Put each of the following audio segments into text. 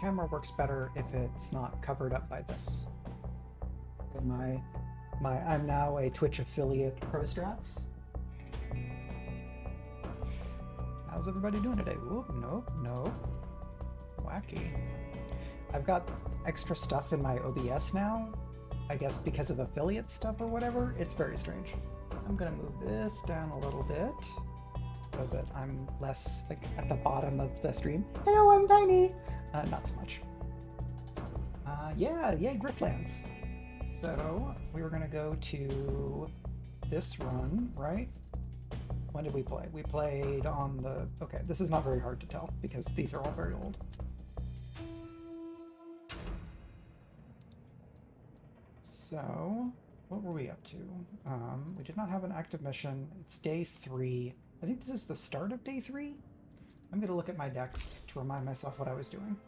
camera works better if it's not covered up by this. Okay, I'm now a Twitch affiliate pro strats. How's everybody doing today? Whoop, nope. Wacky. I've got extra stuff in my OBS now. I guess because of affiliate stuff or whatever. It's very strange. I'm gonna move this down a little bit so that I'm less like at the bottom of the stream. Hello, I'm tiny. Not so much. Yeah, yay, Griftlands. So we were gonna go to this run, right? When did we play? We played on the... Okay, this is not very hard to tell because these are all very old. So, what were we up to? We did not have an active mission. It's day 3. I think this is the start of day 3. I'm going to look at my decks to remind myself what I was doing.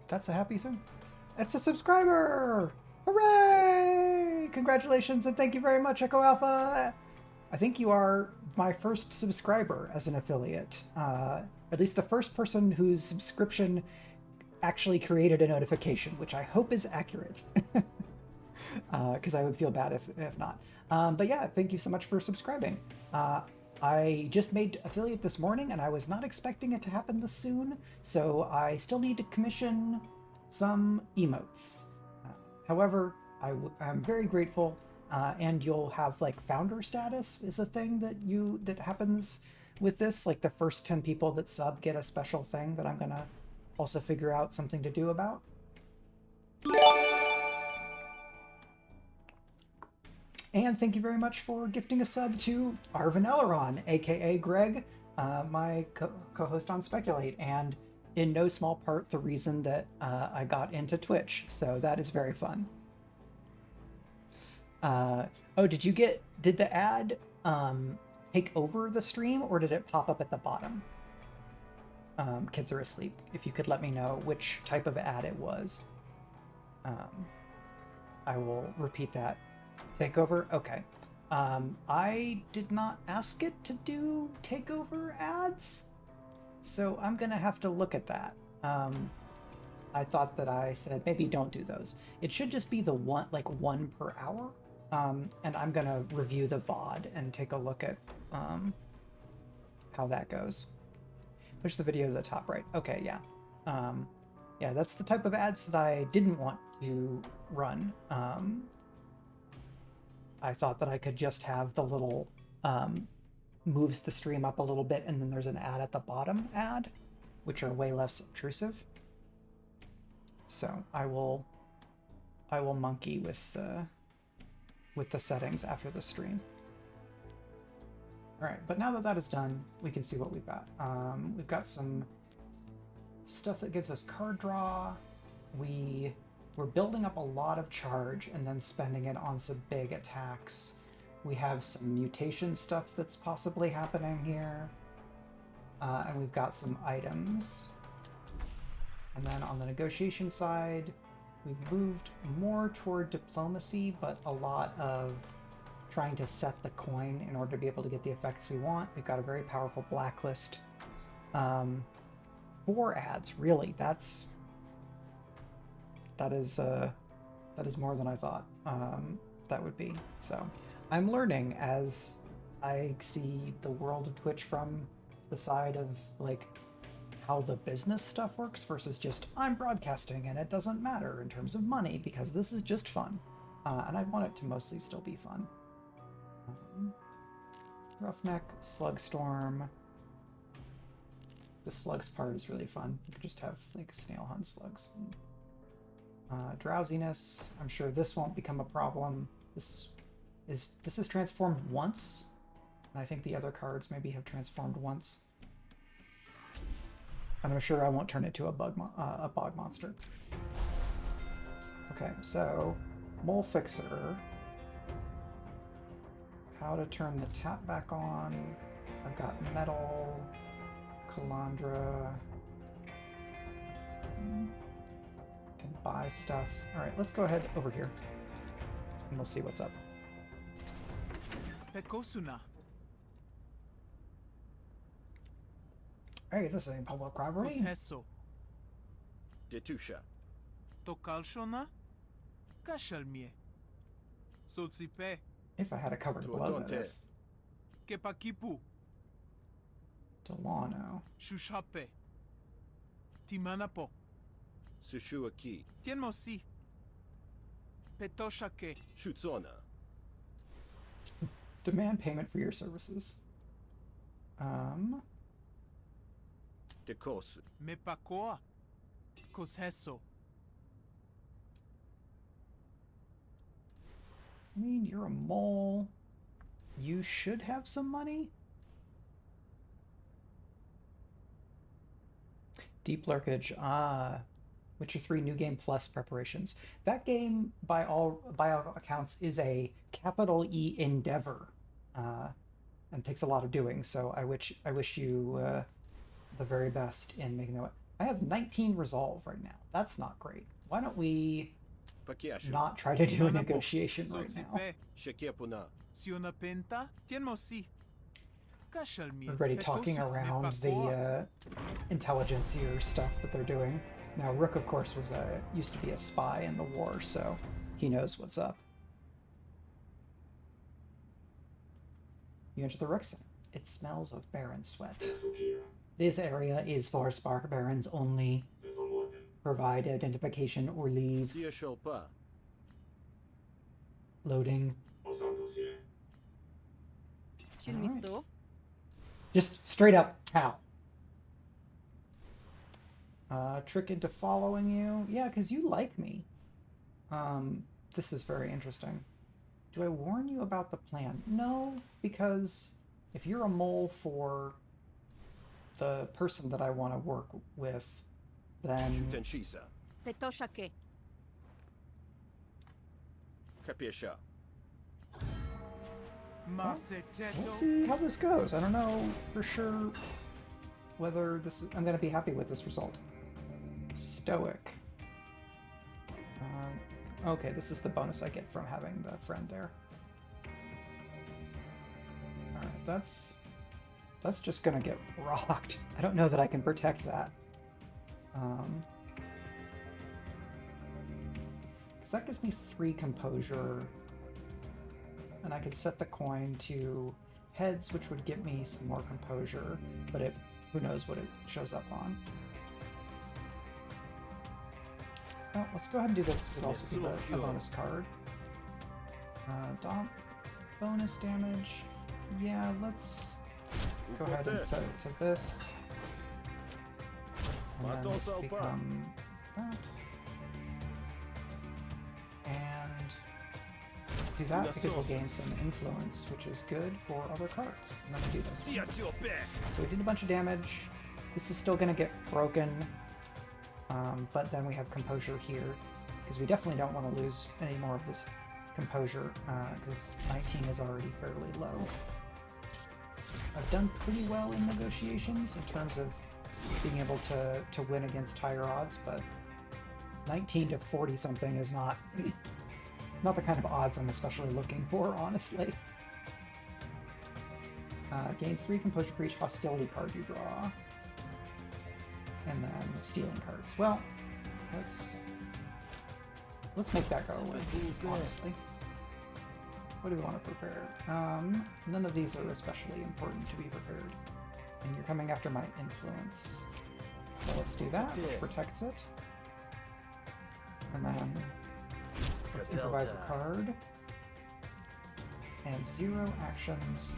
That's a happy soon. It's a subscriber! Hooray! Congratulations and thank you very much, Echo Alpha! I think you are my first subscriber as an affiliate. At least the first person whose subscription actually created a notification, which I hope is accurate. Because I would feel bad if not. But yeah, thank you so much for subscribing. I just made affiliate this morning and I was not expecting it to happen this soon, so I still need to commission some emotes. However, I'm very grateful, and you'll have like founder status is a thing that happens with this. Like the first 10 people that sub get a special thing that I'm gonna also figure out something to do about. And thank you very much for gifting a sub to Arvin Elleron, aka Greg, my co-host on Speculate, and in no small part the reason that I got into Twitch. So that is very fun. Oh, did the ad take over the stream, or did it pop up at the bottom? Kids are asleep. If you could let me know which type of ad it was. I will repeat that. Takeover? Okay. I did not ask it to do takeover ads, so I'm gonna have to look at that. I thought that I said maybe don't do those. It should just be the one per hour. And I'm gonna review the VOD and take a look at how that goes. Push the video to the top right. Okay, yeah. Yeah, that's the type of ads that I didn't want to run. I thought that I could just have the little moves the stream up a little bit, and then there's an ad at the bottom ad, which are way less obtrusive. So I will monkey with the settings after the stream. All right, but now that that is done, we can see what we've got. We've got some stuff that gives us card draw. We're building up a lot of charge and then spending it on some big attacks. We have some mutation stuff that's possibly happening here. And we've got some items. And then on the negotiation side, we've moved more toward diplomacy, but a lot of trying to set the coin in order to be able to get the effects we want. We've got a very powerful blacklist. 4 ads, really. That is more than I thought that would be. So I'm learning as I see the world of Twitch from the side of like how the business stuff works versus just I'm broadcasting and it doesn't matter in terms of money because this is just fun. And I want it to mostly still be fun. Roughneck, Slugstorm. The slugs part is really fun. You could just have like snail hunt slugs. Drowsiness. I'm sure this won't become a problem. This is transformed once, and I think the other cards maybe have transformed once. And I'm sure I won't turn it to a bog monster. Okay, so Mole Fixer. How to turn the tap back on. I've got Metal, Calandra. Can buy stuff. All right, let's go ahead over here, and we'll see what's up. Hey, this ain't public property. Kosheso. Detusha. Tokalshona. Kashalmie. Sotsipe. If I had a covered blow, that is. Kepakipu. Delano. Shushape. Timanapo. Sushuaki. Tienmosi. Petoshake. Shutsona. Demand payment for your services. Dekosu. Mepakoa. Kosheso. I mean, you're a mole. You should have some money. Deep Lurkage. Witcher 3 New Game Plus preparations. That game, by all accounts, is a capital E endeavor, and takes a lot of doing. So I wish you the very best in making that. I have 19 resolve right now. That's not great. Why don't we not try to do a negotiation right now? Shekepuna. Sionapenta. Tienmosi. Kashalmie. Everybody talking around the intelligencer stuff that they're doing. Now, Rook, of course, used to be a spy in the war, so he knows what's up. You enter the Rook Center. It smells of Baron sweat. This area is for Spark Barons only. Provide identification or leave. Loading. Right. Just straight up how? Trick into following you. Yeah, because you like me. This is very interesting. Do I warn you about the plan? No, because if you're a mole for the person that I want to work with, then... Petoshake. Capisha. We'll see how this goes. I don't know for sure whether I'm going to be happy with this result. Stoic. Okay, this is the bonus I get from having the friend there. Alright, that's just gonna get rocked. I don't know that I can protect that. Because that gives me 3 composure. And I could set the coin to heads, which would get me some more composure, but who knows what it shows up on. Oh, let's go ahead and do this because it'll also be a bonus card. Bonus damage. Yeah, let's go ahead and set it to this. And then this become that. And do that because we'll gain some influence, which is good for other cards. And then we do this one. So we did a bunch of damage. This is still going to get broken. But then we have composure here, because we definitely don't want to lose any more of this composure, because 19 is already fairly low. I've done pretty well in negotiations in terms of being able to win against higher odds, but 19 to 40 something is not the kind of odds I'm especially looking for, honestly. Gains 3 composure for each hostility card you draw. And then stealing cards. Well, let's make that go away, honestly. What do we want to prepare? None of these are especially important to be prepared. And you're coming after my influence. So let's do that, which protects it. And then let's improvise a card. And 0 actions.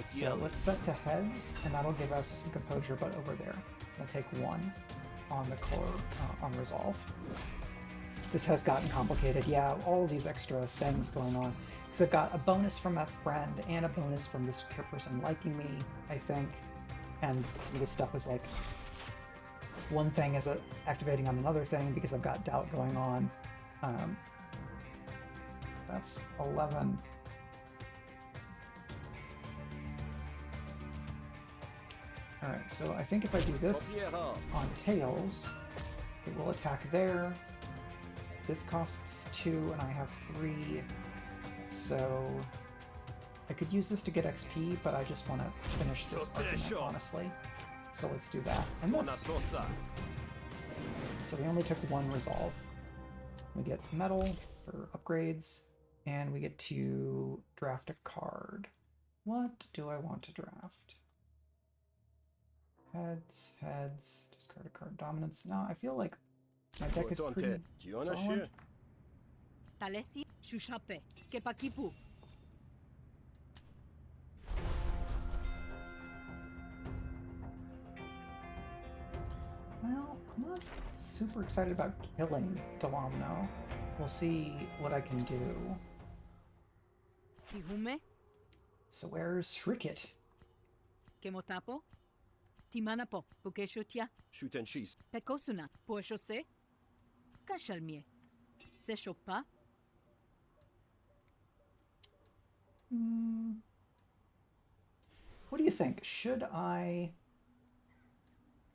So let's set to heads, and that'll give us some composure, but over there. We'll take 1 on the core, on resolve. This has gotten complicated. Yeah, all these extra things going on. Because I've got a bonus from a friend and a bonus from this person liking me, I think. And some of this stuff is like, one thing is activating on another thing because I've got doubt going on. That's 11. Alright, so I think if I do this on tails, it will attack there. This costs 2 and I have 3, so I could use this to get XP, but I just want to finish this argument, honestly. So let's do that. And this. So we only took one resolve. We get metal for upgrades, and we get to draft a card. What do I want to draft? Heads, discard a card, dominance. No, I feel like my deck is pretty solid. Talesi, Shushape, Kepakipu. Well, I'm not super excited about killing Delomno. We'll see what I can do. Tihume, So where's Ricket? Kemotapo, Timanapo, Pukeshotia, Shoot and she's. Pekosuna, Pueshose, Kashalmie, Seshopa, What do you think? Should I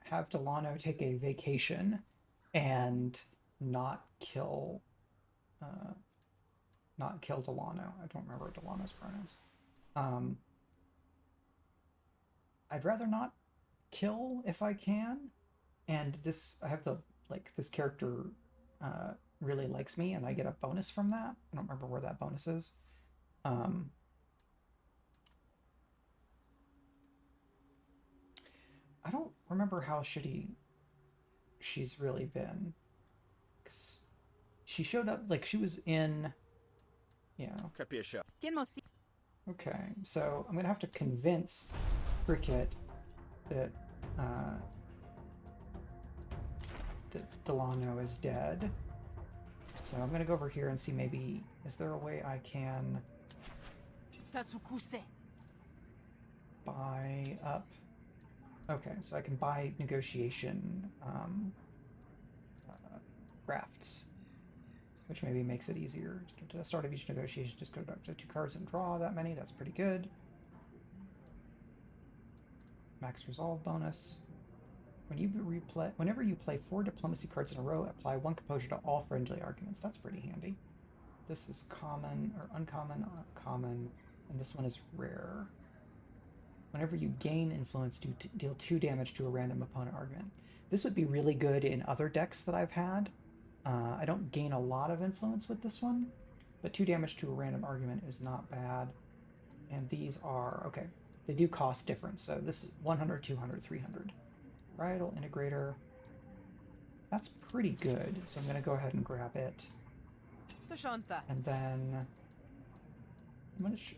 have Delano take a vacation and not kill Delano? I don't remember Delano's pronouns. I'd rather not kill if I can. And I have this character really likes me, and I get a bonus from that. I don't remember where that bonus is. I don't remember how shitty she's really been. 'Cause she showed up, like, she was in... Yeah. Capisce. Tienmosi, Okay, so I'm gonna have to convince Cricket that Delano is dead. So I'm gonna go over here and see maybe, is there a way I can Tasukuse, buy up? Okay, so I can buy negotiation grafts, which maybe makes it easier. To the start of each negotiation, just go back to 2 cards and draw that many. That's pretty good. Max resolve bonus. Whenever you play 4 diplomacy cards in a row, apply 1 composure to all friendly arguments. That's pretty handy. This is common or uncommon, common, and this one is rare. Whenever you gain influence, deal 2 damage to a random opponent argument. This would be really good in other decks that I've had. I don't gain a lot of influence with this one, but 2 damage to a random argument is not bad. And these are, okay, they do cost different. So this is 100, 200, 300. Varietal Integrator. That's pretty good. So I'm going to go ahead and grab it. Toshanta, And then,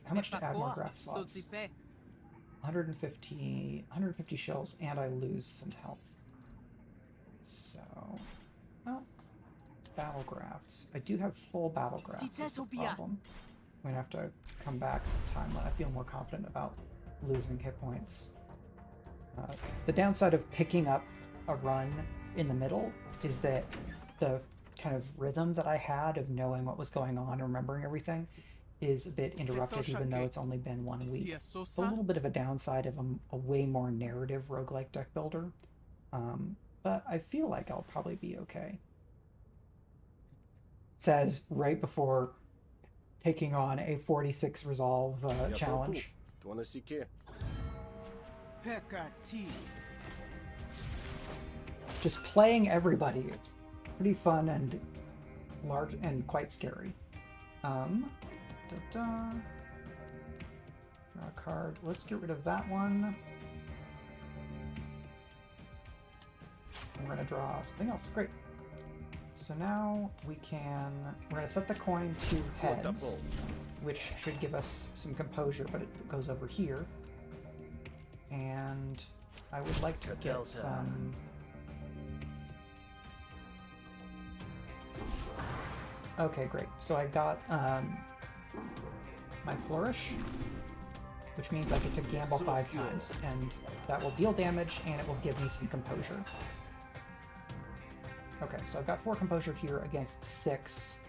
how much to add more graph slots? 150 shells, and I lose some health. So, well, battle grafts. I do have full battle grafts. That's the problem. I'm gonna have to come back sometime when I feel more confident about losing hit points. The downside of picking up a run in the middle is that the kind of rhythm that I had of knowing what was going on and remembering everything is a bit interrupted, even though it's only been 1 week. It's a little bit of a downside of a way more narrative roguelike deck builder. But I feel like I'll probably be okay. It says right before taking on a 46 resolve challenge. Just playing everybody. It's pretty fun and large and quite scary. Draw a card. Let's get rid of that one. I'm going to draw something else. Great. So now we're going to set the coin to heads, which should give us some composure, but it goes over here. And I would like to get some... Okay, great. So I got my Flourish, which means I get to gamble 5 times, and that will deal damage, and it will give me some composure. Okay, so I've got 4 composure here against 6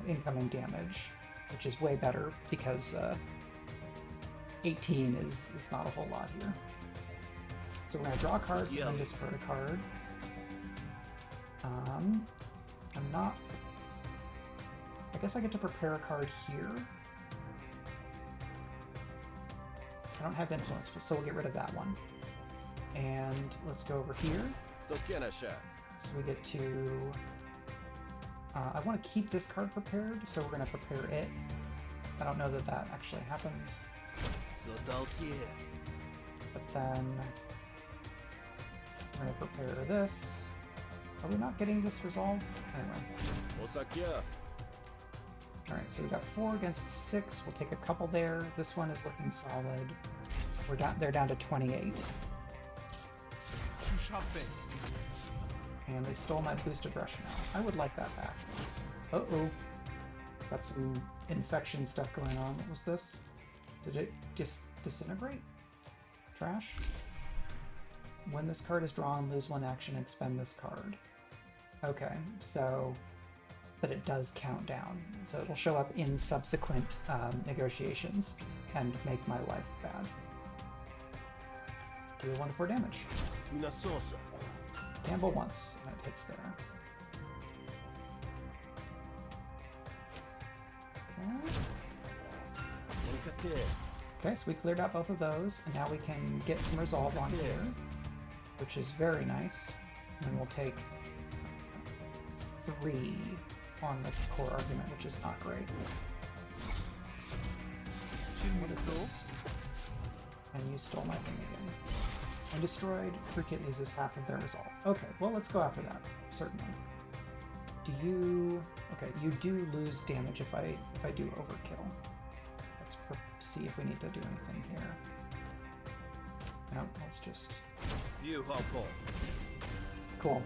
incoming damage, which is way better, because 18 is not a whole lot here. So we're going to draw cards and then discard a card. I'm not I guess I get to prepare a card here. I don't have influence, so we'll get rid of that one. And let's go over here. Sokenasha. So we get to... I want to keep this card prepared, so we're going to prepare it. I don't know that that actually happens. But then we're going to prepare this. Are we not getting this resolved? Anyway. Osakia. Alright, so we got 4 against 6. We'll take a couple there. This one is looking solid. We're down. They're down to 28. Shushape. And they stole my boosted rush now. I would like that back. Uh-oh. Got some infection stuff going on. What was this? Did it just disintegrate? Trash? When this card is drawn, lose 1 action, expend this card. Okay, so... But it does count down. So it'll show up in subsequent negotiations and make my life bad. Deal 1 to 4 damage. Gamble once, and it hits there. Okay. Okay, so we cleared out both of those, and now we can get some resolve on here, which is very nice. And we'll take 3 on the core argument, which is not great. What is this? And you stole my thing again. When destroyed, Cricket loses half of their resolve. Okay, well let's go after that, certainly. Do you... Okay, you do lose damage if I do overkill. Let's see if we need to do anything here. No, let's just... Cool.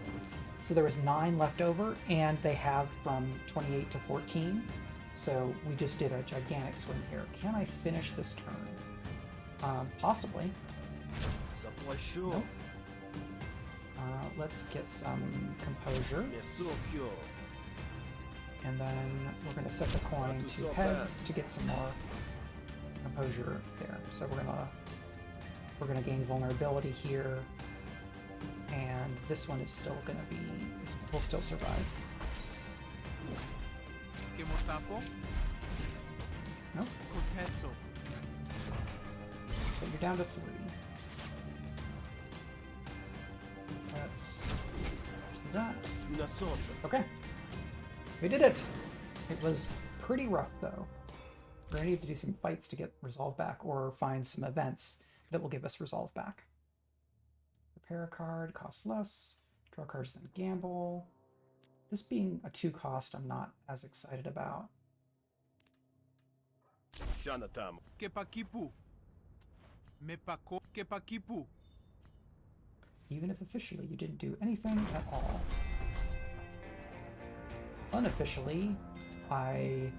So there was 9 left over, and they have from 28 to 14. So we just did a gigantic swing here. Can I finish this turn? Possibly. Nope. Let's get some composure. And then we're going to set the coin to heads to get some more composure there. So we're gonna gain vulnerability here. And this one is still going to be... will still survive. Nope. So you're down to 3. Let's do that. Okay. We did it! It was pretty rough, though. We're going to need to do some fights to get resolve back, or find some events that will give us resolve back. Prepare a card, costs less. Draw cards, then gamble. This being a 2 cost, I'm not as excited about. Even if officially you didn't do anything at all. Unofficially, I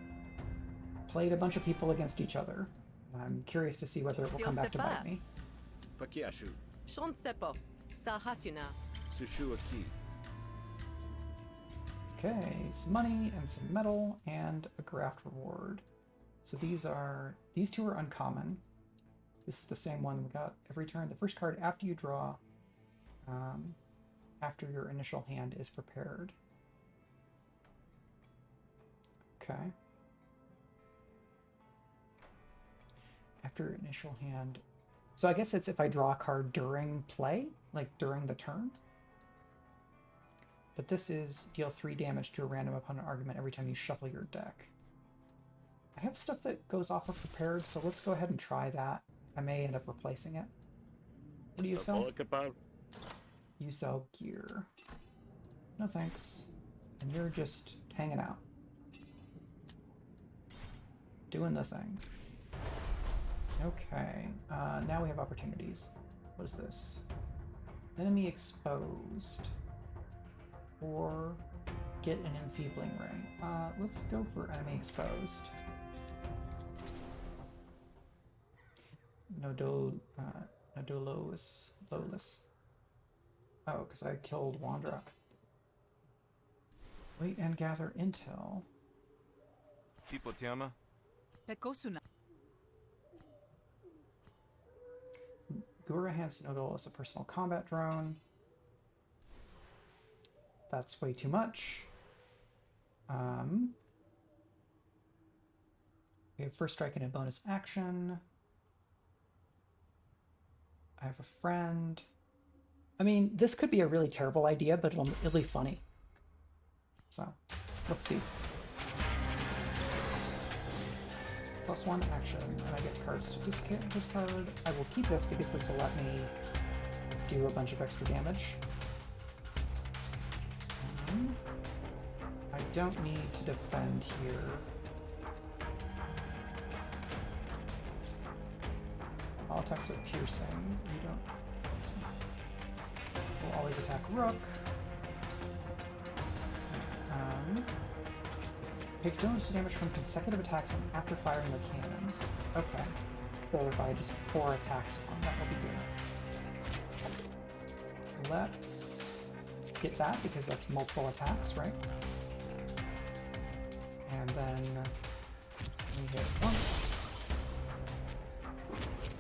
played a bunch of people against each other. I'm curious to see whether it will come back to bite me. Okay, some money and some metal and a graft reward. So these 2 are uncommon. This is the same one we got every turn. The first card after you draw, after your initial hand is prepared. Okay. After your initial hand. So I guess it's if I draw a card during play, like during the turn. But this is deal 3 damage to a random opponent argument every time you shuffle your deck. I have stuff that goes off of prepared, so let's go ahead and try that. I may end up replacing it. What do you sell? You sell gear. No thanks. And you're just hanging out. Doing the thing. Okay, now we have opportunities. What is this? Enemy exposed. Or get an enfeebling ray. Let's go for enemy exposed. Nodolus. Oh, because I killed Wandra. Wait and gather intel. People Tiama? Pekosuna. Gura hands Nodolus a personal combat drone. That's way too much. We have first strike and a bonus action. I have a friend. I mean, this could be a really terrible idea, but it'll be funny. So, let's see. +1 action, and I get cards to discard. I will keep this because this will let me do a bunch of extra damage. I don't need to defend here. All attacks are piercing. You don't. We'll always attack Rook. Takes damage from consecutive attacks after firing the cannons. Okay. So if I just pour attacks on that, will be good. Let's get that because that's multiple attacks, right? And then we hit once.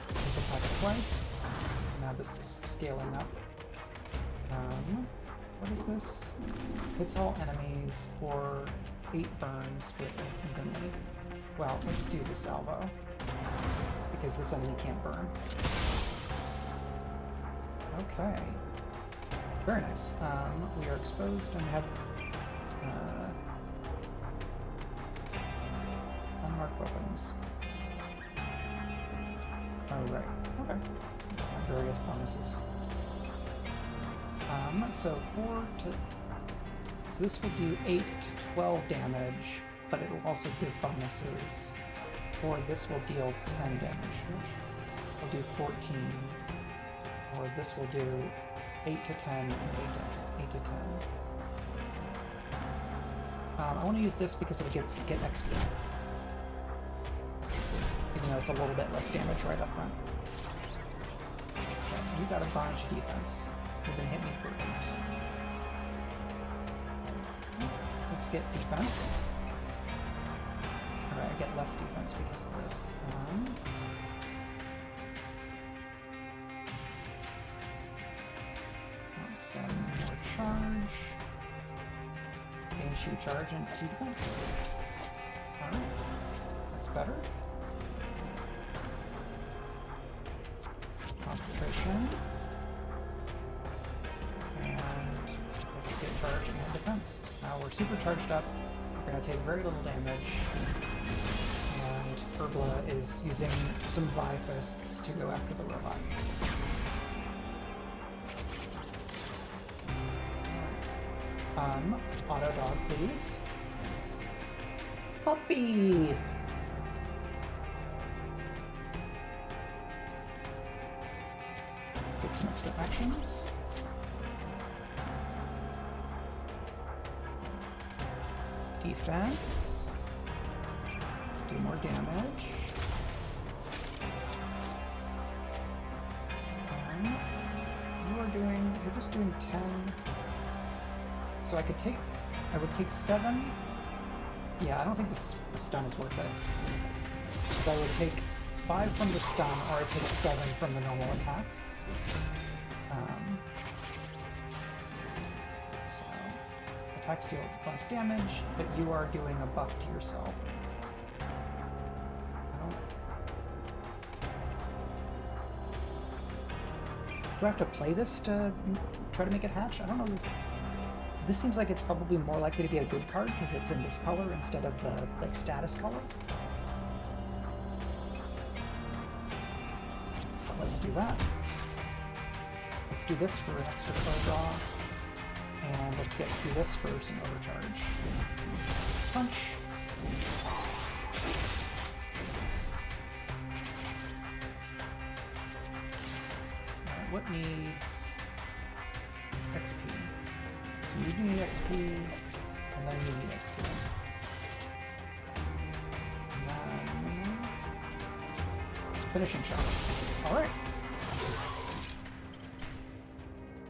This attacks twice. Now this is scaling up. What is this? Hits all enemies for 8 burns split evenly. Well, let's do the salvo because this enemy can't burn. Okay. Very nice. We are exposed and have unmarked weapons. Oh, right. Okay. Let's have various bonuses. So this will do 8 to 12 damage, but it will also give bonuses. Or this will deal 10 damage, which will do 14. Or this will do 8 to 10 and 8 to 10. I want to use this because it'll get XP. Even though it's a little bit less damage right up front. Okay, you got a bunch of defense. You're gonna hit me for 8. Let's get defense. Alright, I get less defense because of this. Some more charge. Gain shoe charge and 2 defense. Alright, that's better. Concentration. And let's get charge and defense. So now we're super charged up. We're going to take very little damage. And Urbla is using some Vi Fists to go after the robot. Auto dog, please. Puppy! Let's get some extra actions. Defense. Do more damage. You're just doing 10. So I would take 7. Yeah, I don't think the stun is worth it. Because I would take 5 from the stun, or I'd take 7 from the normal attack. So, attacks deal bonus damage, but you are doing a buff to yourself. Do I have to play this to try to make it hatch? I don't know. This seems like it's probably more likely to be a good card because it's in this color instead of the status color. So let's do that. Let's do this for an extra card draw. And let's get through this for some overcharge. Punch. Alright, what needs XP? So you need XP, and then you need XP. And then finishing shot. Alright.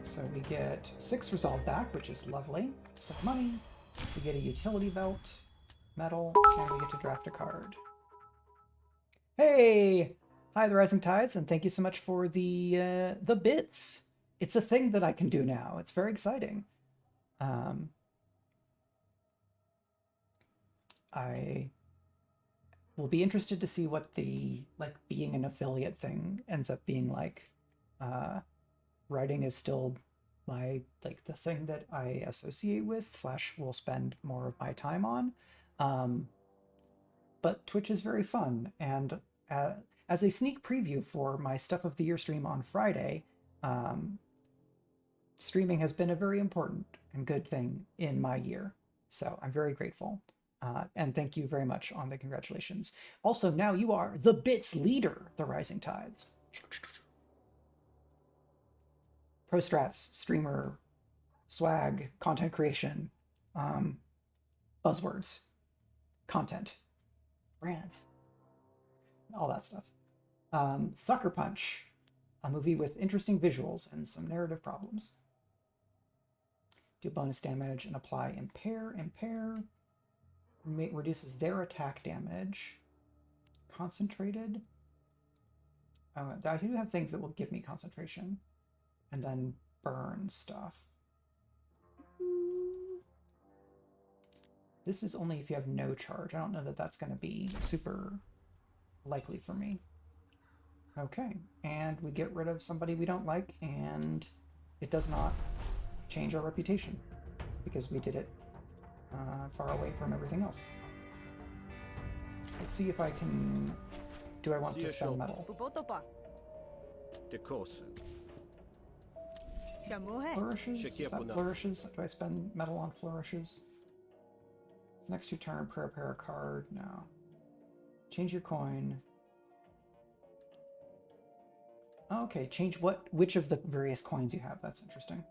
So we get 6 resolve back, which is lovely. Some money. We get a utility belt, medal, and we get to draft a card. Hey! Hi, the Rising Tides, and thank you so much for the bits. It's a thing that I can do now. It's very exciting. I we'll be interested to see what the like being an affiliate thing ends up being like. Writing is still my like the thing that I associate with / will spend more of my time on. But Twitch is very fun, and as a sneak preview for my Stuff of the Year stream on Friday, streaming has been a very important and good thing in my year. So I'm very grateful. And thank you very much on the congratulations. Also, now you are the Bits leader, the Rising Tides. Pro strats, streamer, swag, content creation, buzzwords, content, brands, all that stuff. Sucker Punch, a movie with interesting visuals and some narrative problems. Do bonus damage and apply Impair. Reduces their attack damage. Concentrated. I do have things that will give me concentration. And then burn stuff. This is only if you have no charge. I don't know that that's going to be super likely for me. Okay, and we get rid of somebody we don't like, and it does not change our reputation because we did it far away from everything else. Let's see if I can... Do I want to spend metal? Flourishes? Is that flourishes? Do I spend metal on flourishes? Next to turn, prepare a card. No. Change your coin. Okay, change which of the various coins you have. That's interesting.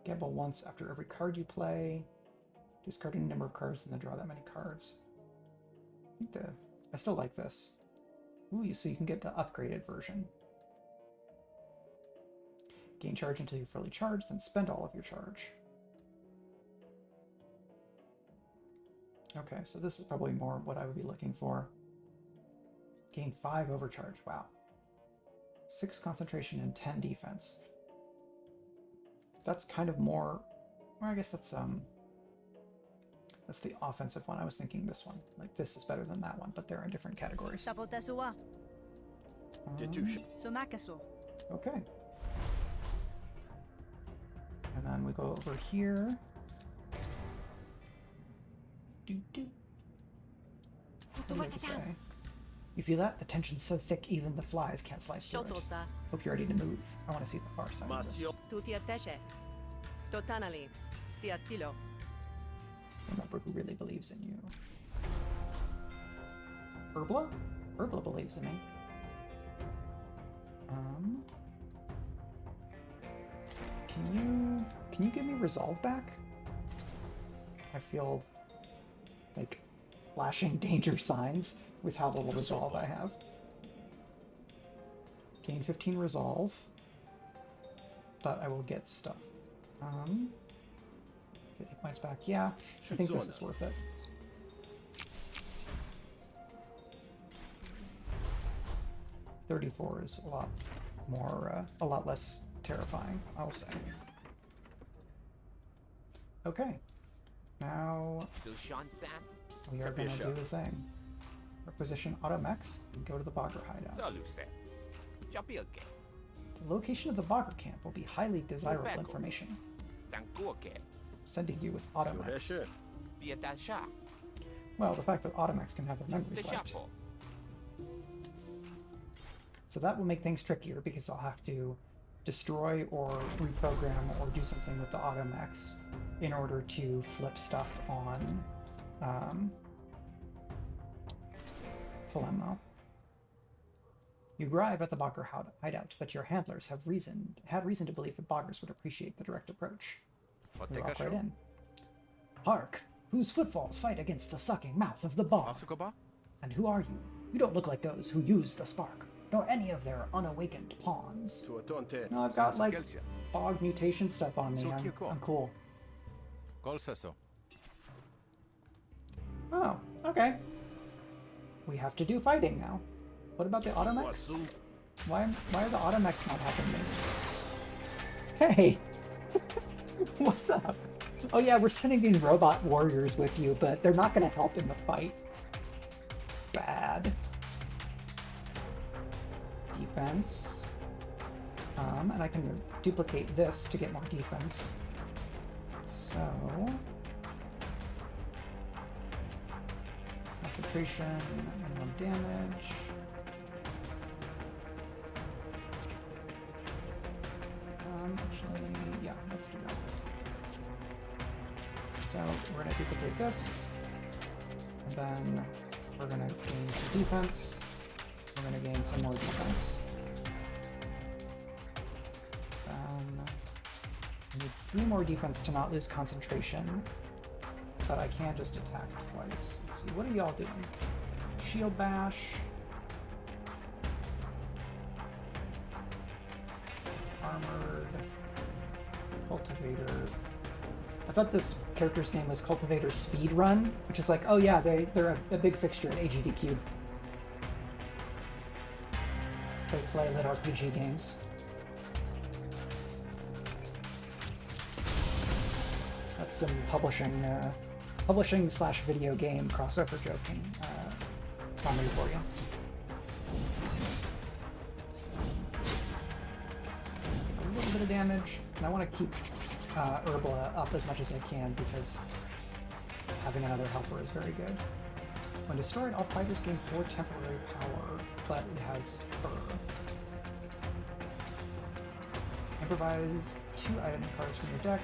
Gamble once after every card you play. Discard any number of cards and then draw that many cards. I still like this. Ooh, so you can get the upgraded version. Gain charge until you're fully charged, then spend all of your charge. Okay, so this is probably more what I would be looking for. Gain 5 overcharge. Wow. 6 concentration and 10 defense. That's kind of more... Well, I guess that's the offensive one. I was thinking this one. Like, this is better than that one, but they're in different categories. Okay. And then we go over here. What do you say? You feel that? The tension's so thick even the flies can't slice through it. Hope you're ready to move. I want to see the far side of this. Remember who really believes in you. Herbla? Herbla believes in me. Can you give me resolve back? I feel like flashing danger signs with how little resolve I have. Gain 15 resolve, but I will get stuff. Get hit points back. Yeah, I think this is worth it. $34 is a lot less terrifying, I'll say. Okay, now we are going to do the thing. Requisition Automex and go to the Bogger hideout. The location of the Bogger camp will be highly desirable information. Sending you with Automex. Well, the fact that Automex can have their memories wiped. So that will make things trickier because I'll have to destroy or reprogram or do something with the Automex in order to flip stuff on Philemmo. You arrive at the Bogger hideout, but your handlers had reason to believe the Boggers would appreciate the direct approach. We walk right in. Hark! Whose footfalls fight against the sucking mouth of the bog? And who are you? You don't look like those who use the spark, nor any of their unawakened pawns. No, I've got like bog mutation stuff on me. I'm cool. Oh, okay. We have to do fighting now. What about the Automex? Why are the Automex not helping me? Hey! What's up? Oh yeah, we're sending these robot warriors with you, but they're not going to help in the fight. bad. Defense. And I can duplicate this to get more defense. So... concentration, minimum damage. Actually, yeah, let's do that. So we're gonna duplicate this, and then we're gonna gain some defense. We're gonna gain some more defense. I need 3 more defense to not lose concentration, but I can just attack twice. Let's see, what are y'all doing? Shield bash. Armored. Cultivator. I thought this character's name was Cultivator Speedrun, which is like, oh yeah, they're a big fixture at AGD Cube. They play lit RPG games. That's some publishing slash video game crossover joking comedy for you. A little bit of damage, and I want to keep Herbla up as much as I can because having another helper is very good. When destroyed, all fighters gain 4 temporary power, but it has her. Improvise 2 item cards from your deck.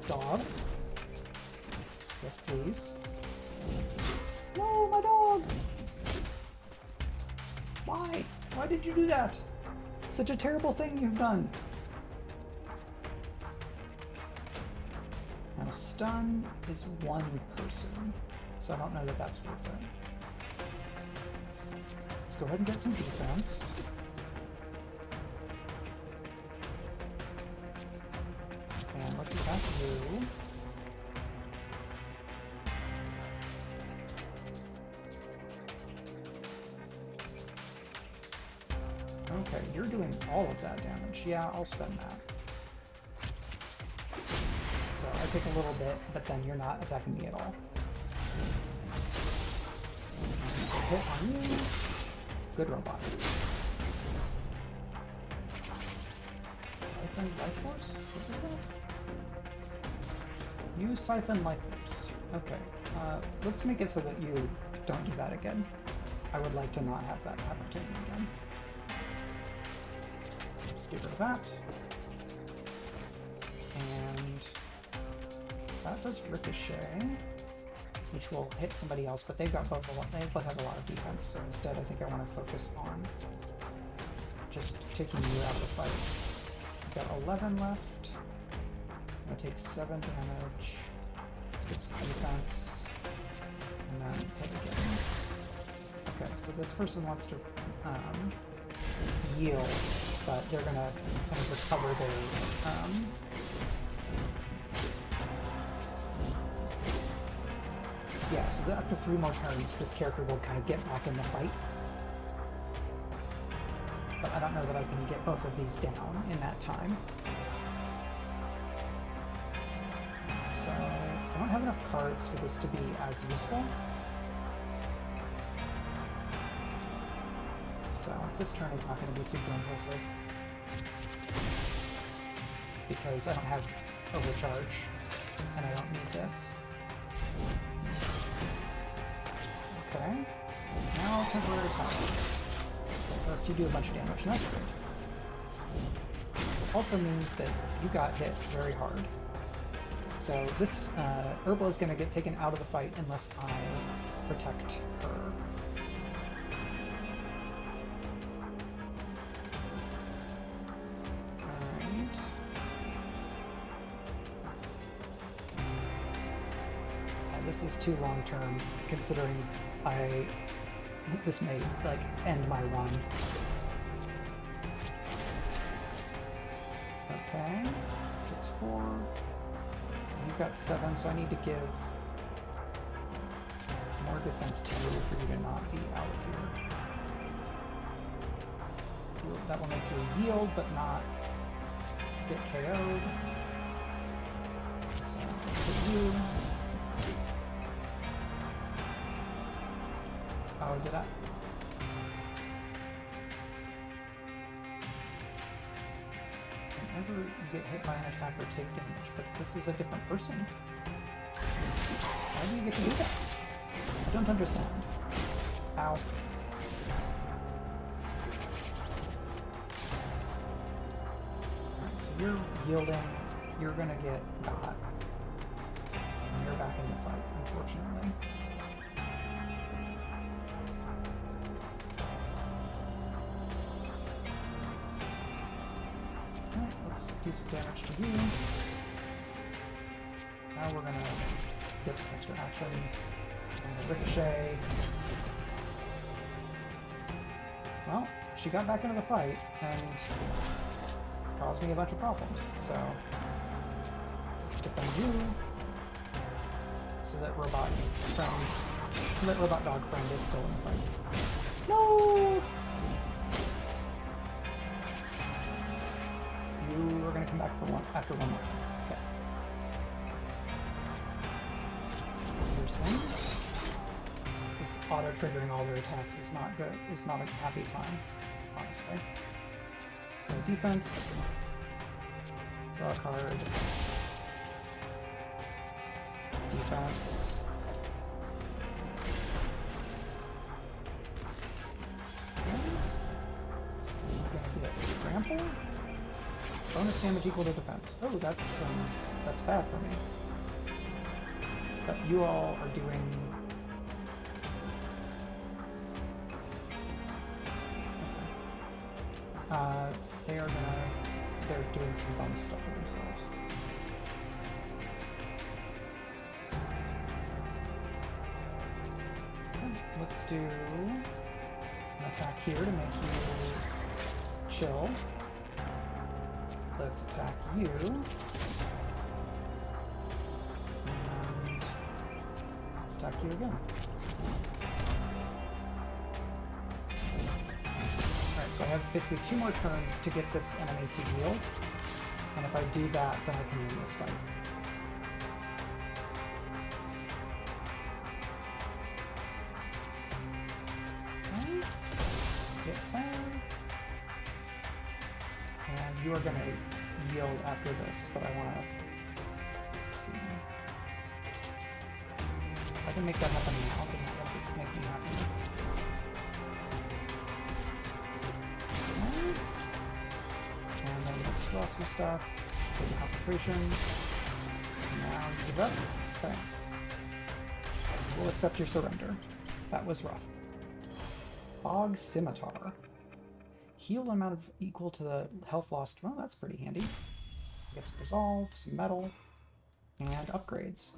Dog. Yes, please. No, my dog! Why? Why did you do that? Such a terrible thing you've done. Now, stun is 1 person, so I don't know that that's worth it. Let's go ahead and get some defense. And what does that do? Okay, you're doing all of that damage. Yeah, I'll spend that. So I take a little bit, but then you're not attacking me at all. Hit on you. Good robot. Siphon Life Force? What is that? Use Siphon Life Force. Okay. Let's make it so that you don't do that again. I would like to not have that happen to me again. Let's get rid of that. And that does Ricochet, which will hit somebody else, but they've got both have a lot of defense, so instead I think I want to focus on just taking you out of the fight. We've got 11 left. I'm gonna take 7 damage. Let's get some defense. And then hit again. Okay, so this person wants to yield, but they're gonna kind of recover their yeah, so after 3 more turns, this character will kind of get back in the fight. But I don't know that I can get both of these down in that time. So I don't have enough cards for this to be as useful. So this turn is not going to be super impulsive. Because I don't have overcharge, and I don't need this. Okay, now temporary power. Lets you do a bunch of damage, and that's good. Also means that you got hit very hard. So this Herbla is going to get taken out of the fight unless I protect her. Alright. This is too long term, considering this may like end my run. Okay, so it's 4. You've got 7, so I need to give more defense to you for you to not be out of here. That will make you yield, but not get KO'd. So you. Oh, did I? Whenever you get hit by an attack or take damage, but this is a different person. Why do you get to do that? I don't understand. Ow. Alright, so you're yielding. You're gonna get got. And you're back in the fight, unfortunately. Alright, let's do some damage to you. Now we're gonna get some extra actions. And a ricochet. Well, she got back into the fight and caused me a bunch of problems, so let's defend you so that robot dog friend is still in the fight. No! You are gonna come back for after one more time. Okay. Here's him. This auto-triggering all their attacks is not good. It's not a happy time, honestly. So defense, draw a card, defense. We're gonna get trample. Bonus damage equal to defense. Oh, that's bad for me. But you all are doing. They're doing some bonus stuff for themselves. Okay, let's do an attack here to make you chill. Let's attack you. And let's attack you again. So I have basically 2 more turns to get this enemy to heal, and if I do that, then I can win this fight. Okay. Get there. And you are going to yield after this, but I want to see. If I can make that happen now, then that will make me happy. And then let's draw some stuff. Get your concentration. Now you give up. Okay. We'll accept your surrender. That was rough. Bog Scimitar. Heal amount of equal to the health lost. Well, that's pretty handy. Get some resolve, some metal, and upgrades.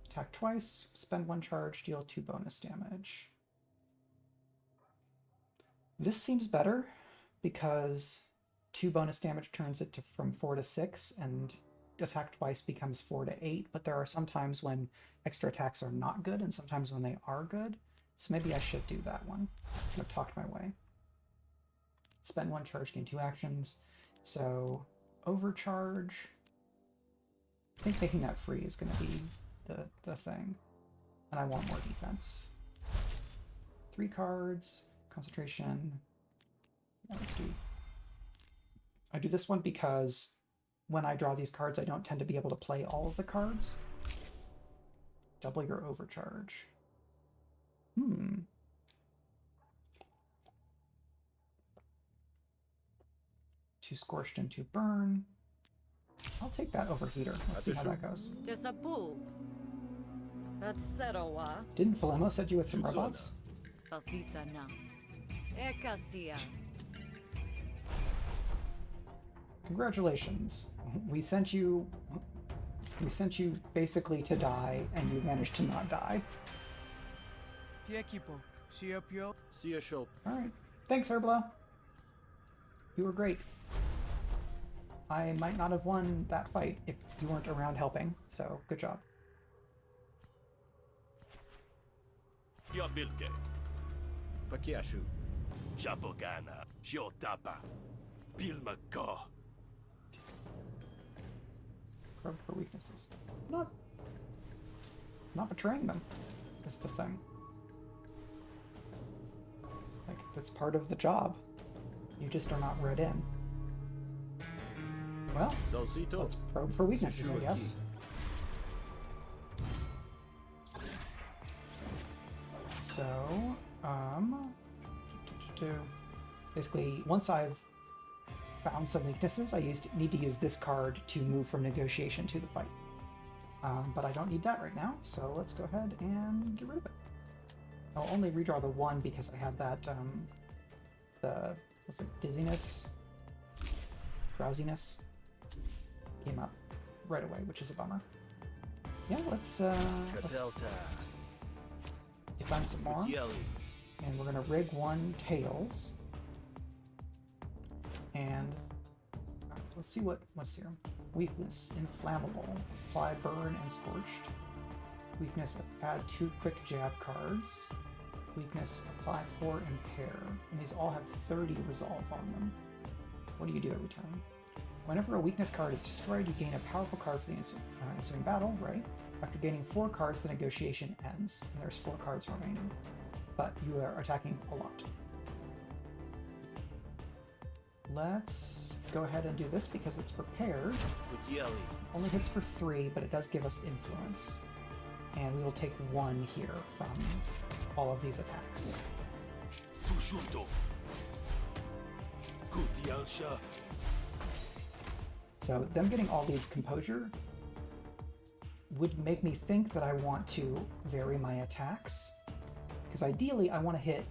Attack twice, spend 1 charge, deal 2 bonus damage. This seems better because 2 bonus damage turns it to from 4 to 6, and attack twice becomes 4 to 8, but there are some times when extra attacks are not good and sometimes when they are good, so maybe I should do that one. I've talked my way. Spend 1 charge, gain 2 actions, so overcharge. I think making that free is going to be the thing, and I want more defense. 3 cards, concentration. Let's do. I do this one because when I draw these cards, I don't tend to be able to play all of the cards. Double your overcharge. 2 scorched and 2 burn. I'll take that over heater. Let's see how that goes. Didn't Philemo set you with some robots? Congratulations. We sent you basically to die, and you managed to not die. See you, Schultz. Alright. Thanks, Herbla. You were great. I might not have won that fight if you weren't around helping, so good job. Pakiashu. Japogana, Shiotapa, Pilmaka. Probe for weaknesses. Not betraying them is the thing. It's part of the job. You just are not read in. Well, Salsito. let's probe for weaknesses, I guess. So, basically, once I've found some weaknesses, I need to use this card to move from negotiation to the fight. But I don't need that right now, so let's go ahead and get rid of it. I'll only redraw the one because I had that, what's it, dizziness? Drowsiness? Came up right away, which is a bummer. Yeah, let's defend some more. And we're gonna rig one tails. And let's see what's here. Weakness, inflammable. Apply burn and scorched. Weakness, add 2 quick jab cards. Weakness, apply 4 impair. And these all have 30 resolve on them. What do you do every turn? Whenever a weakness card is destroyed, you gain a powerful card for the ensuing battle, right? After gaining 4 cards, the negotiation ends, and there's 4 cards remaining. But you are attacking a lot. Let's go ahead and do this because it's prepared. Only hits for 3, but it does give us influence. And we will take 1 here from all of these attacks. So them getting all these composure would make me think that I want to vary my attacks. Because ideally I want to hit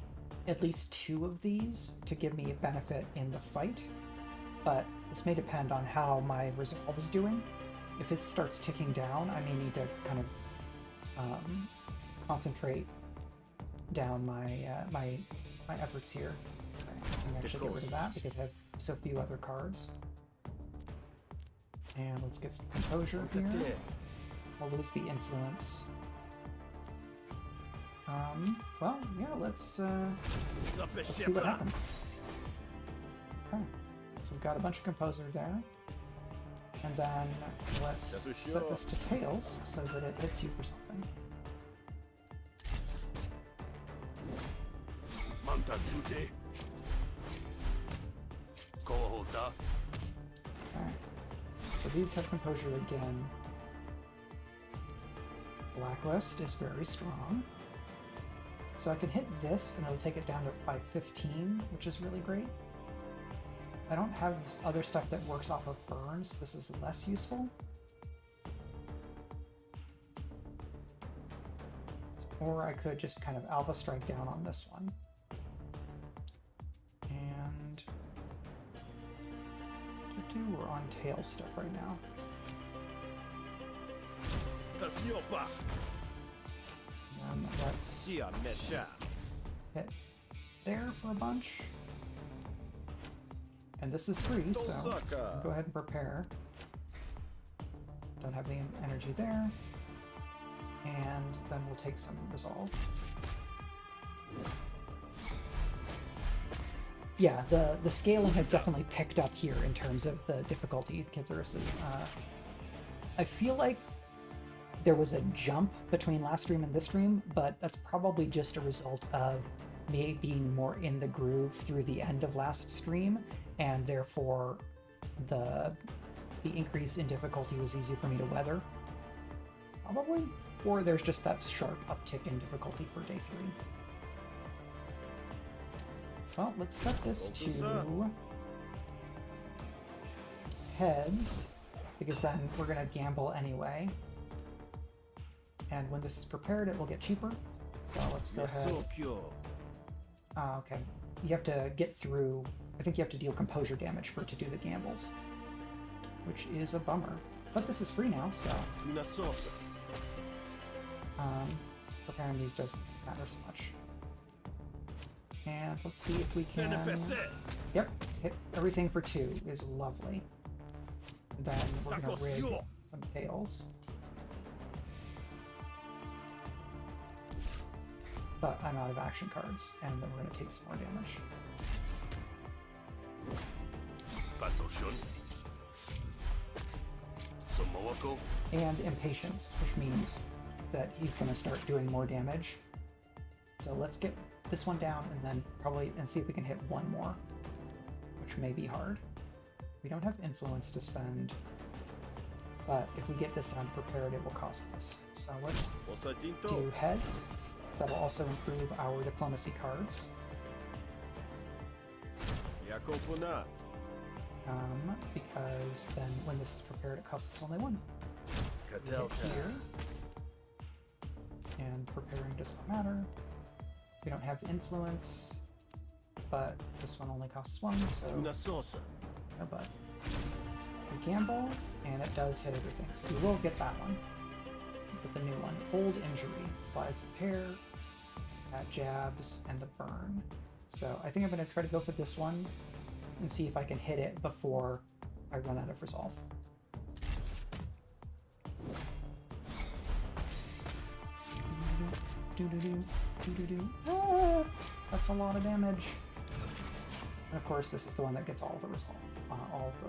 at least 2 of these to give me a benefit in the fight. But this may depend on how my resolve is doing. If it starts ticking down, I may need to kind of concentrate down my my efforts here. Okay, I can actually get rid of that because I have so few other cards. And let's get some composure here. We'll lose the influence. Well, yeah, let's see what happens. Okay, so we've got a bunch of composure there. And then let's set this to tails so that it hits you for something. Okay, so these have composure again. Blacklist is very strong. So I can hit this and it'll take it down to by 15, which is really great. I don't have other stuff that works off of burns, so this is less useful. Or I could just kind of alpha strike down on this one. And we're on tail stuff right now. And let's hit there for a bunch. And this is free, so go ahead and prepare. Don't have any energy there. And then we'll take some resolve. Yeah, the scaling has definitely picked up here in terms of the difficulty kids are asleep. I feel like there was a jump between last stream and this stream, but that's probably just a result of me being more in the groove through the end of last stream, and therefore the increase in difficulty was easier for me to weather. Probably. Or there's just that sharp uptick in difficulty for day 3. Well, let's set this to heads, because then we're going to gamble anyway. And when this is prepared, it will get cheaper. So let's go ahead. Okay. You have to get through... I think you have to deal composure damage for it to do the gambles, which is a bummer. But this is free now, so... preparing these doesn't matter so much. And let's see if we can... Yep, hit everything for 2 is lovely. Then we're going to rig some tails. But I'm out of action cards, and then we're going to take some more damage. And impatience, which means that he's going to start doing more damage. So let's get this one down and then probably and see if we can hit one more, which may be hard. We don't have influence to spend, but if we get this down to prepared, it will cost us. So let's do heads, because that will also improve our diplomacy cards. Because then when this is prepared, it costs us only one. We hit here, and preparing does not matter. We don't have influence, but this one only costs one, so no but. We gamble, and it does hit everything, so we will get that one. But the new one, Old Injury, applies a pair, that jabs, and the burn. So I think I'm going to try to go for this one and see if I can hit it before I run out of resolve. Ah, that's a lot of damage. And of course, this is the one that gets all of the resolve. All of the.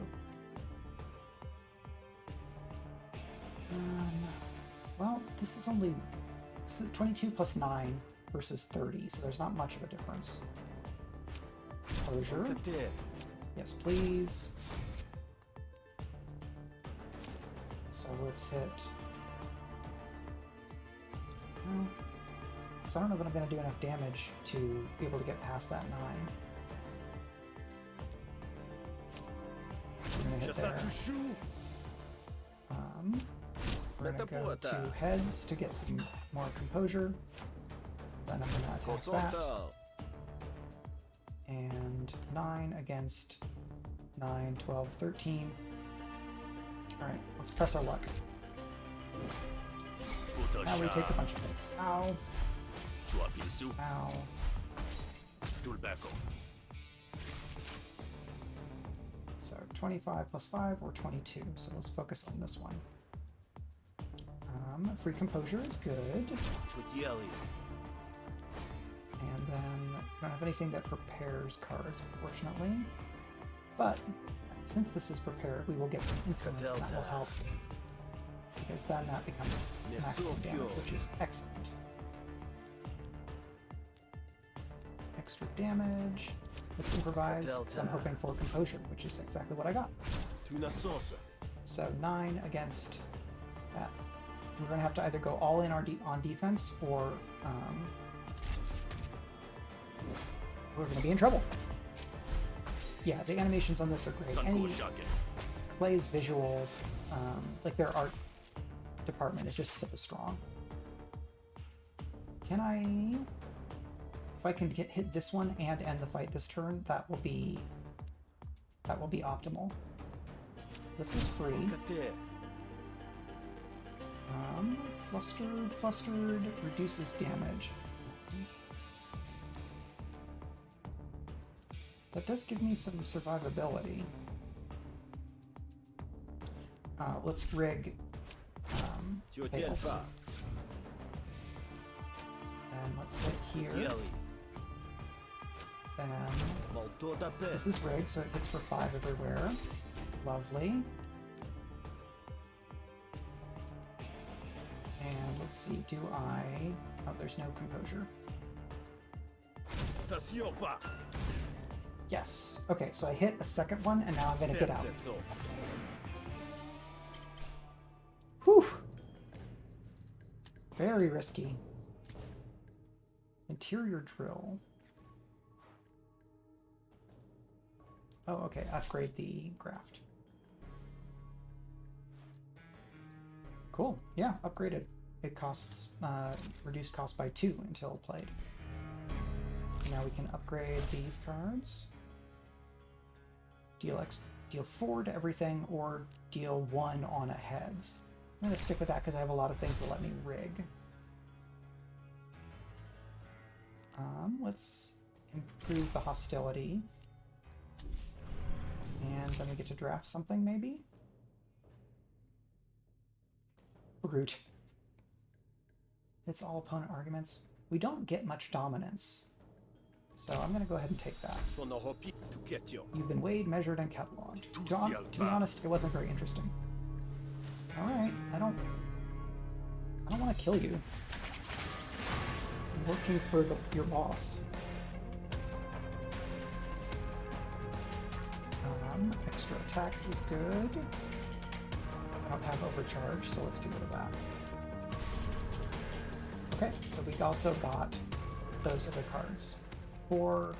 Well, this is 22 plus 9 versus 30, so there's not much of a difference. Closure. Yes, please. So let's hit. So I don't know that I'm going to do enough damage to be able to get past that 9. So we're going to hit there. We're going to go 2 heads to get some more composure. Then I'm going to attack that. And 9 against 9, 12, 13. Alright, let's press our luck. Now we take a bunch of hits. Ow. Ow. So 25 plus 5 or 22. So let's focus on this one. Free composure is good. And then I don't have anything that prepares cards, unfortunately. But since this is prepared, we will get some influence, and that will help. Because then that becomes maximum damage, which is excellent. Extra damage. Let's improvise, because I'm hoping for composure, which is exactly what I got. So 9 against that. We're going to have to either go all in on defense, or we're going to be in trouble. Yeah, the animations on this are great. Klei's visual, like their art department is just so strong. Can I... If I can hit this one and end the fight this turn, that will be optimal. This is free. Flustered reduces damage. That does give me some survivability. Let's rig Fails. And let's hit here. Then this is rigged, so it hits for 5 everywhere. Lovely. And let's see, do I... Oh, there's no composure. Yes. Okay, so I hit a second one, and now I'm gonna get out. Whew. Very risky. Interior drill. Oh, okay, upgrade the graft. Cool, yeah, upgraded. It costs, reduced cost by 2 until played. Now we can upgrade these cards. Deal 4 to everything, or deal 1 on a heads. I'm going to stick with that because I have a lot of things that let me rig. Let's improve the hostility. And then we get to draft something, maybe? Brute. It's all opponent arguments. We don't get much dominance. So I'm going to go ahead and take that. You've been weighed, measured, and cataloged. To be honest, it wasn't very interesting. Alright, I don't want to kill you. working for your boss. Extra attacks is good. I don't have overcharge, so let's get rid of that. Okay, so we also got those other cards. For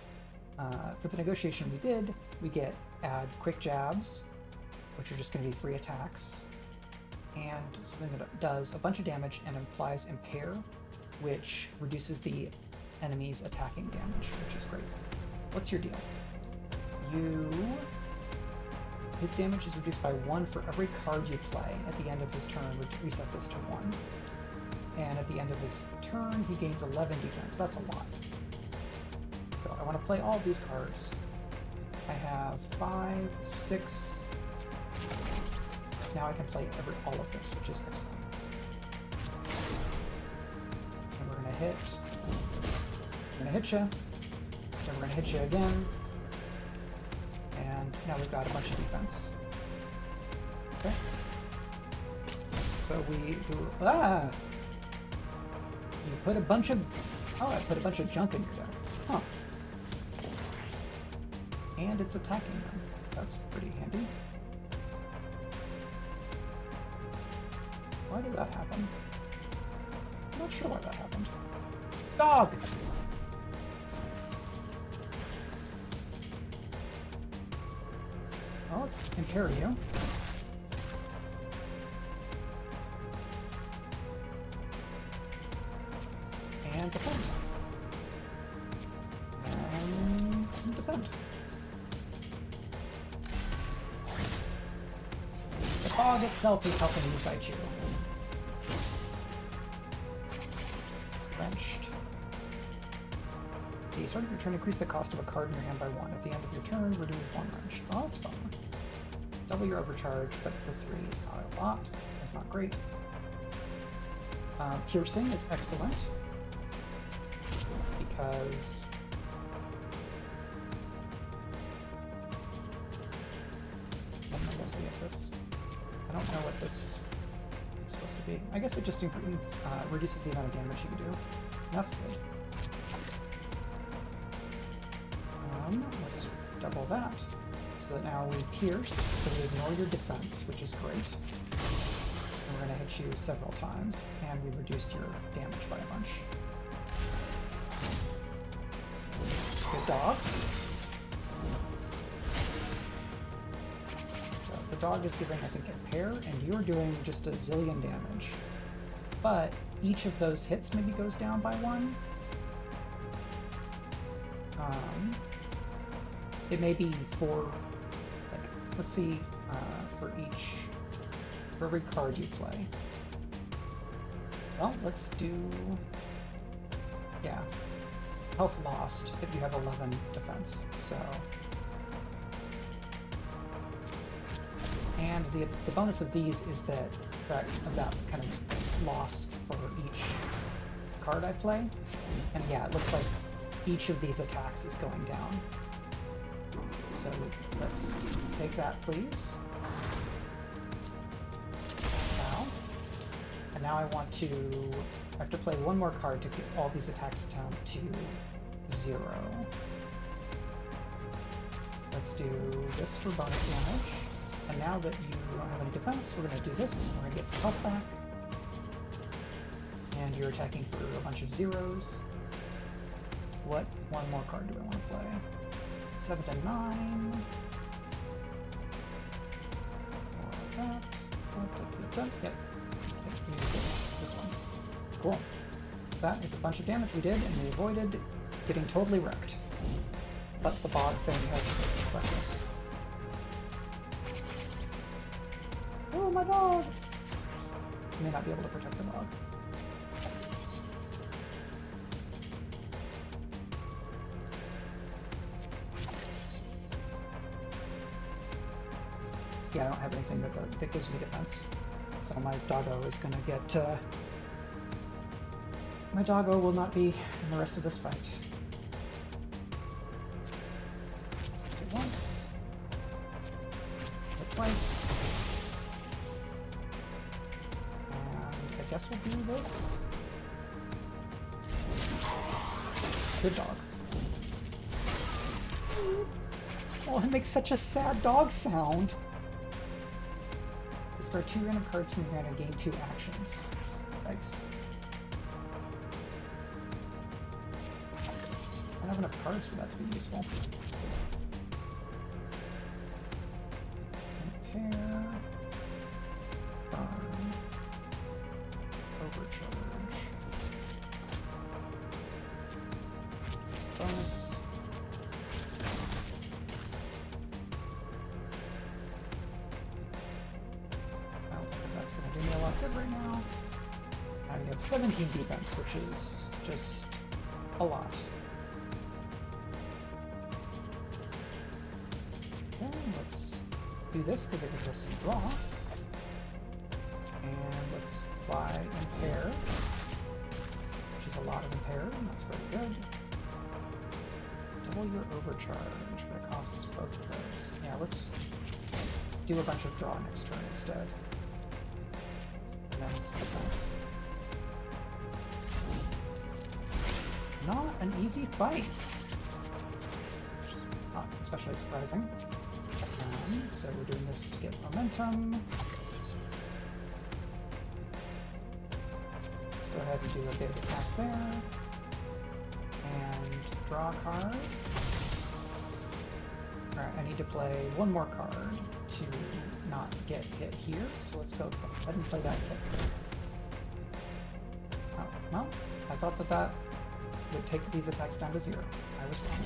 the negotiation we did, we add quick jabs, which are just going to be free attacks, and something that does a bunch of damage and implies impair, which reduces the enemy's attacking damage, which is great. What's your deal? His damage is reduced by 1 for every card you play. At the end of his turn, reset this to 1. And at the end of his turn, he gains 11 defense. That's a lot. So I want to play all of these cards. I have 5, 6. Now I can play all of this, which is excellent. And we're going to hit. I'm going to hit you. Then we're going to hit you again. And now we've got a bunch of defense. Okay. So we do... Ah! You put a bunch of... Oh, I put a bunch of junk in your deck. Huh. And it's attacking them. That's pretty handy. Why did that happen? I'm not sure why that happened. Dog! Well, let's impair you. And defend. And some defend. The fog itself is helping you fight you. Wrenched. Okay, start your turn, increase the cost of a card in your hand by 1. At the end of your turn, remove 1 wrench. Oh, that's fun. Double your overcharge, but for 3 is not a lot. That's not great. Piercing is excellent. Because... I'm supposed to get this. I don't know what this is supposed to be. I guess it just reduces the amount of damage you can do. That's good. Let's double that. So that now we pierce, so we ignore your defense, which is great. And we're going to hit you several times, and we've reduced your damage by a bunch. Good dog. So the dog is giving, I think, impair, and you're doing just a zillion damage. But each of those hits maybe goes down by 1. It may be for, like, let's see, for every card you play. Well, let's do, yeah, health lost if you have 11 defense, so. And the bonus of these is that kind of loss for each card I play. And yeah, it looks like each of these attacks is going down. So let's take that, please. Now. And now I have to play 1 more card to get all these attacks down to 0. Let's do this for bonus damage. And now that you don't have any defense, we're going to do this. We're going to get some health back. And you're attacking for a bunch of 0s. What 1 more card do I want to play? 7 to 9. Yep. This one. Cool. That is a bunch of damage we did, and we avoided getting totally wrecked. But the bog thing has wrecked us. Oh, my dog! I may not be able to protect the dog. Yeah, I don't have anything that gives me defense. So my doggo is gonna get, my doggo will not be in the rest of this fight. Let's hit once. Hit twice. And I guess we'll do this. Good dog. Oh, it makes such a sad dog sound. Discard 2 random cards from your hand and gain 2 actions. Thanks. I don't have enough cards for that to be useful. Impair. Burn. Overcharge. Bonus. I don't think that's going to do me a lot good right now. Now you have 17 defense, which is just a lot. Okay, let's do this because it gives us some draw. And let's buy Impair, which is a lot of Impair, and that's very good. Double your Overcharge, but it costs both of those. Yeah, let's do a bunch of draw next turn instead. And then let's defense. Not an easy fight, which is not especially surprising. So we're doing this to get momentum. Let's go ahead and do a big attack there. And draw a card. Alright, I need to play one more card to not get hit here, so let's go ahead and play that hit. Oh, well, I thought that would take these attacks down to 0. I was wrong.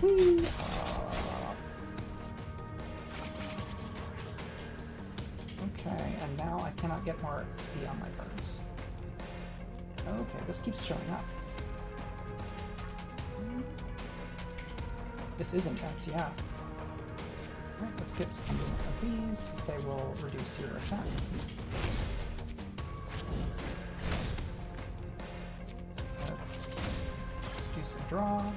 Whee! Okay, and now I cannot get more XP on my cards. Okay, this keeps showing up. This is intense, yeah. Alright, let's get some of these, because they will reduce your attack. Let's do some draw.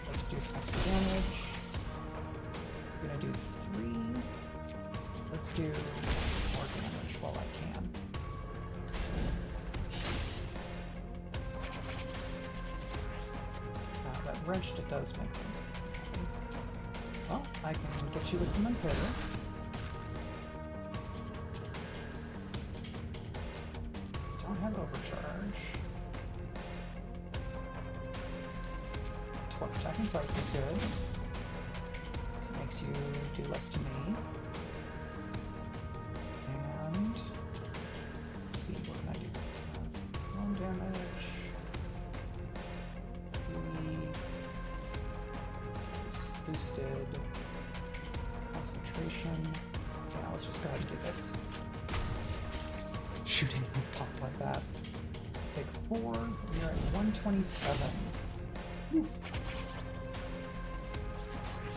Let's do some extra damage. I'm gonna do 3. Let's do some more damage while I can. That wrench does make things happen. Well, I can get you with some Impair. Don't have Overcharge. Attacking twice is good. Because it makes you do less to me. And let's see, what can I do? 1 damage. 3 boosted. Concentration. Yeah, let's just go ahead and do this. Shooting pop like that. Take 4. We're at 127. Oof.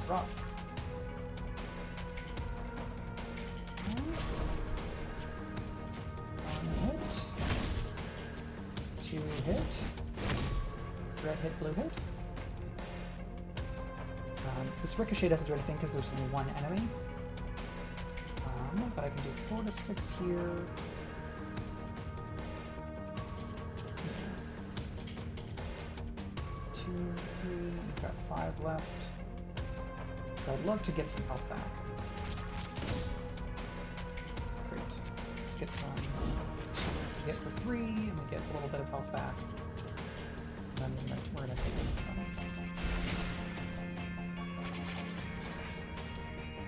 Rough. Hit. 2 hit. Red hit, blue hit. This ricochet doesn't do anything because there's only 1 enemy. But I can do 4 to 6 here. Yeah. 2, 3. You've got 5 left. So I'd love to get some health back. Great. Let's get some. Hit for 3, and we get a little bit of health back. And then we're gonna take some.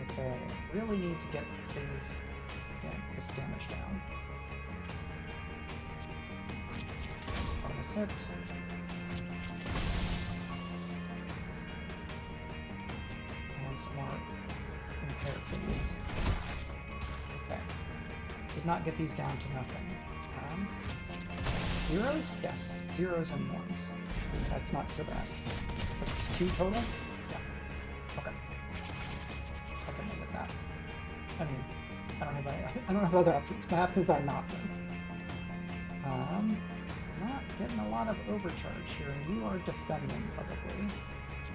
Okay, really need to get this damage down. Bonus hit. And some more Impair, please. Okay. Did not get these down to nothing. Zeros? Yes, zeros and 1s. That's not so bad. That's 2 total? Yeah. Okay. I can live with that. I mean, I don't have other options. My options are not them. Not getting a lot of overcharge here, and you are defending probably.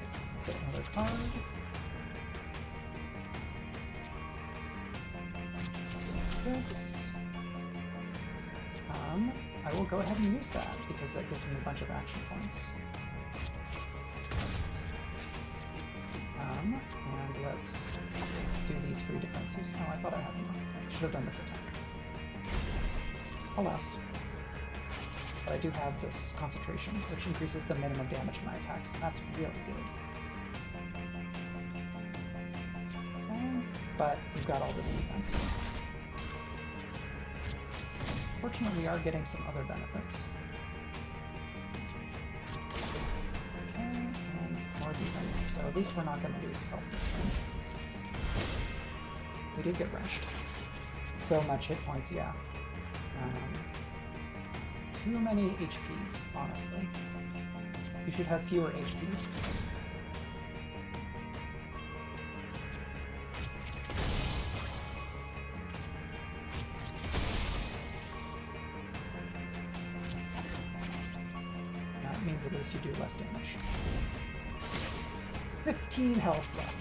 Let's get another card. This. I will go ahead and use that because that gives me a bunch of action points. And let's do these free defenses. Oh, I thought I had more. I should have done this attack. Alas. But I do have this concentration, which increases the minimum damage of my attacks, and that's really good. Okay. But we've got all this defense. Fortunately, we are getting some other benefits. Okay, and more defense. So at least we're not going to lose health this turn. We did get wrenched. So much hit points, yeah. Too many HPs, honestly. You should have fewer HPs. That means at least you do less damage. 15 health left.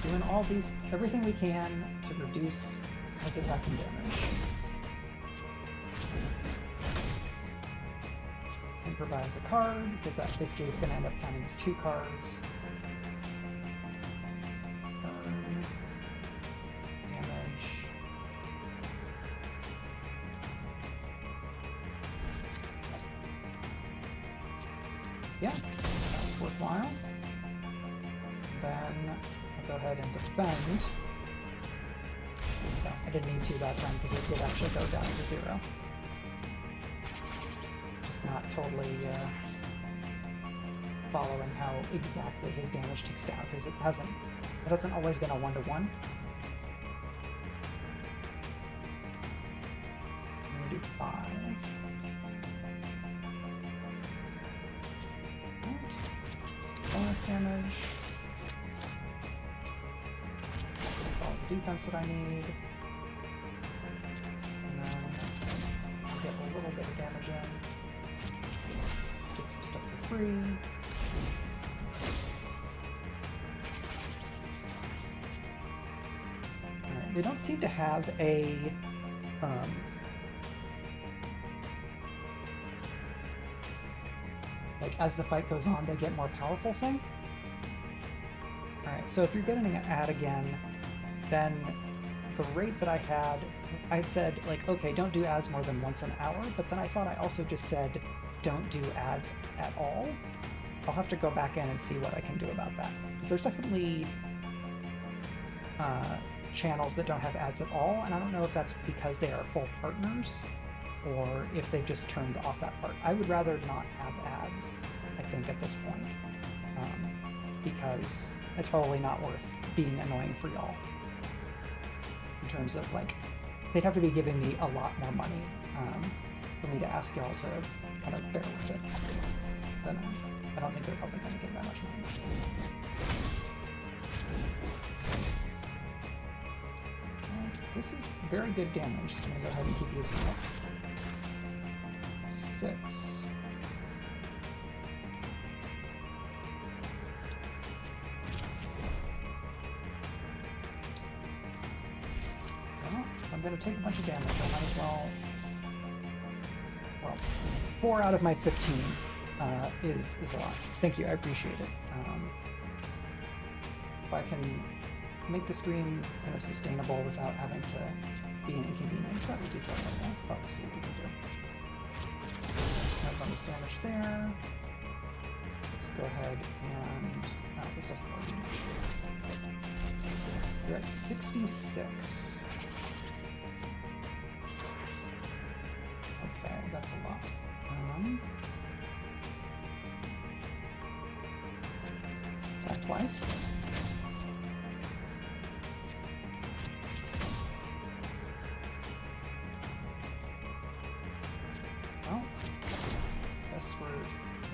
Doing all these, everything we can to reduce his attacking damage. Improvise a card, because that basically is going to end up counting as 2 cards. Burn. Damage. Yeah, that's worthwhile. Then I'll go ahead and defend. No, I didn't need to that time because it did actually go down to 0. Just not totally following how exactly his damage ticks down because it hasn't always been a 1-to-1. I'm gonna do 5. Right. Some bonus damage. All the defense that I need. And then get a little bit of damage in. Get some stuff for free. Alright, they don't seem to have a like as the fight goes on they get more powerful thing. Alright, so if you're getting an ad again, then the rate that I had, I said, like, okay, don't do ads more than once an hour, but then I thought I also just said, don't do ads at all. I'll have to go back in and see what I can do about that. Because there's definitely channels that don't have ads at all, and I don't know if that's because they are full partners, or if they've just turned off that part. I would rather not have ads, I think, at this point, because it's probably not worth being annoying for y'all. In terms of, like, they'd have to be giving me a lot more money for me to ask y'all to kind of bear with it. Then I don't think they're probably going to get that much money. And this is very good damage, so I'm going to go ahead and keep using it. 6. I'm going to take a bunch of damage, I might as well... Well, 4 out of my 15 is a lot. Thank you, I appreciate it. If I can make the stream kind of sustainable without having to be an inconvenience, that would be delightful. But we'll see what we can do. No bonus damage there. Let's go ahead and... Oh, this doesn't really do much. We're at 66. Okay, that's a lot. Attack twice. Well, guess we're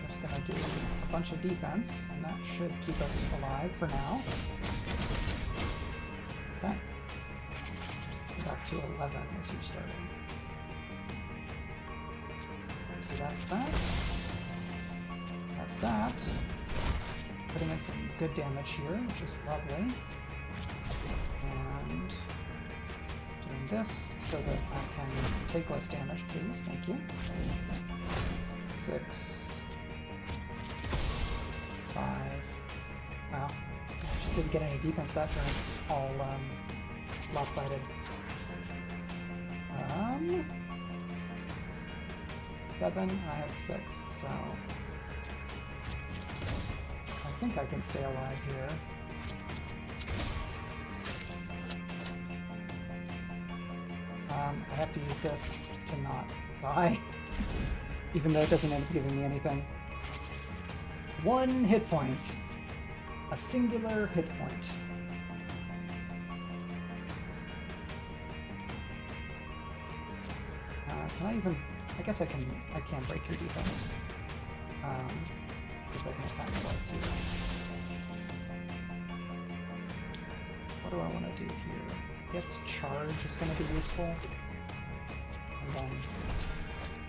just gonna do a bunch of defense, and that should keep us alive for now. Okay. Back to 11 as you're starting. So that's that. That's that. Putting in some good damage here, which is lovely. And this so that I can take less damage, please. Thank you. 6, 5. Wow. I just didn't get any defense that turn. It's all lopsided. 7. I have 6, so I think I can stay alive here. I have to use this to not die, even though it doesn't end up giving me anything. 1 hit point. A singular hit point. Can I even... I guess I can't break your defense. Because I can attack twice here. What do I want to do here? I guess charge is going to be useful. And then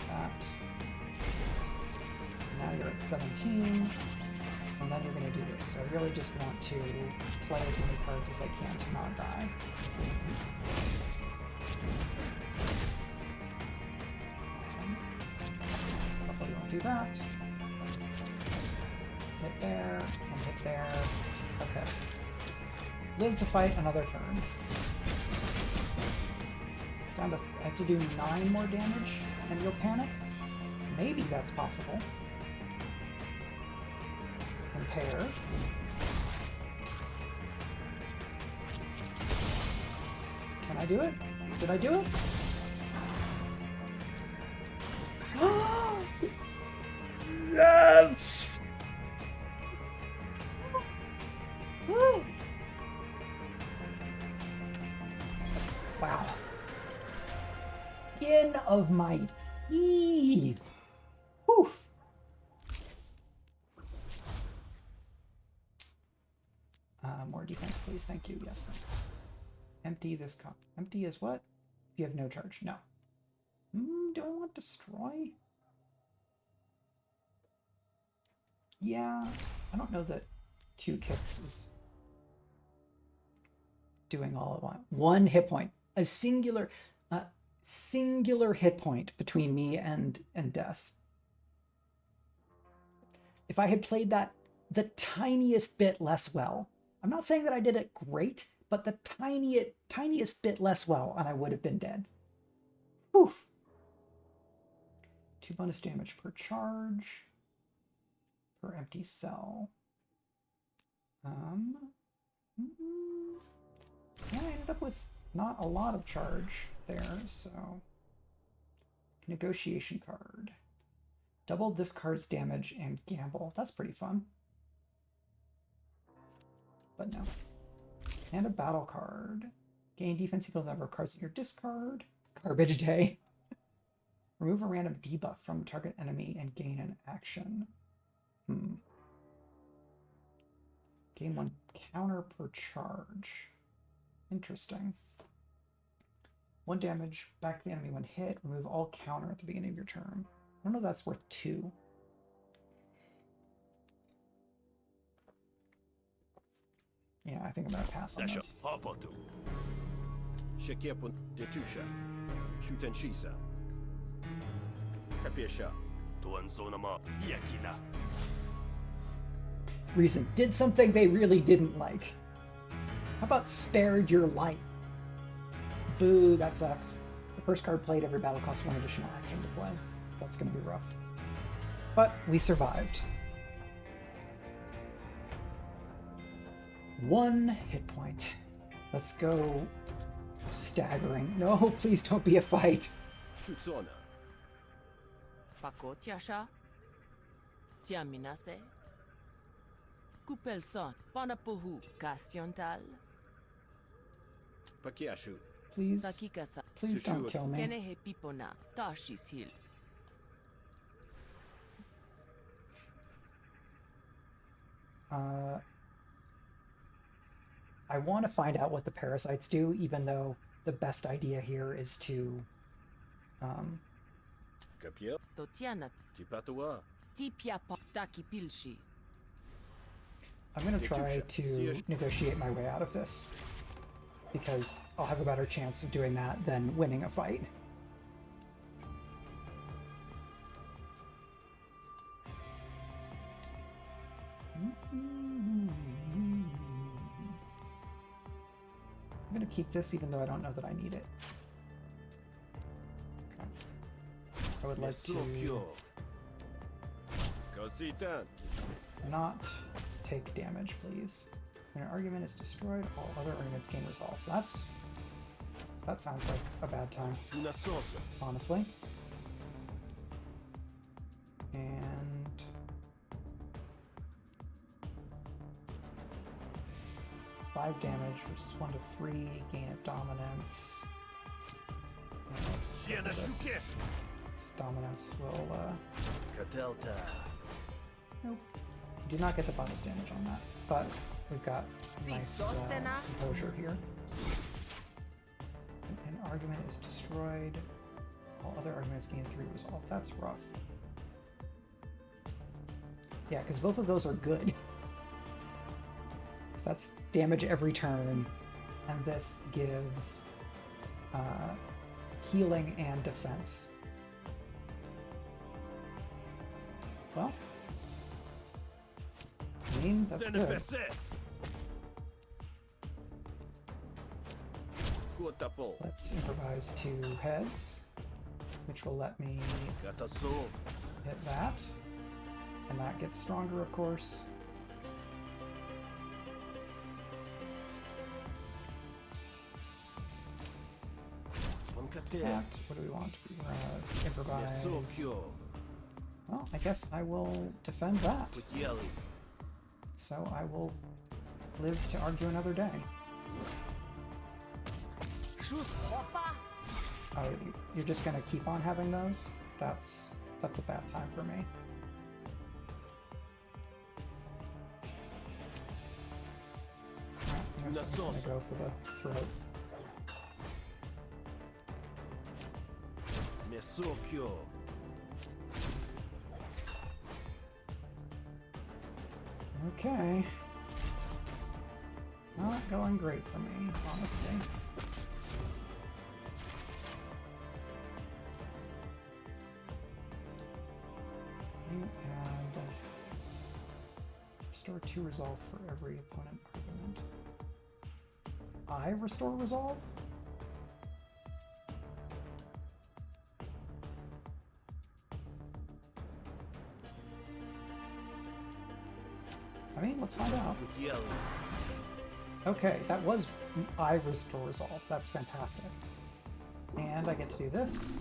that. Now you're at 17. And then you're going to do this. So I really just want to play as many cards as I can to not die. Probably won't do that. Hit there, and hit there. Okay. Live to fight another turn. Down to... I have to do 9 more damage, and you'll panic? Maybe that's possible. Compare. Can I do it? Did I do it? Yes! Wow. Skin of my teeth. Woof. More defense, please. Thank you. Yes, thanks. Empty this cup. Empty is what? If you have no charge. No. Do I want destroy? Yeah. I don't know that 2 kicks is doing all I want. 1 hit point. A singular hit point between me and death. If I had played that the tiniest bit less well, I'm not saying that I did it great, but the tiniest bit less well, and I would have been dead. Oof. 2 bonus damage per charge per empty cell. Yeah, I ended up with not a lot of charge there, so... Negotiation card. Double this card's damage and gamble. That's pretty fun. But no. And a battle card. Gain defense equal to the number of cards in your discard. Garbage day. Remove a random debuff from target enemy and gain an action. Gain 1 counter per charge. Interesting. 1 damage, back to the enemy when hit. Remove all counter at the beginning of your turn. I don't know if that's worth 2. Yeah, I think I'm gonna pass on this. Reason. Did something they really didn't like. How about spared your life? Boo, that sucks. The first card played, every battle costs 1 additional action to play. That's gonna be rough. But we survived. 1 hit point. Let's go staggering. No, please don't be a fight. Pakotiasha, Tiaminase, Kupelson, Panapuhu, Kasiontal, Please, Sakikasa, please don't kill me. Kenehe Pipona, Tashis Hill. I want to find out what the parasites do, even though the best idea here is to Totiana, Tipia Taki Pilshi. I'm going to try to negotiate my way out of this. because I'll have a better chance of doing that than winning a fight. I'm gonna keep this even though I don't know that I need it. Okay. I would like to not take damage, please. When an argument is destroyed, all other arguments gain resolve. That sounds like a bad time, honestly. And 5 damage versus 1 to 3, gain of dominance. And let's go for this. This dominance will nope. Do not get the bonus damage on that, but we've got nice composure here. An argument is destroyed. All other arguments gain 3 resolve. That's rough. Yeah, because both of those are good. So that's damage every turn, and this gives healing and defense. Well, I mean, that's good. Let's improvise 2 heads, which will let me hit that. And that gets stronger, of course. That, what do we want? We're gonna improvise. Well, I guess I will defend that. So I will live to argue another day. Oh, you're just gonna keep on having those? That's a bad time for me. Alright, I'm just gonna go for the throat. Okay. Not going great for me, honestly. And restore 2 resolve for every opponent argument. I restore resolve? I mean, let's find out. Okay, that was I restore resolve. That's fantastic. And I get to do this,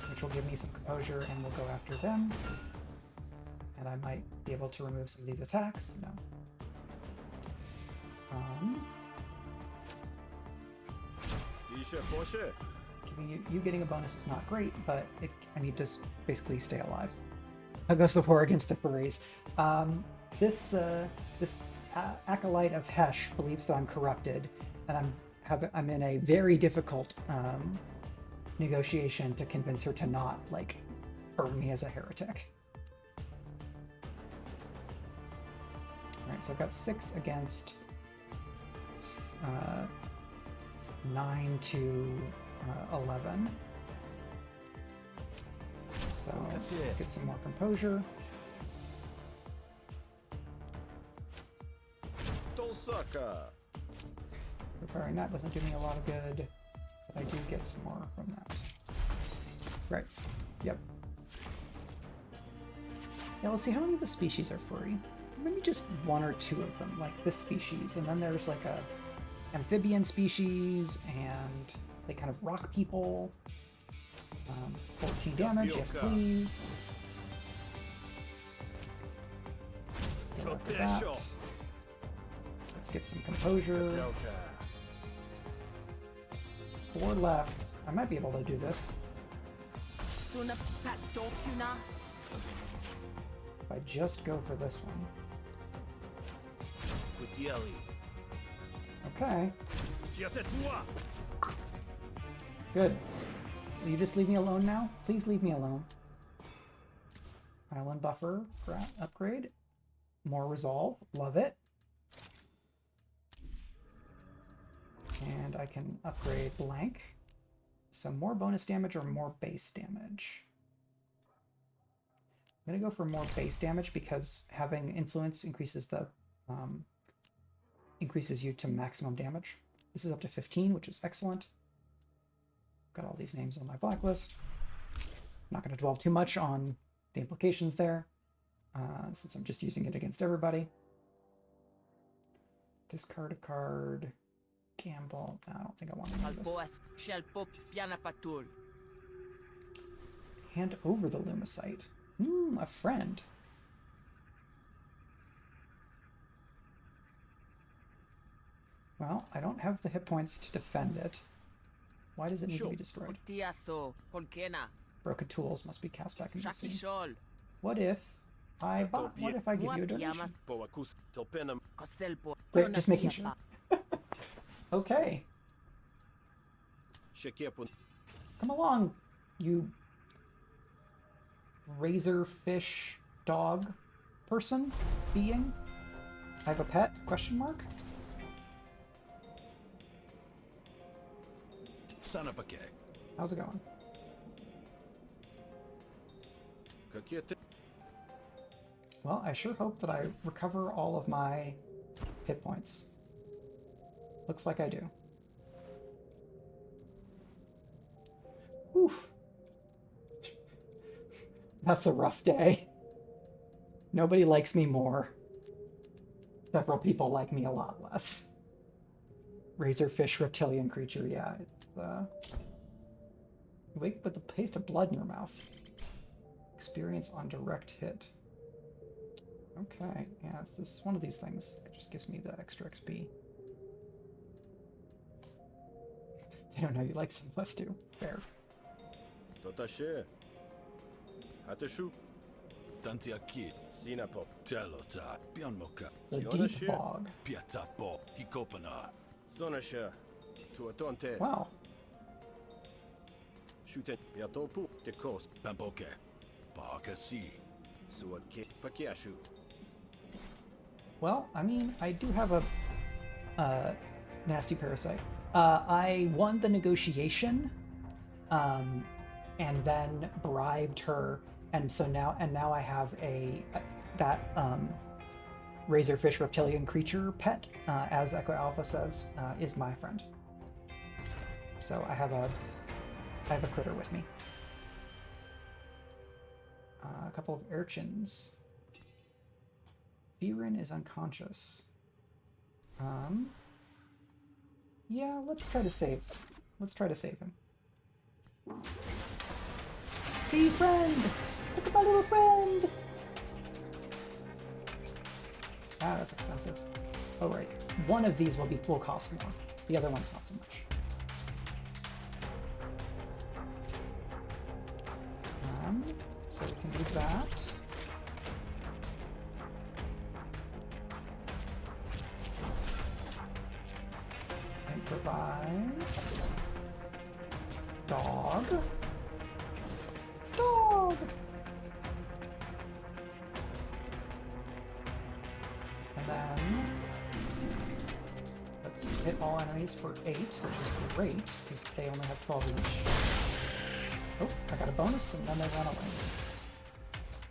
which will give me some composure, and we'll go after them. And I might be able to remove some of these attacks. No. You getting a bonus is not great, but I need to basically stay alive. How goes the war against the furries? This acolyte of Hesh believes that I'm corrupted, and I'm in a very difficult negotiation to convince her to not like burn me as a heretic. All right, so I've got 6 against 9 to 11. So let's get some more composure. Preparing that doesn't do me a lot of good, but I do get some more from that. Right. Yep. Yeah, let's see, how many of the species are furry? Maybe just 1 or 2 of them, like this species, and then there's like a amphibian species, and they kind of rock people. 14 damage, yes please. Let's go after that. Let's get some composure. 4 left. I might be able to do this. If I just go for this one. Okay. Good. Will you just leave me alone now? Please leave me alone. Island buffer upgrade. More resolve. Love it. And I can upgrade blank. So more bonus damage or more base damage? I'm going to go for more base damage because having influence increases the increases you to maximum damage. This is up to 15, which is excellent. Got all these names on my blacklist. I'm not going to dwell too much on the implications there, since I'm just using it against everybody. Discard a card. Gamble. No, I don't think I want to do this. Hand over the Lumicite. A friend. Well, I don't have the hit points to defend it. Why does it need to be destroyed? Broken tools must be cast back into the scene. What if I give you a donation? Great, just making sure. Okay. Come along, you razorfish dog person being. I have a pet? Question mark? How's it going? Well, I sure hope that I recover all of my hit points. Looks like I do. Oof. That's a rough day. Nobody likes me more. Several people like me a lot less. Razorfish reptilian creature, yeah. It's, wake with the taste of blood in your mouth. Experience on direct hit. Okay, yeah, it's this one of these things. It just gives me the extra XP. They don't know you like Sunquest too. Fair. The deep bog. Wow. Well, I mean, I do have a nasty parasite. I won the negotiation, and then bribed her, and so now I have that razorfish reptilian creature pet, as Echo Alpha says, is my friend. So I have a critter with me. A couple of urchins. Viren is unconscious. Yeah, let's try to save him. See, friend! Look at my little friend! Ah, that's expensive. Oh, right. One of these will cost more. The other one's not so much. So we can use that. Improvise. Dog. And then let's hit all enemies for 8, which is great, because they only have 12 each. Oh, I got a bonus, and then they run away.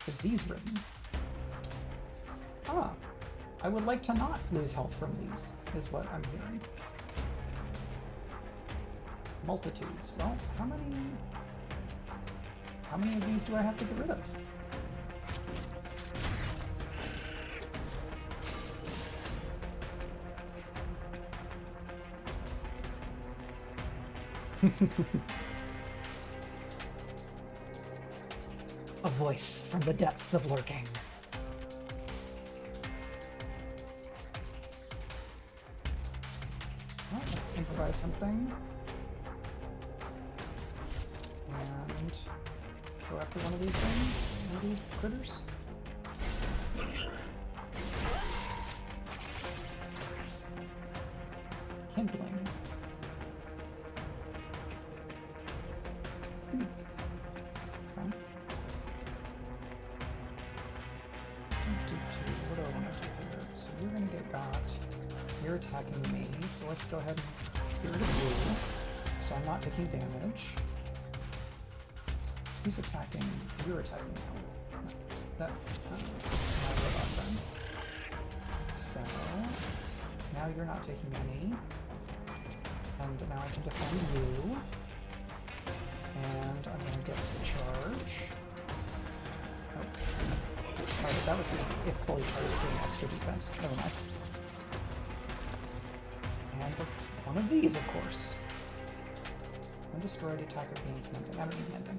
Disease ridden. Ah, I would like to not lose health from these, is what I'm hearing. Multitudes. Well, how many of these do I have to get rid of? A voice from the depths of lurking. Well, let's improvise something. And go after one of these things. One of these critters. Kindling. What do I want to do here? So you're going to get got. You're attacking me, so let's go ahead and Spirit of Blue, so I'm not taking damage. Who's attacking? You're attacking now. That, my robot friend. So, now you're not taking any. And now I can defend you. And I'm gonna get some charge. Oh. Alright, that was it fully charged doing extra defense. Never mind. And one of these, of course. Undestroyed attacker gains momentum. I don't need mending.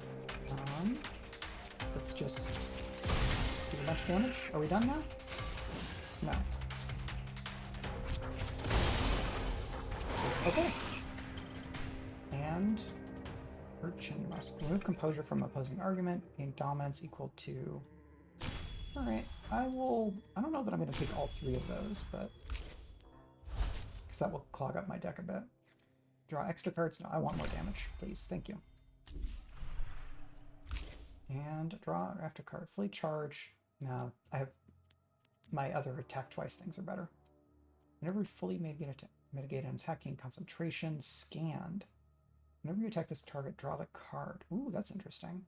Let's just do a bunch of damage. Are we done now? No. Okay. And Urchin must remove composure from opposing argument, gain dominance equal to. Alright, I don't know that I'm going to take all three of those, but. Because that will clog up my deck a bit. Draw extra cards? No, I want more damage, please. Thank you. And draw after card. Fully charge. No, I have my other attack twice things are better. Whenever you fully mitigate an attack, gain concentration. Scanned. Whenever you attack this target, draw the card. Ooh, that's interesting.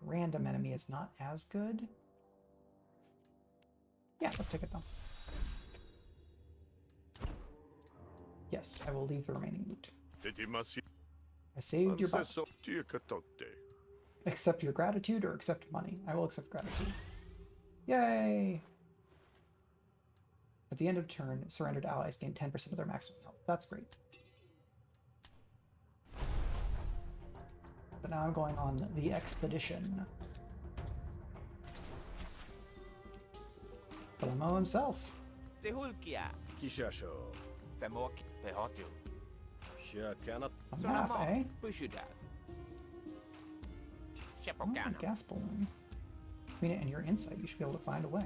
Random enemy is not as good. Yeah, let's take it though. Yes, I will leave the remaining loot. I saved your butt. Accept your gratitude or accept money. I will accept gratitude. Yay! At the end of turn, surrendered allies gain 10% of their maximum health. That's great. But now I'm going on the expedition. Palamo himself. Kishasho. Shia cannot. A map, eh? Oh, gas balloon. Between it and your insight, you should be able to find a way.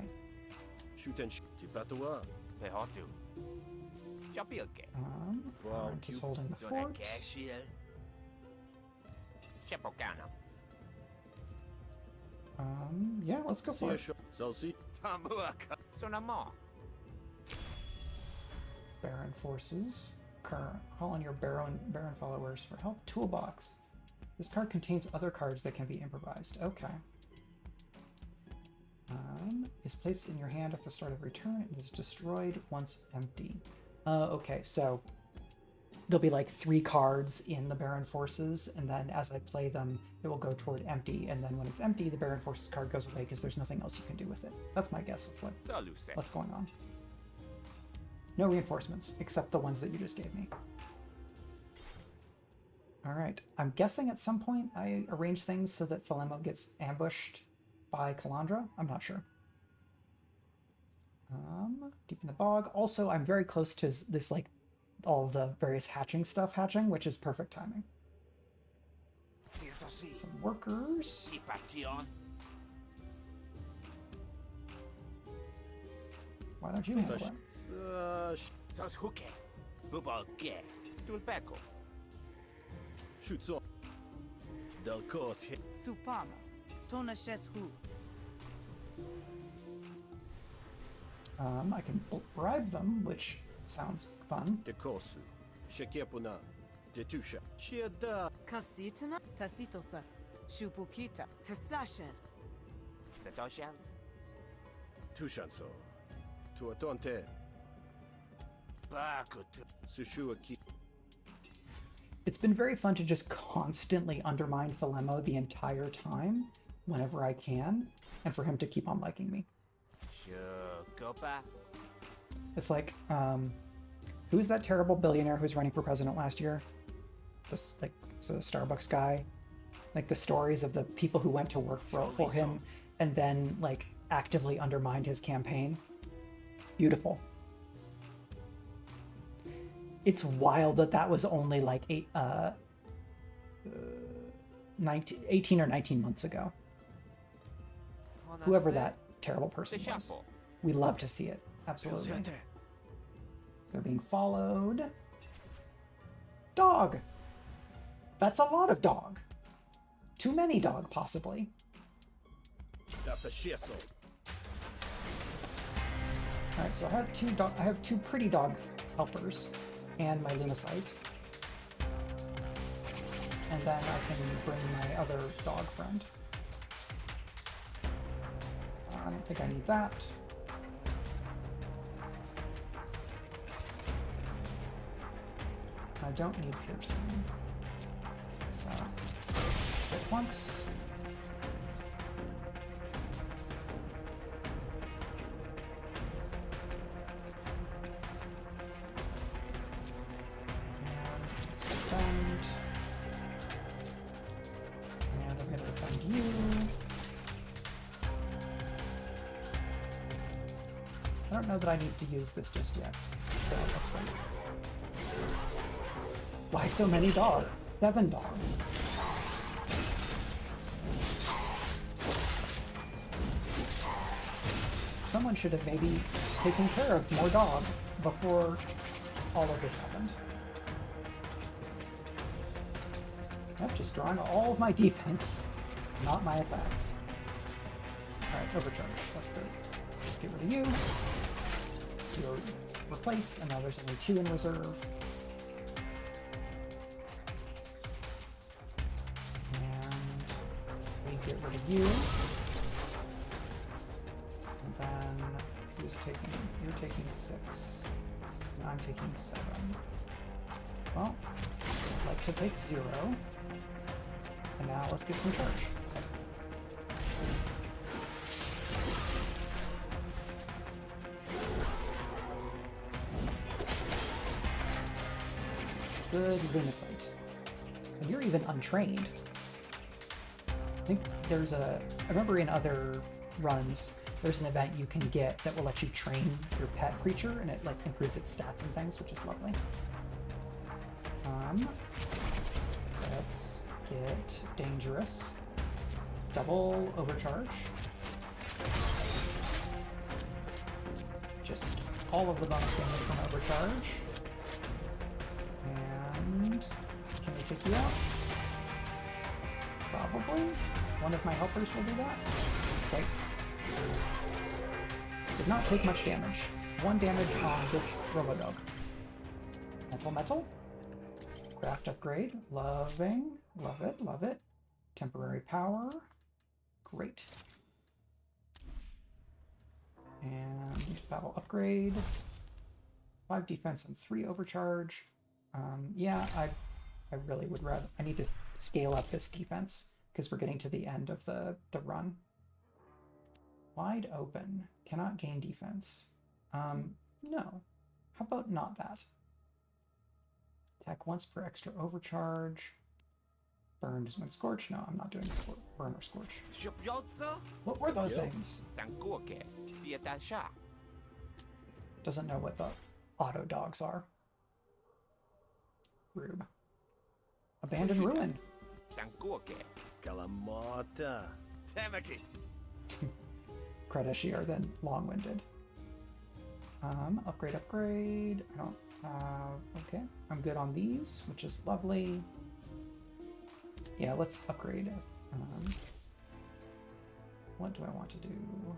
Lawrence is holding the fort. Yeah, let's go for it. Baron forces. Call on your Baron followers for help. Toolbox. This card contains other cards that can be improvised. Okay. Is placed in your hand at the start of return and is destroyed once empty. Okay, so there'll be like 3 cards in the Baron Forces, and then as I play them, it will go toward empty, and then when it's empty, the Baron Forces card goes away because there's nothing else you can do with it. That's my guess of what's going on. No reinforcements, except the ones that you just gave me. Alright, I'm guessing at some point I arrange things so that Falemo gets ambushed by Kalandra. I'm not sure. Deep in the bog. Also, I'm very close to this, like, all of the various hatching stuff hatching, which is perfect timing. Some workers. Why don't you handle it? Supama. Tona shes hu. I can bribe them, which sounds fun. Kasitana. Tasitosa. Shupukita. Tasashel. Tushanso. Tuatonte. Sushuaki. It's been very fun to just constantly undermine Falemo the entire time, whenever I can, and for him to keep on liking me. It's like, who's that terrible billionaire who was running for president last year? This, like, so the Starbucks guy? Like, the stories of the people who went to work for him and then, like, actively undermined his campaign. Beautiful. It's wild that that was only like 18 or 19 months ago. Whoever that terrible person was. We love to see it. Absolutely. They're being followed. Dog. That's a lot of dog. Too many dog, possibly. That's a shizzle. Alright, so I have two pretty dog helpers. and my Lunacite. And then I can bring my other dog friend. I don't think I need that. I don't need piercing. So, hit once. Defend. And I'm going to defend you. I don't know that I need to use this just yet. So that's fine. Why so many dogs? 7 dogs. Someone should have maybe taken care of more dog before all of this happened. Yep, just drawing all of my defense, not my attacks. Alright, overcharge. That's good. Get rid of you. So you're replaced, and now there's only 2 in reserve. And we get rid of you. And then who's taking? You're taking 6. And I'm taking 7. Well, I'd like to take 0. And now let's get some charge. Good Lunacite. And you're even untrained. I think there's I remember in other runs, there's an event you can get that will let you train your pet creature, and it like improves its stats and things, which is lovely. Let's get dangerous. Double overcharge. Just all of the bonus damage from overcharge. And can we take you out? Probably. One of my helpers will do that. Okay. Did not take much damage. 1 damage on this Robodog. Metal. Craft upgrade. Loving. Love it. Love it. Temporary power. Great. And battle upgrade. 5 defense and 3 overcharge. Yeah, I really would rather... I need to scale up this defense because we're getting to the end of the run. Wide open. Cannot gain defense. No. How about not that? Attack once per extra overcharge. Burned when scorched? No, I'm not doing burn or scorch. What were those things? Doesn't know what the auto dogs are. Rube. Abandoned ruin. Kalamata. Tamaki. Kredeshi are then long-winded. Upgrade. I don't okay. I'm good on these, which is lovely. Yeah, let's upgrade. What do I want to do? Do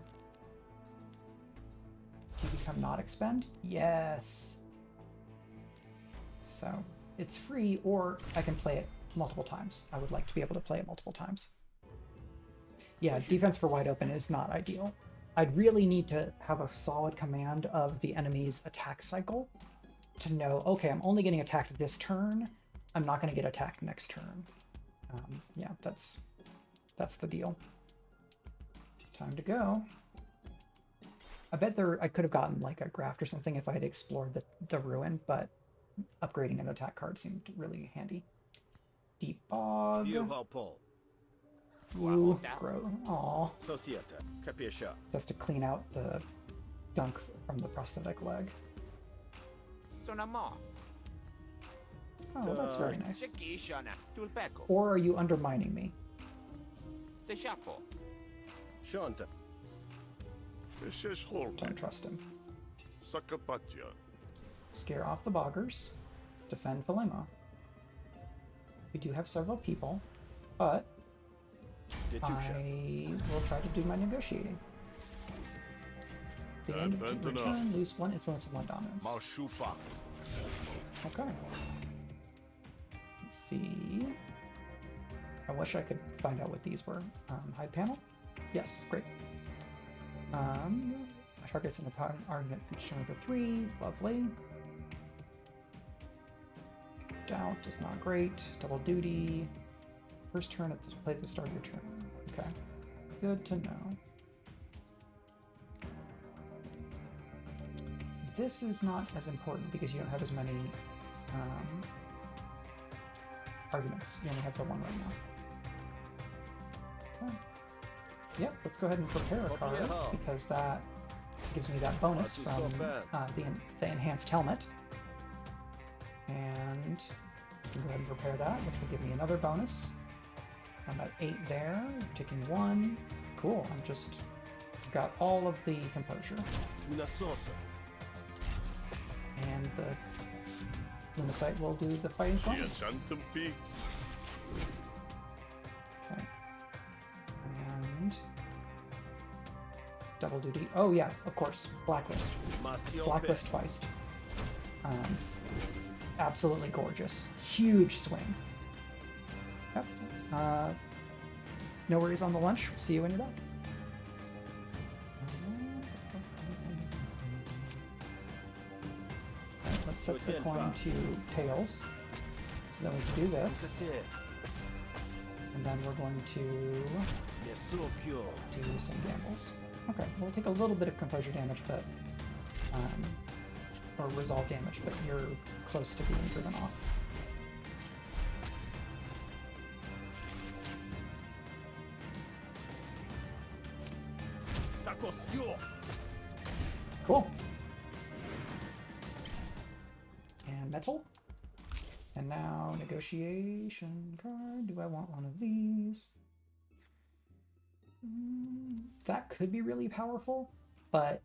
you become not expend? Yes. So it's free, or I can play it multiple times. I would like to be able to play it multiple times. Yeah, defense for wide open is not ideal. I'd really need to have a solid command of the enemy's attack cycle to know, okay, I'm only getting attacked this turn. I'm not going to get attacked next turn. Yeah, that's the deal. Time to go. I bet I could have gotten like a graft or something if I had explored the ruin, but upgrading an attack card seemed really handy. Deep bog. Ooh, grow. Aw. Just to clean out the gunk from the prosthetic leg. Oh, that's very nice. Or are you undermining me? Don't trust him. Scare off the boggers. Defend Valema. We do have several people, but I will try to do my negotiating. The end of your turn, lose 1 influence and 1 dominance. Okay. Let's see. I wish I could find out what these were. Hide panel? Yes, great. Targets an argument for each turn for 3. Lovely. Doubt is not great. Double duty. First turn at the play at the start of your turn. Okay. Good to know. This is not as important because you don't have as many arguments. You only have the one right now. Okay. Yep, let's go ahead and prepare a card because that gives me that bonus from the enhanced helmet. And go ahead and prepare that, which will give me another bonus. I'm at 8 there, taking 1. Cool, I've got all of the composure. And the Lumicite will do the fighting for me. Okay. And double duty. Oh yeah, of course. Blacklist. Blacklist twice. Absolutely gorgeous. Huge swing. Yep. No worries on the lunch. See you when you're done. Right, let's set the coin to tails. So then we can do this. And then we're going to do some gambles. Okay, we'll take a little bit of composure damage, but or resolve damage, but you're close to being driven off. Cool. And metal. And now negotiation card. Do I want one of these? That could be really powerful, but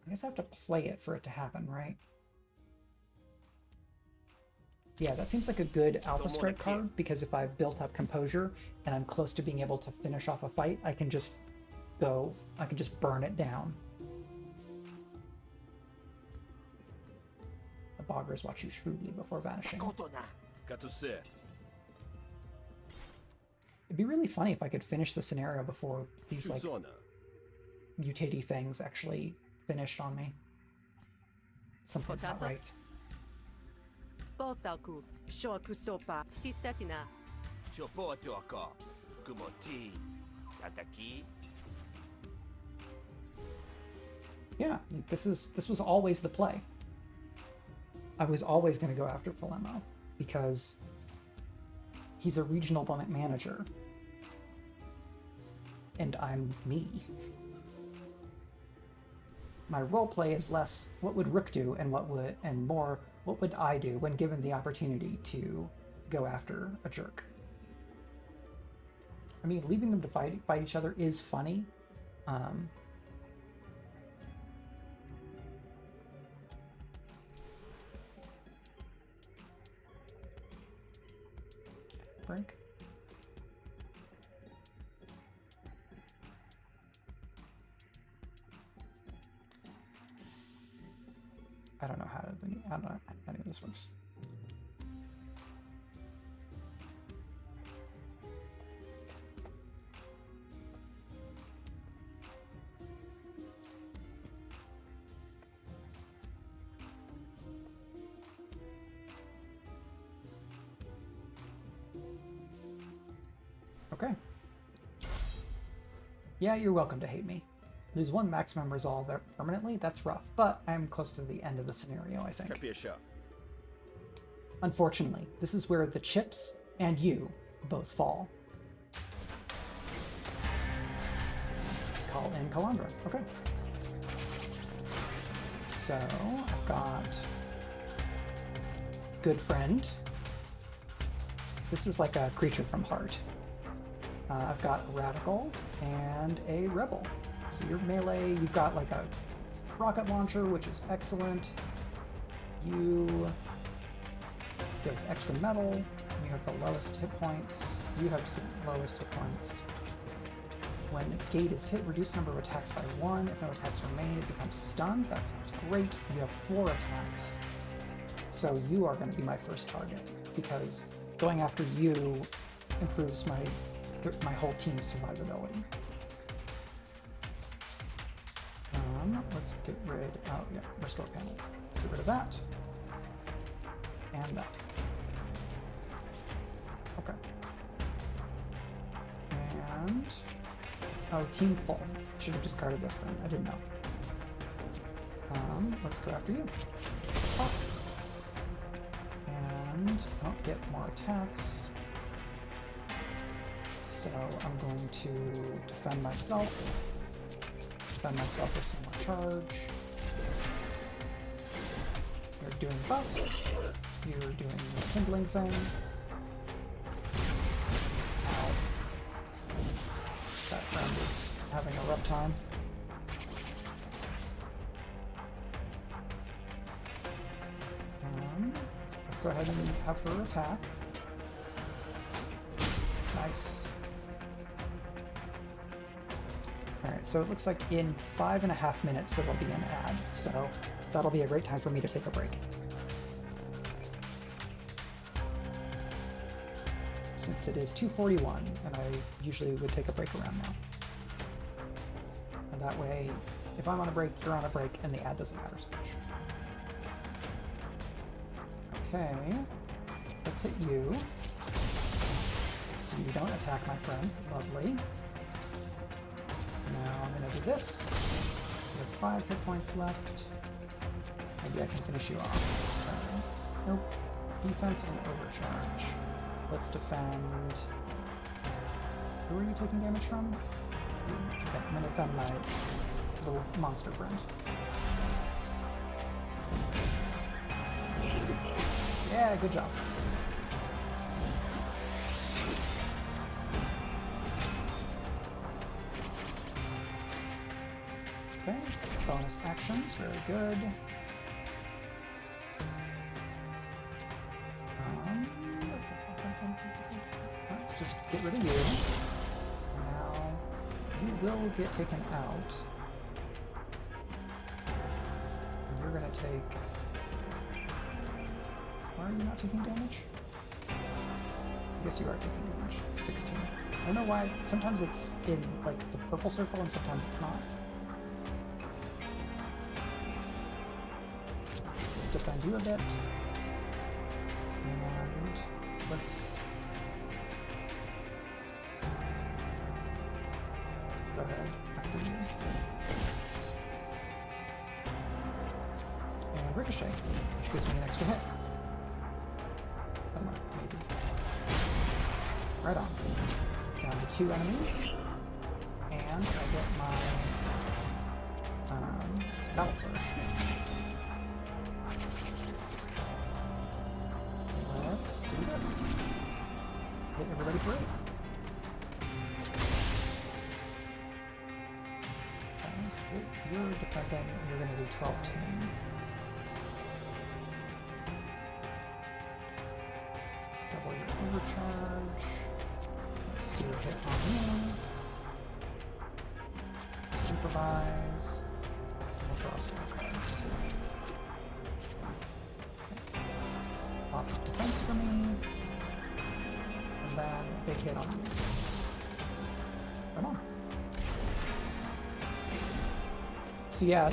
I guess I have to play it for it to happen, right? Yeah, that seems like a good Alpha Strike card, because if I've built up composure and I'm close to being able to finish off a fight, I can just burn it down. The boggers watch you shrewdly before vanishing. It'd be really funny if I could finish the scenario before these, like, mutaty things actually finished on me. Something's not right. Bosalku, Shokusopa, Tisetina. Chopotoka, Kumoti, Sataki. Yeah, this was always the play. I was always going to go after Palermo because he's a regional manager, and I'm me. My roleplay is less what would Rook do and more what would I do when given the opportunity to go after a jerk. I mean, leaving them to fight each other is funny. Break. I don't know how any of this works. Okay. Yeah, you're welcome to hate me. Lose 1 maximum resolve permanently, that's rough, but I'm close to the end of the scenario, I think. Unfortunately, this is where the chips and you both fall. Call in Calandra. Okay. So, I've got Good Friend. This is like a creature from Heart. I've got a Radical and a Rebel. So your melee, you've got like a rocket launcher, which is excellent. You give extra metal. You have the lowest hit points. You have some lowest hit points. When gate is hit, reduce number of attacks by 1. If no attacks remain, it becomes stunned. That sounds great. You have 4 attacks. So you are going to be my first target, because going after you improves my whole team's survivability. Let's get rid. Oh yeah, restore panel. Let's get rid of that and that. Okay. And oh, team full. Should have discarded this then. I didn't know. Let's go after you. Oh. And I'll get more attacks. So I'm going to defend myself. Defend myself with some more charge. You're doing buffs. You're doing the kindling thing. Ow. That friend is having a rough time. Let's go ahead and have her attack. Nice. Alright, so it looks like in 5.5 minutes there will be an ad, so that'll be a great time for me to take a break. Since it is 2:41, and I usually would take a break around now. And that way, if I'm on a break, you're on a break, and the ad doesn't matter so much. Okay, let's hit you. So you don't attack my friend. Lovely. Now I'm going to do this. You have 5 hit points left. Maybe I can finish you off this turn. Nope. Defense and overcharge. Let's defend. Who are you taking damage from? Okay, I'm going to defend my little monster friend. Yeah, good job. Okay, bonus actions, very good. Let's just get rid of you. Now, you will get taken out. And you're gonna take... Why are you not taking damage? I guess you are taking damage. 16. I don't know why. Sometimes it's in, like, the purple circle and sometimes it's not. Let's defend you a bit. And let's go ahead after you. And ricochet, which gives me an extra hit. Maybe. Right on. Down to 2 enemies. And I get my battle flourish. Let's do this. Hit everybody for 8. You're defending, you're going to do 12 to me. Double your overcharge. Let's do a hit on you. Let's improvise. We'll draw some cards. Lots of defense for me. And then a big hit on you. Come on. So yeah,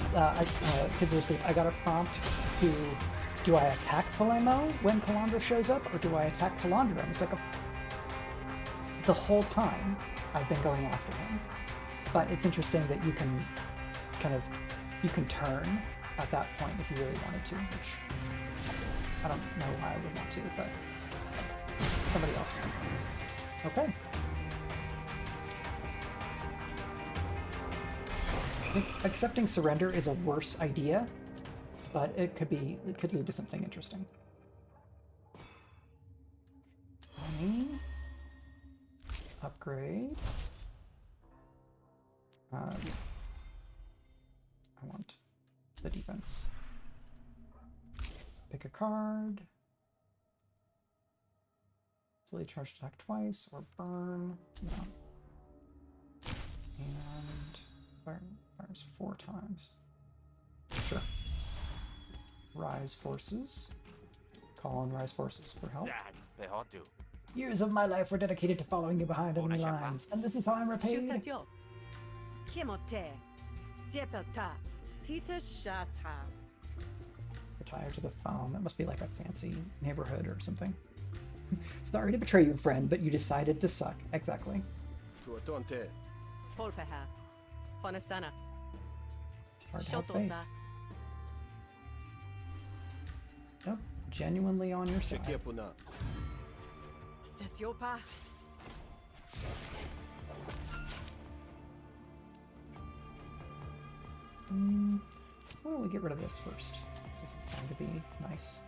kids are asleep. I got a prompt to, do I attack Palermo when Calandra shows up, or do I attack Calandra? And it's like the whole time I've been going after him. But it's interesting that you can you can turn at that point if you really wanted to, which I don't know why I would want to, but somebody else can. Okay. I think accepting surrender is a worse idea, but it could lead to something interesting. Upgrade. I want the defense. Pick a card. Fully charged attack twice, or burn. No. And fires 4 times. Sure. Rise forces. Call on Rise Forces for help. Sad, Behotu. Years of my life were dedicated to following you behind enemy lines, and this is how I'm repaid. Shusatyo. Kimote. Siepelta. Tita Shasha. Retire to the phone. That must be like a fancy neighborhood or something. Sorry to betray you, friend, but you decided to suck. Exactly. Tuatonte. Polpeha. Honasana. Hard to have faith. Shotosa. Nope. Genuinely on your side. Sekepuna. Sesiopa. Why don't we get rid of this first? This is going to be nice.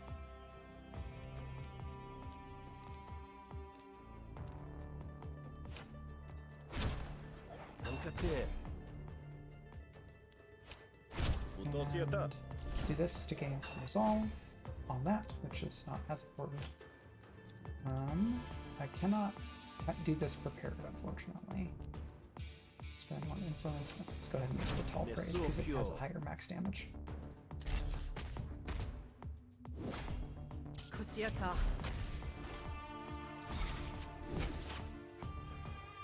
Ankate. Utosiata. And do this to gain some resolve on that, which is not as important. I cannot do this prepared, unfortunately. Spend one influence. Let's go ahead and use the tall praise because it has a higher max damage. Kusiata.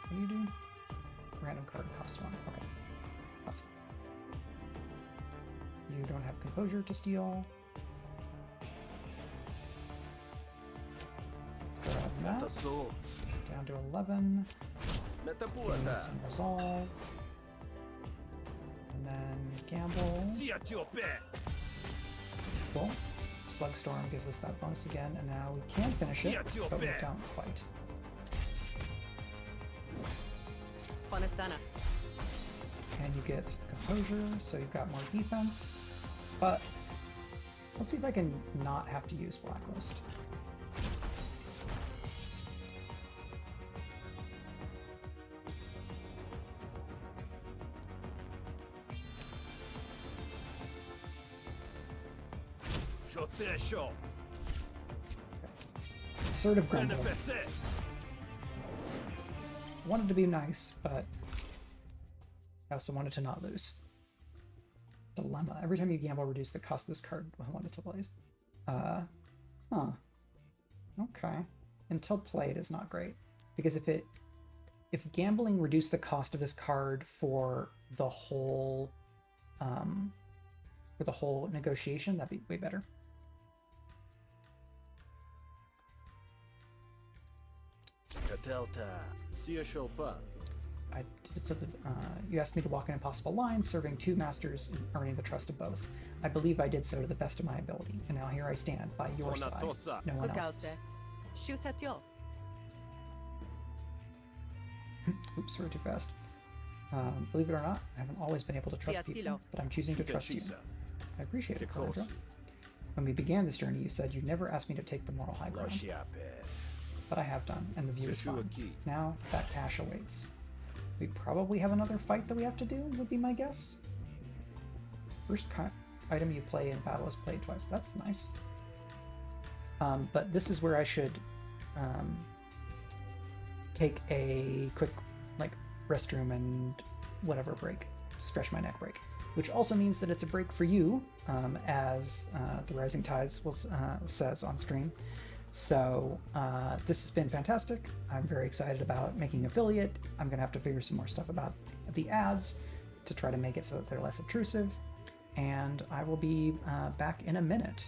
What do you do? Random card costs 1. Okay. That's fine. You don't have composure to steal. Let's go ahead and that. Metaso. Down to 11. Let's gain Metapuata. some resolve. And then gamble. Siatiope. Cool. Slugstorm gives us that bonus again, and now we can finish it, but we don't quite. Honasana. And you get some composure, so you've got more defense. But let's see if I can not have to use Blacklist. Shotesho. Assertive Grumble. Senepese. Wanted to be nice, but I also wanted to not lose. Dilemma. Every time you gamble, reduce the cost of this card when it plays. Huh. Okay. Until played is not great. Because if gambling reduced the cost of this card for the whole negotiation, that'd be way better. Katelta. Siashopa. You asked me to walk an impossible line, serving 2 masters and earning the trust of both. I believe I did so to the best of my ability, and now here I stand by your side, Onatosa. no one Kukause. else's. Shusatyo. Oops, we're too fast. Believe it or not, I haven't always been able to trust people, Siasilo. but I'm choosing to trust you. Chisa. I appreciate it, Tekos. Calandra. When we began this journey, you said you'd never asked me to take the moral high ground, Lashiape. but I have done, and the view is fine. Seshuaki. Now, that cash awaits. We probably have another fight that we have to do, would be my guess. First item you play in battle is played twice. That's nice. But this is where I should take a quick, restroom and whatever break. Stretch my neck break. Which also means that it's a break for you, as the Rising Tides says on stream. So this has been fantastic. I'm very excited about making affiliate. I'm going to have to figure some more stuff about the ads to try to make it so that they're less obtrusive. And I will be back in a minute.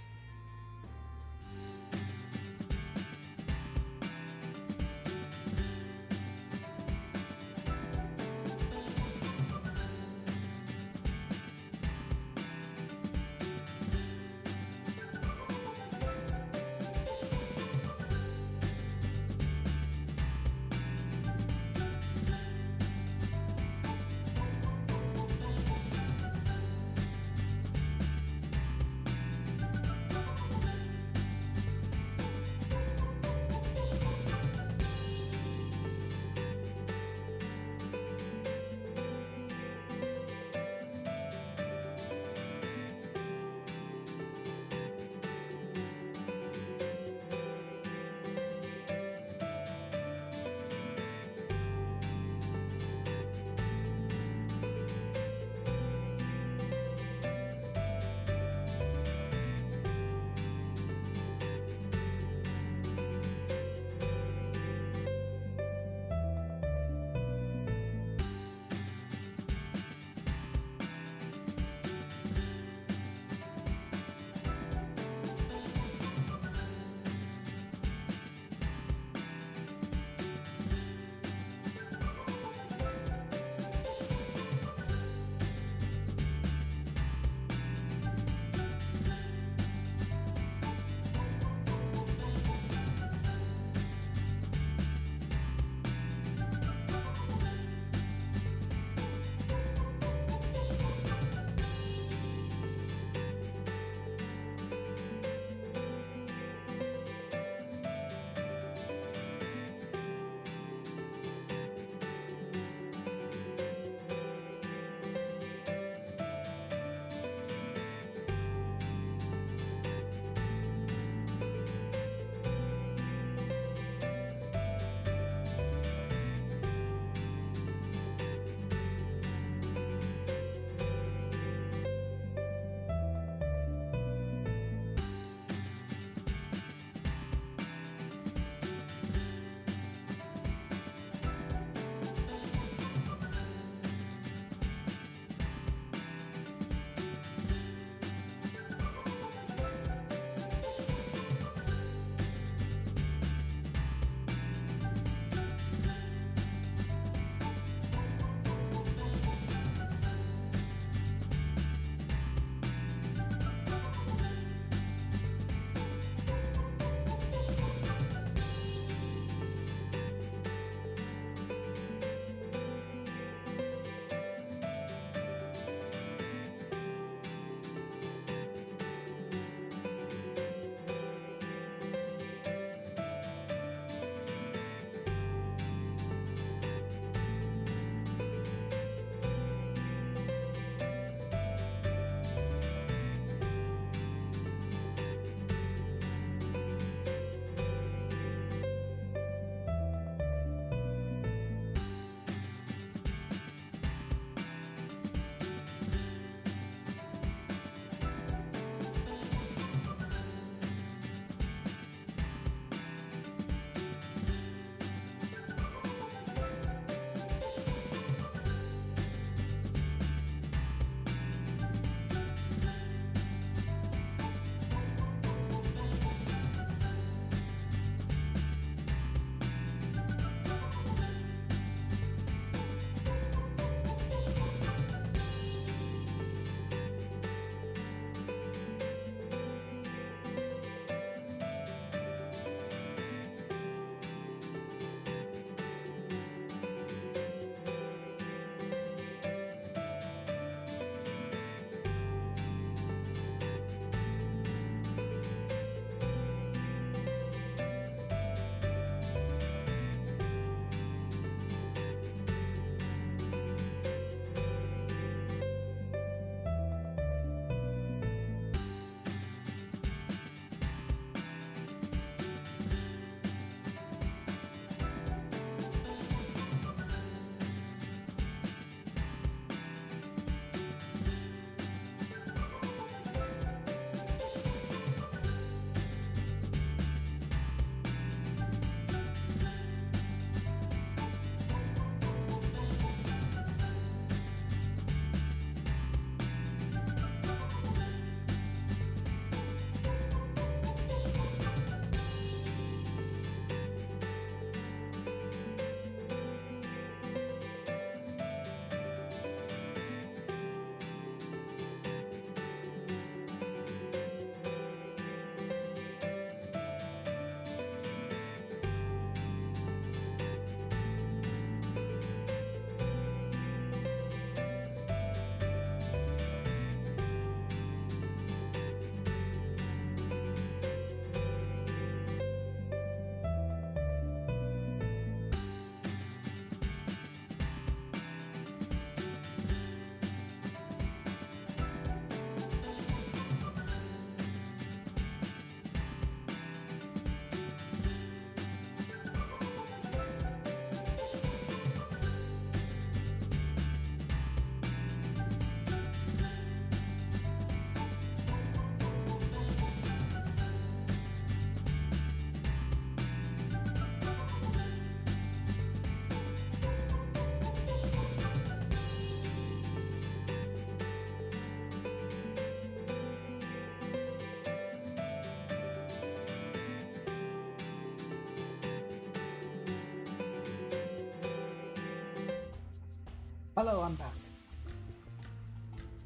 Hello, I'm back.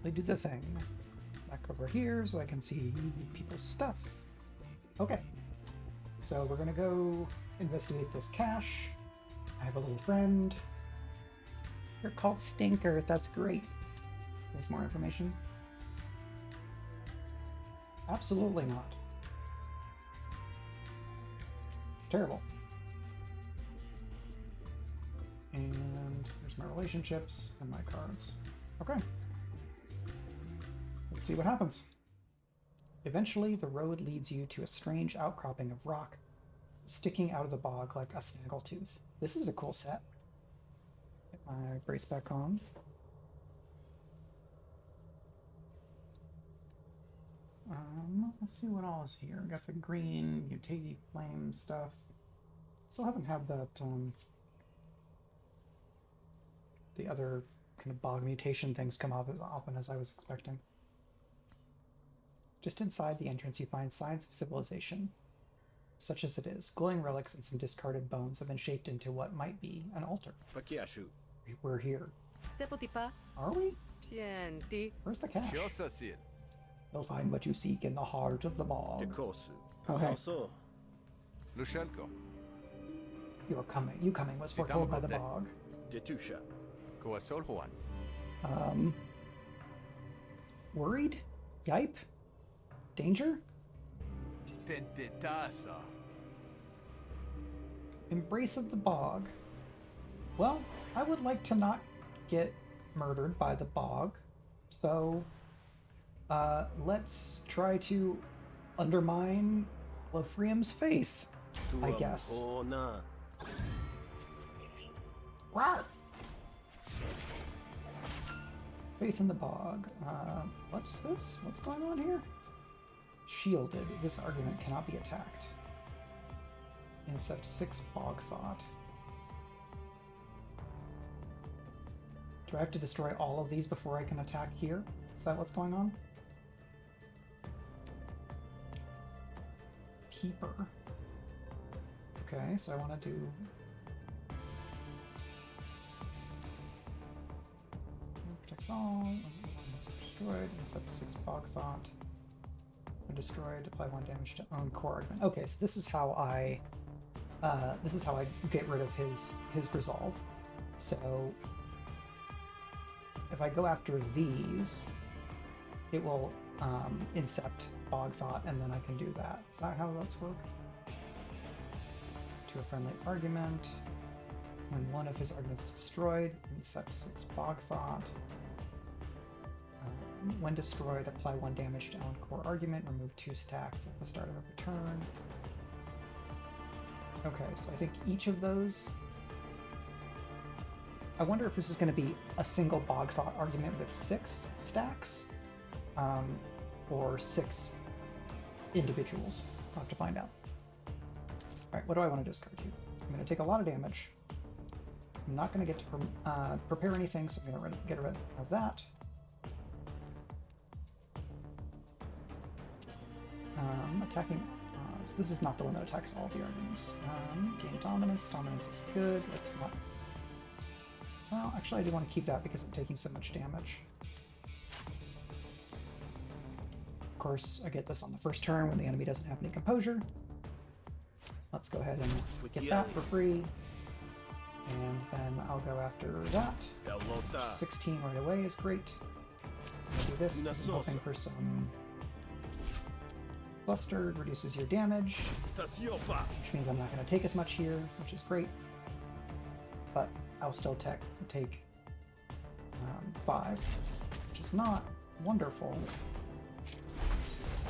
They do the thing. Back over here so I can see people's stuff. Okay. So we're gonna go investigate this cache. I have a little friend. You're called Stinker. That's great. There's more information. Absolutely not. It's terrible. And there's my relationships and my cards. Okay. Let's see what happens. Eventually, the road leads you to a strange outcropping of rock sticking out of the bog like a snaggletooth. This is a cool set. Get my brace back on. Let's see what all is here. Got the green mutative flame stuff. Still haven't had that, the other kind of bog mutation things come up as often as I was expecting. Just inside the entrance you find signs of civilization. Such as it is, glowing relics and some discarded bones have been shaped into what might be an altar. Pakiashu. We're here. Sepotipa. Are we? Tienti. Where's the cache? Shiosasid. You'll find what you seek in the heart of the bog. Tekosu. Okay. Sanso. Lushenko. You coming was foretold by the bog. Tetusha. Koasolhuan. Worried? Yipe? Danger? Penpetasa. Embrace of the bog. Well, I would like to not get murdered by the bog, so let's try to undermine Glofrium's faith, I guess. Ona. Rawr! Faith in the bog. What's this? What's going on here? Shielded. This argument cannot be attacked. Insect 6 bog thought. Do I have to destroy all of these before I can attack here? Is that what's going on? Keeper. Okay, so I want to do... Protects all. Destroyed. Insect 6 bog thought. When destroyed, apply 1 damage to own core argument. Okay, so this is how I get rid of his resolve. So if I go after these, it will incept bog thought, and then I can do that. Is that how that's work? To a friendly argument. When one of his arguments is destroyed, incept 6 bog thought. When destroyed, apply 1 damage to own core argument, remove 2 stacks at the start of a turn. Okay, so I think each of those... I wonder if this is going to be a single bog thought argument with 6 stacks, or 6 individuals. I'll have to find out. Alright, what do I want to discard here? I'm going to take a lot of damage. I'm not going to get to prepare anything, so I'm going to get rid of that. Attacking... so this is not the one that attacks all the arguments. Gain dominance. Dominance is good. Let's not... Well, actually I do want to keep that because I'm taking so much damage. Of course, I get this on the first turn when the enemy doesn't have any composure. Let's go ahead and get that for free. And then I'll go after that. 16 right away is great. I'm gonna do this because I'm hoping for some... Flustered reduces your damage, which means I'm not going to take as much here, which is great. But I'll still take 5, which is not wonderful,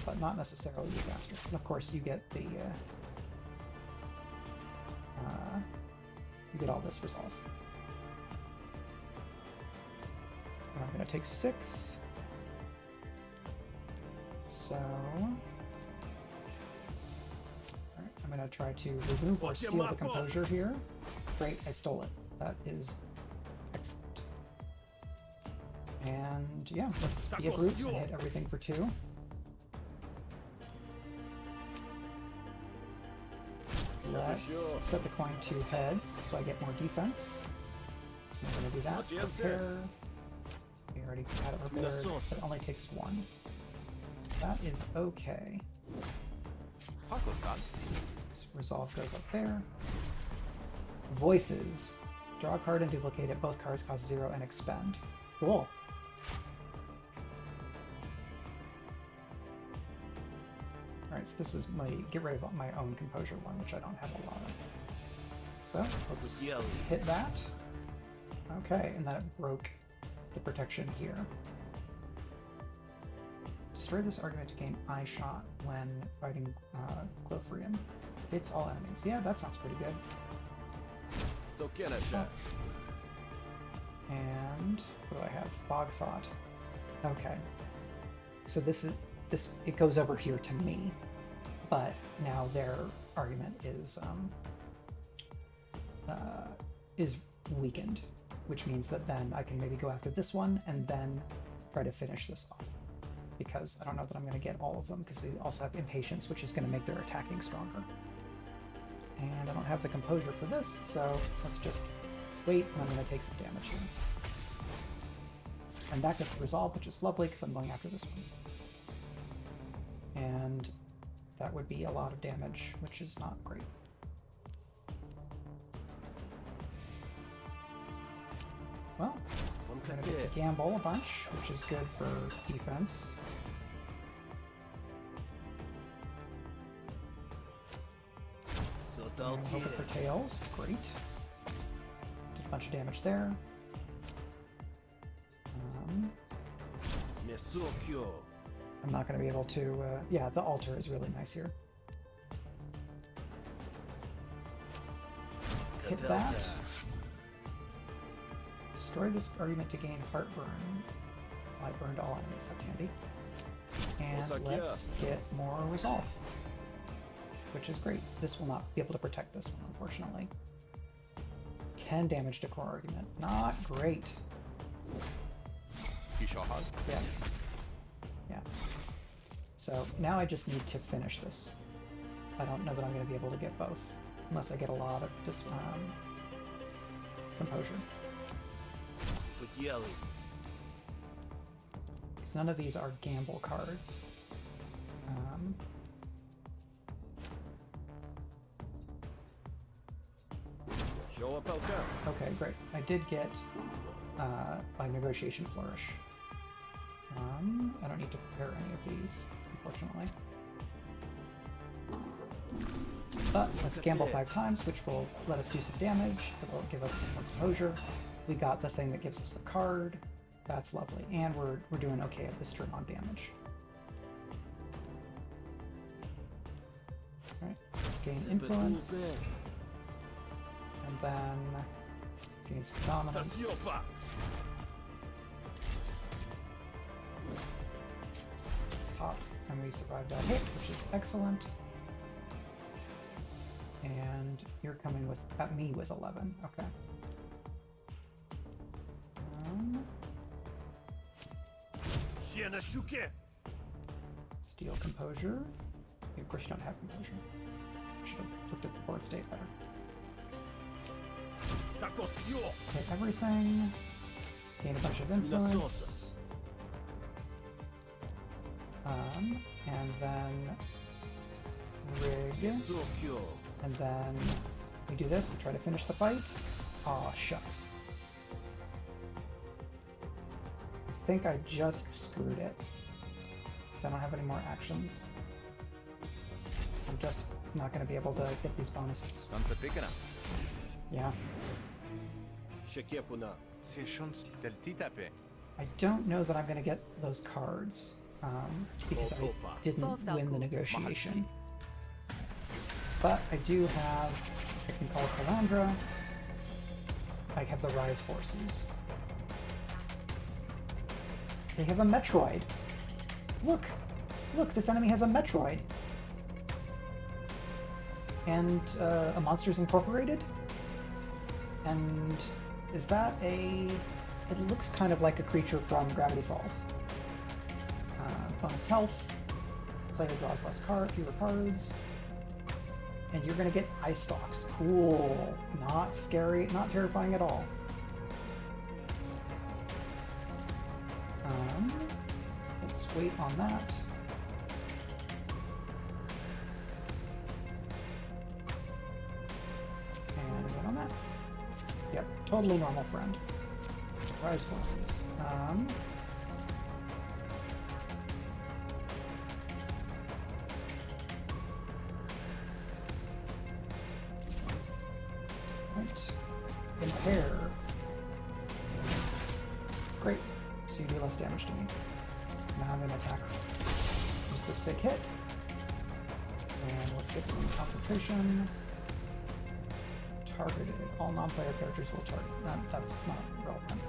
but not necessarily disastrous. And of course, you get the you get all this resolve. And I'm going to take 6. So. I'm going to try to remove or steal the composure here. Great, I stole it. That is excellent. And yeah, let's be a brute and hit everything for 2. Let's set the coin to heads so I get more defense. I'm gonna do that. Repair. We already had it repaired, but it only takes 1. That is okay. Paco-san. So resolve goes up there. Voices. Draw a card and duplicate it. Both cards cost 0 and expend. Cool. Alright, so this is my get rid of my own composure one, which I don't have a lot of. So let's hit that. Okay, and then it broke the protection here. Destroy this argument to gain eye shot when fighting Glofrium. Hits all enemies. Yeah, that sounds pretty good. So can I shot? And what do I have? Bog Thought. Okay. So this it goes over here to me, but now their argument is weakened, which means that then I can maybe go after this one and then try to finish this off. Because I don't know that I'm going to get all of them, because they also have Impatience, which is going to make their attacking stronger. And I don't have the Composure for this, so let's just wait, and I'm going to take some damage here. And that gets resolved, which is lovely, because I'm going after this one. And that would be a lot of damage, which is not great. Well, I'm going to get to gamble a bunch, which is good for defense. And hope it for tails. Great. Did a bunch of damage there. I'm not going to be able to... yeah, the altar is really nice here. Hit that. Destroy this argument to gain Heartburn. I burned all enemies, that's handy. And let's get more resolve, which is great. This will not be able to protect this one, unfortunately. 10 damage to core argument. Not great. Yeah. Yeah. So now I just need to finish this. I don't know that I'm going to be able to get both, unless I get a lot of composure. Because none of these are gamble cards. Show up, okay, great. I did get a Negotiation Flourish. I don't need to prepare any of these, unfortunately. But let's gamble 5 times, which will let us do some damage. It will give us some more composure. We got the thing that gives us the card. That's lovely. And we're doing okay at this turn on damage. Alright, let's gain influence. And then gain some dominance. Pop, and we survived that hit, which is excellent. And you're coming at me with 11. Okay. Steal Composure. Of course, you don't have Composure. Should have looked at the board state better. Take everything. Gain a bunch of influence. And then rig. And then we do this and try to finish the fight. Aw, shucks. I think I just screwed it, because I don't have any more actions. I'm just not going to be able to get these bonuses. Yeah. I don't know that I'm going to get those cards, because I didn't win the negotiation. But I do have, I can call Calandra. I have the Rise Forces. They have a Metroid. Look! Look, this enemy has a Metroid. And a Monsters Incorporated? And is that a... It looks kind of like a creature from Gravity Falls. Bonus health. Player draws fewer cards. And you're gonna get Ice Stalks. Cool. Not scary, not terrifying at all. Let's wait on that. And wait on that. Yep, totally normal friend. Rise forces. Right. Impair. Great. So you do less damage to me. Now I'm gonna attack. Use this big hit. And let's get some concentration. Targeted. All non-player characters will target. That's not relevant.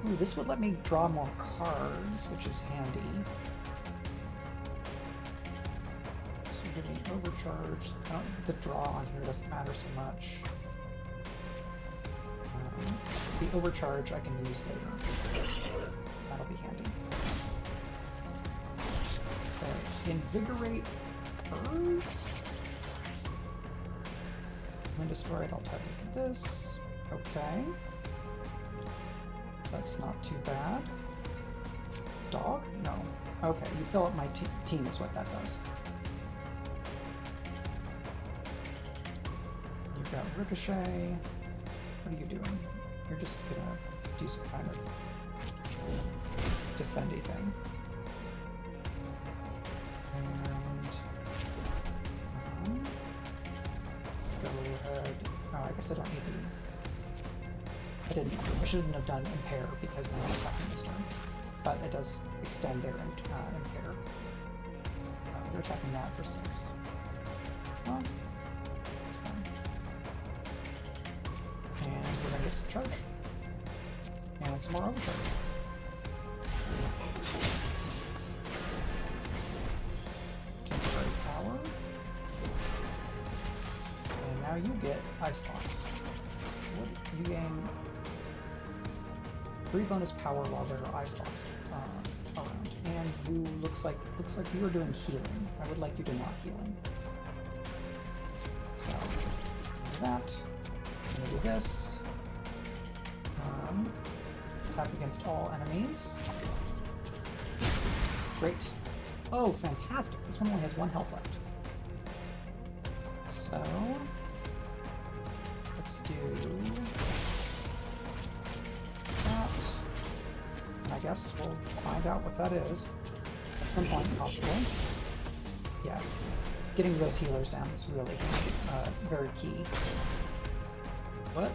Ooh, this would let me draw more cards, which is handy. So give me overcharge. The draw on here doesn't matter so much. The overcharge I can use later. That'll be handy. Invigorate Purrs? When destroyed, I'll target this. Okay. That's not too bad. Dog? No. Okay, you fill up my team is what that does. You've got Ricochet. What are you doing? You're just gonna do some kind of defendy thing. And let's go ahead. Oh, I guess I don't need the. I shouldn't have done impair because they're not attacking this turn. But it does extend their impair. You're attacking that for 6. Well, that's fine. And we're gonna get some charge. And some more overcharge. Temporary power. And now you get Ice Toss. You gain 3 bonus power while there are Ice Locks around. And you looks like you are doing healing. I would like you to not healing. So do that. I'm gonna do this. Attack against all enemies. Great. Oh, fantastic. This one only has 1 health left. So let's do that. And I guess we'll find out what that is at some point, possibly. Yeah, getting those healers down is really very key. What?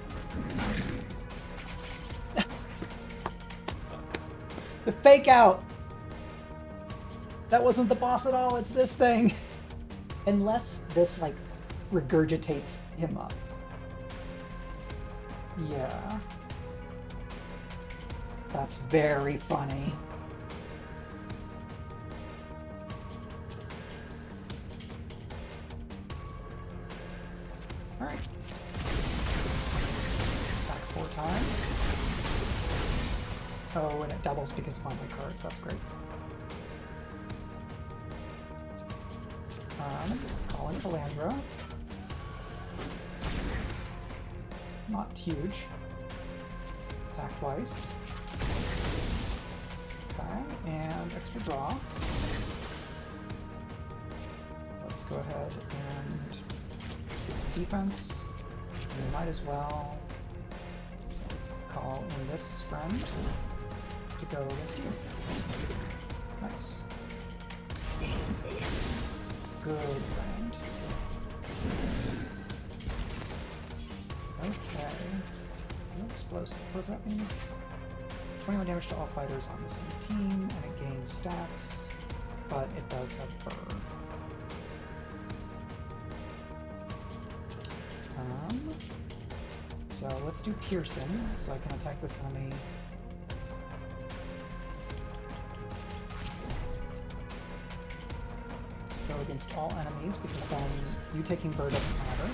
The fake out! That wasn't the boss at all, it's this thing! Unless this, like, regurgitates him up. Yeah. That's very funny. Alright. Attack 4 times. Oh, and it doubles because of my cards. That's great. Call in Calandra. Not huge. Attack twice. Okay, and extra draw. Let's go ahead and get some defense. And we might as well call in this friend to go against you. Nice. Good friend. Okay. No explosive. What does that mean? 21 damage to all fighters on the same team, and it gains stacks, but it does have fur. So let's do piercing, so I can attack this enemy. Let's go against all enemies, because then you taking burr doesn't matter.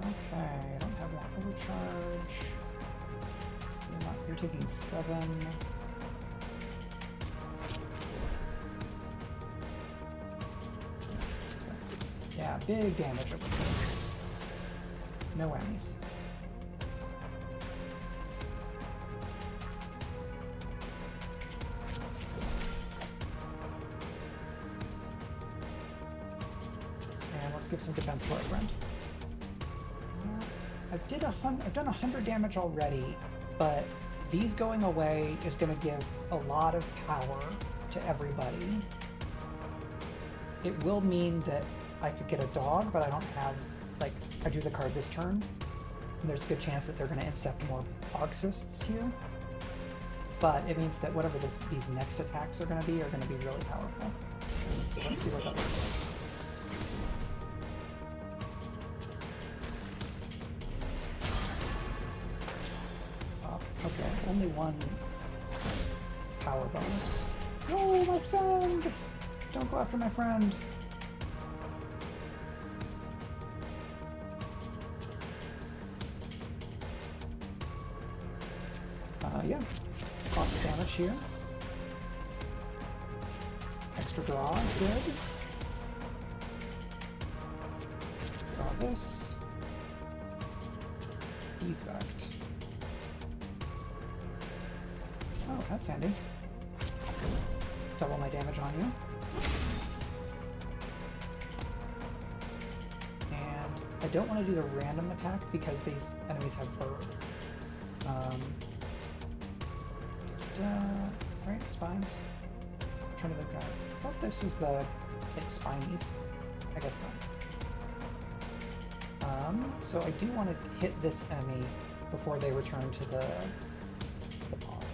Okay, I don't have one overcharge. You're taking 7. Yeah, big damage over here. No whammies. And let's give some defense to our friend. I've done 100 damage already, but these going away is going to give a lot of power to everybody. It will mean that I could get a dog, but I don't have, like, I drew the card this turn, and there's a good chance that they're going to incept more Ogcysts here. But it means that whatever these next attacks are going to be really powerful. So let's see what that looks like. Okay, only one power bonus. No, my friend! Don't go after my friend. Yeah. Lots of damage here. Extra draw is good. Draw this. Defect. Oh, that's handy. Double my damage on you. And I don't want to do the random attack because these enemies have bird. Right, spines. I'm trying to look at. I thought this was the like spinies. I guess not. So I do want to hit this enemy before they return to the pod.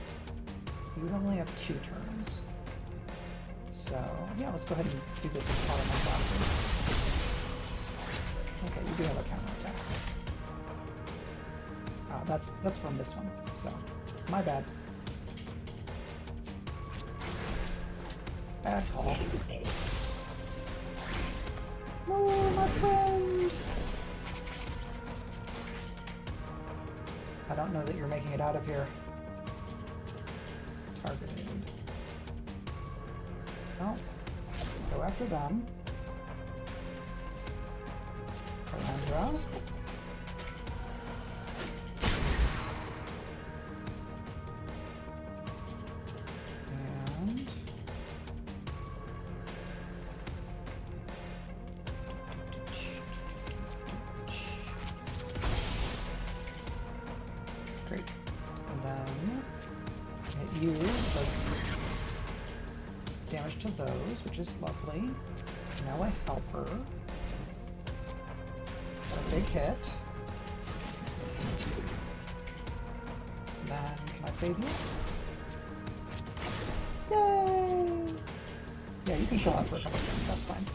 You would only have 2 turns. So yeah, let's go ahead and do this with part of my blaster. Okay, you do have a counterattack. That's from this one. So my bad. Bad call. No, my friend! I don't know that you're making it out of here. Targeted. No. Go after them. Calandra. And... Great. And then hit you, does damage to those, which is lovely. Now I help her. Got a big hit. Then, can I save you? Yay! Yeah, you can show up for a couple of things, that's fine.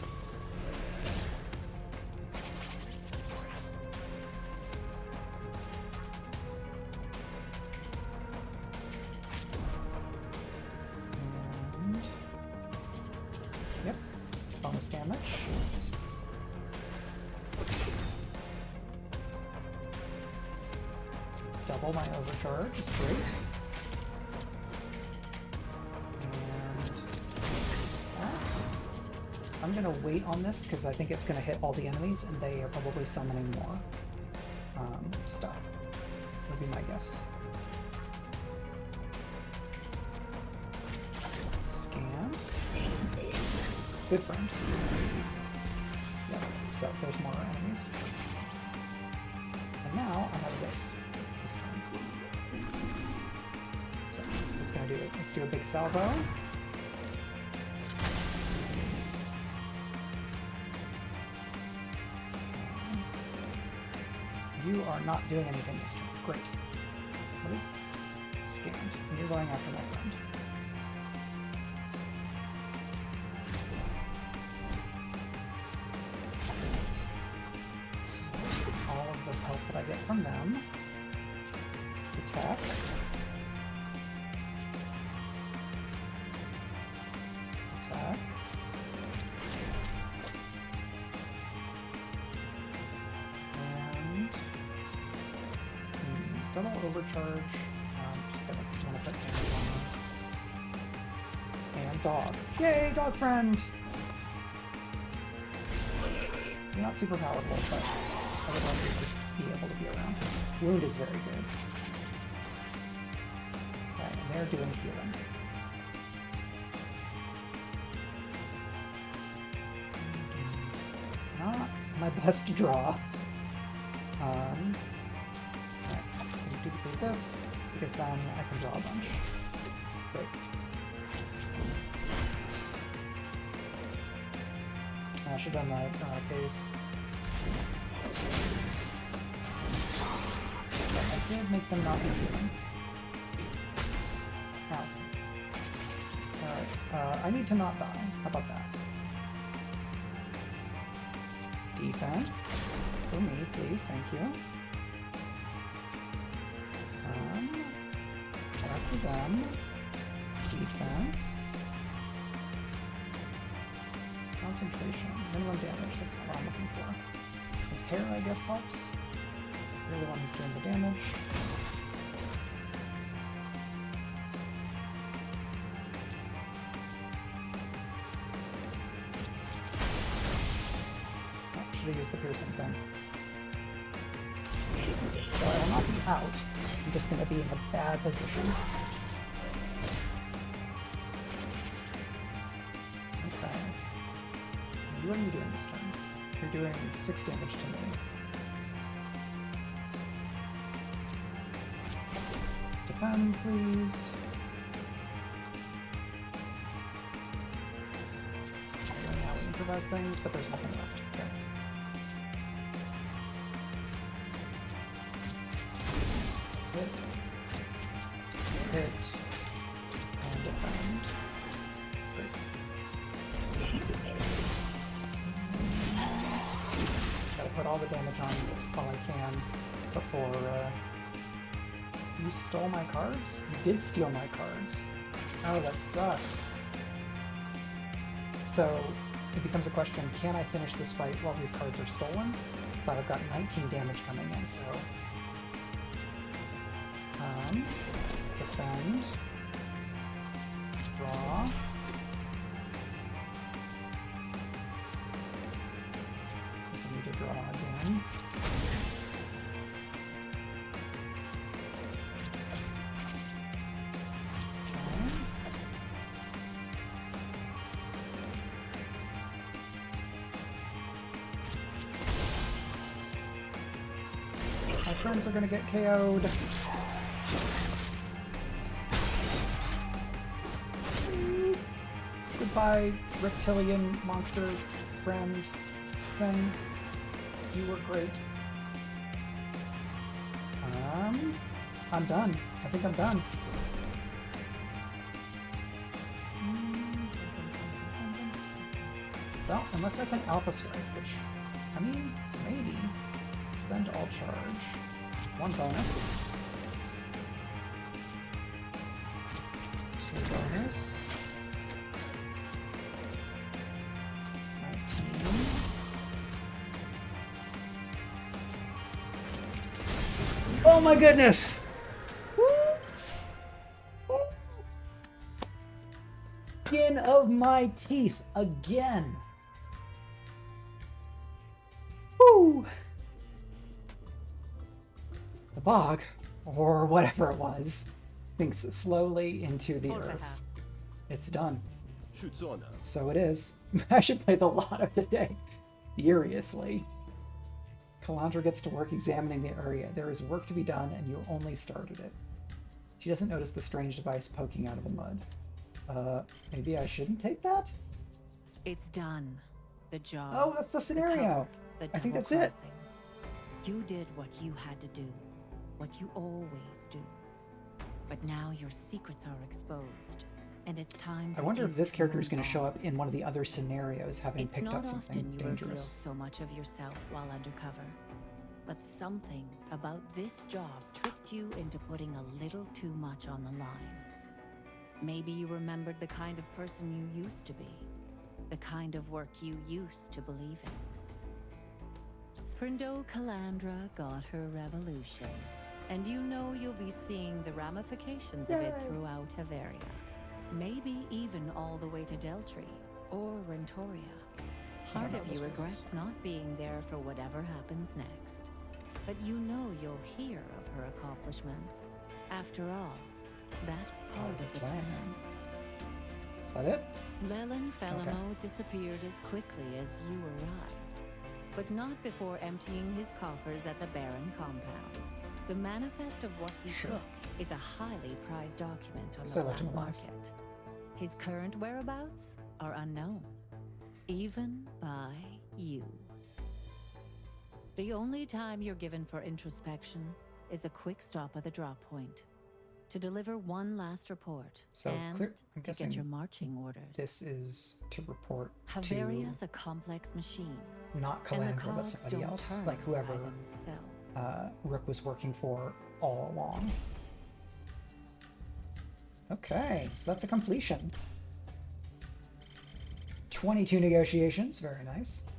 Yep, bonus damage. Double my overcharge is great. And that. I'm gonna wait on this because I think it's gonna hit all the enemies and they are probably summoning more stuff. Would be my guess. Scanned. Good friend. Yep, so there's more enemies. And now I have this turn. So it's gonna do it. Let's do a big salvo. You are not doing anything this turn. Great. What is this? Scanned. And you're going after my friend. All of the help that I get from them. Attack. Attack. And double overcharge. Just gonna benefit damage on them. And dog. Yay, dog friend! You're not super powerful, but I would love you to be able to be around him. Wound is very good. Okay, and they're doing healing. Not my best draw. Alright, I'm gonna duplicate this, because then I can draw a bunch. Great. I should have done that phase. But I did make them not be healing. Ow. Alright, I need to not die. How about that? Defense. For me, please, thank you. After them. Defense. Concentration. Minimum damage, that's not what I'm looking for. Repair, I guess, helps. You're the one who's doing the damage. Oh, should have used the piercing thing. So I will not be out. I'm just going to be in a bad position. Okay. What are you doing this turn? You're doing 6 damage to me. Defend, please. Now we improvise things, but there's nothing left. Okay. Hit, and defend. Great. Gotta put all the damage on while I can before, You stole my cards? You did steal my cards. Oh, that sucks. So, it becomes a question, can I finish this fight while these cards are stolen? But I've got 19 damage coming in, so... defend. Draw. Guess I need to draw again. My friends are gonna get KO'd. Goodbye, reptilian monster friend thing. You were great. I'm done. I think I'm done. Well, unless I can Alpha Strike, which, I mean, maybe. Spend all charge. 1 bonus. 2 bonus. 19. Oh my goodness! Skin of my teeth again. Woo! The bog, or whatever it was, sinks slowly into the earth. It's done. So it is. I should play the lot of the day. Furiously. Calandra gets to work examining the area. There is work to be done, and you only started it. She doesn't notice the strange device poking out of the mud. Maybe I shouldn't take that? It's done. The job. Oh, that's the scenario. I think that's it. You did what you had to do. What you always do. But now your secrets are exposed. And it's time for I wonder if this character is going to move show on. up in one of the other scenarios, having It's picked not up something often you reveal dangerous. so much of yourself while undercover. But something about this job tricked you into putting a little too much on the line. Maybe you remembered the kind of person you used to be. The kind of work you used to believe in. Prindo Calandra got her revolution. And you know you'll be seeing the ramifications of it throughout Haveria. Maybe even all the way to Deltry or Rentoria. Part of you regrets not being there for whatever happens next. but you know you'll hear of her accomplishments. After all, that's part of the plan. Is that it? Leland Felimo disappeared as quickly as you arrived, but not before emptying his coffers at the Baron compound. The manifest of what he took is a highly prized document on the black market. His current whereabouts are unknown, even by you. The only time you're given for introspection is a quick stop at the drop point to deliver one last report and to get your marching orders. This is to report Havaria's a complex machine. Not Calandra, but somebody else, like whoever Rook was working for all along. Okay, so that's a completion. 22 negotiations, very nice.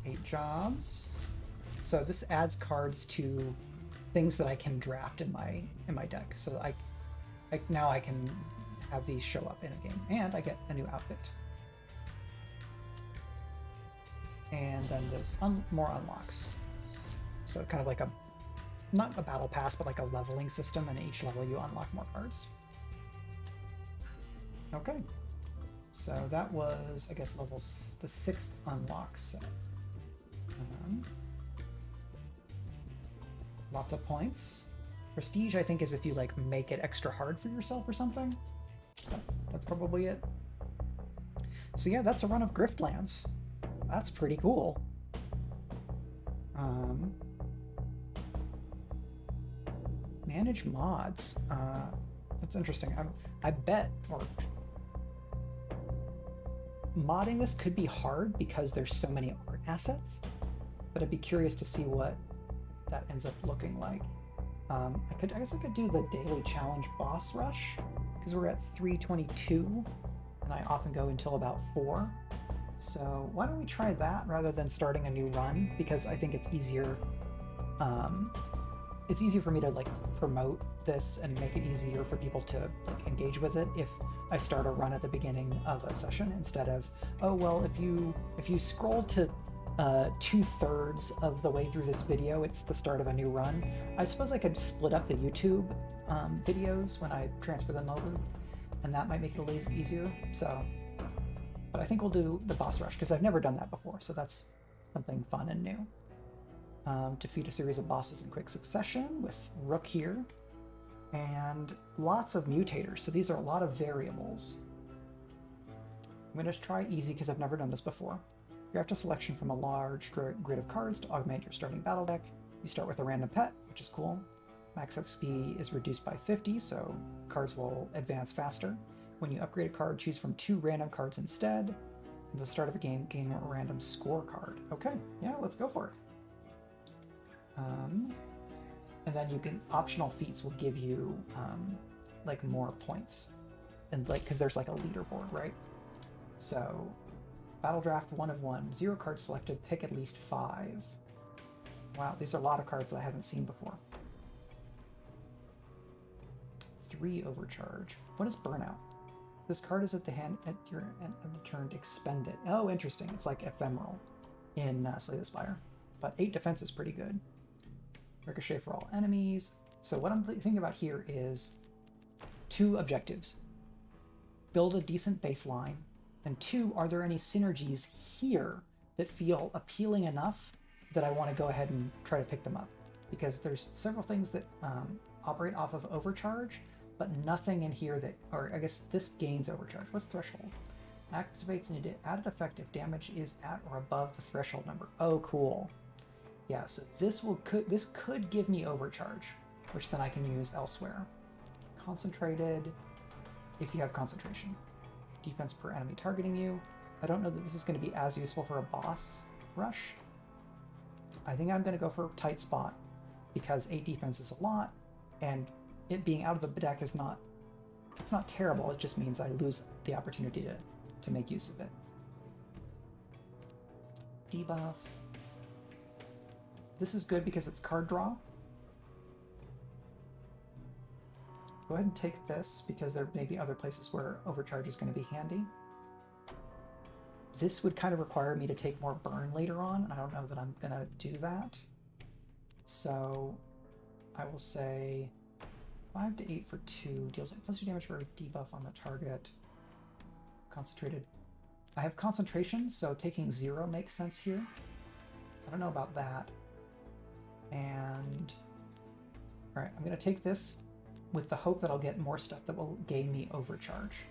8 jobs. So this adds cards to things that I can draft in my deck. So now I can have these show up in a game, and I get a new outfit. And then there's more unlocks. So kind of like not a battle pass, but like a leveling system, and each level you unlock more cards. Okay, so that was, I guess, the 6th unlock set. Lots of points. Prestige, I think, is if you like make it extra hard for yourself or something. That's probably it. So yeah, that's a run of Griftlands. That's pretty cool. Manage mods. That's interesting. I bet, or modding this could be hard because there's so many art assets, but I'd be curious to see what that ends up looking like. I guess I could do the daily challenge boss rush because we're at 322 and I often go until about 4. So why don't we try that rather than starting a new run, because I think it's easier. It's easier for me to like promote this and make it easier for people to like engage with it if I start a run at the beginning of a session instead of, oh well, if you scroll to 2/3 of the way through this video, it's the start of a new run. I suppose I could split up the YouTube videos when I transfer them over, and that might make it a little easier. So, but I think we'll do the boss rush because I've never done that before, so that's something fun and new. Defeat a series of bosses in quick succession with Rook here, and lots of mutators. So these are a lot of variables. I'm going to try easy because I've never done this before. Draft a selection from a large grid of cards to augment your starting battle deck. You start with a random pet, which is cool. Max XP is reduced by 50, so cards will advance faster. When you upgrade a card, choose from 2 random cards instead. At the start of a game, gain a random score card. Okay, yeah, let's go for it. And then you can, optional feats will give you like more points, and like because there's like a leaderboard, right? So battle draft 1 of 1, 0 cards selected, pick at least 5. Wow, these are a lot of cards that I haven't seen before. 3 overcharge. What is burnout? This card is at the hand at your end of the turn to expend it. Oh, interesting. It's like ephemeral in Slay the Spire. But 8 defense is pretty good. Ricochet for all enemies. So what I'm thinking about here is 2 objectives. Build a decent baseline. And 2, are there any synergies here that feel appealing enough that I want to go ahead and try to pick them up? Because there's several things that operate off of overcharge, but nothing in here that, or I guess this gains overcharge. What's threshold? Activates an added effect if damage is at or above the threshold number. Oh, cool. Yeah, so this could give me overcharge, which then I can use elsewhere. Concentrated, if you have concentration. Defense per enemy targeting you. I don't know that this is going to be as useful for a boss rush. I think I'm going to go for tight spot because 8 defense is a lot, and it being out of the deck is not, it's not terrible. It just means I lose the opportunity to make use of it. Debuff. This is good because it's card draw. Go ahead and take this because there may be other places where overcharge is going to be handy. This would kind of require me to take more burn later on, and I don't know that I'm gonna do that. So I will say 5 to 8 for 2, deals +2 damage for a debuff on the target. Concentrated. I have concentration, so taking 0 makes sense here. I don't know about that. And alright, I'm gonna take this with the hope that I'll get more stuff that will gain me overcharge.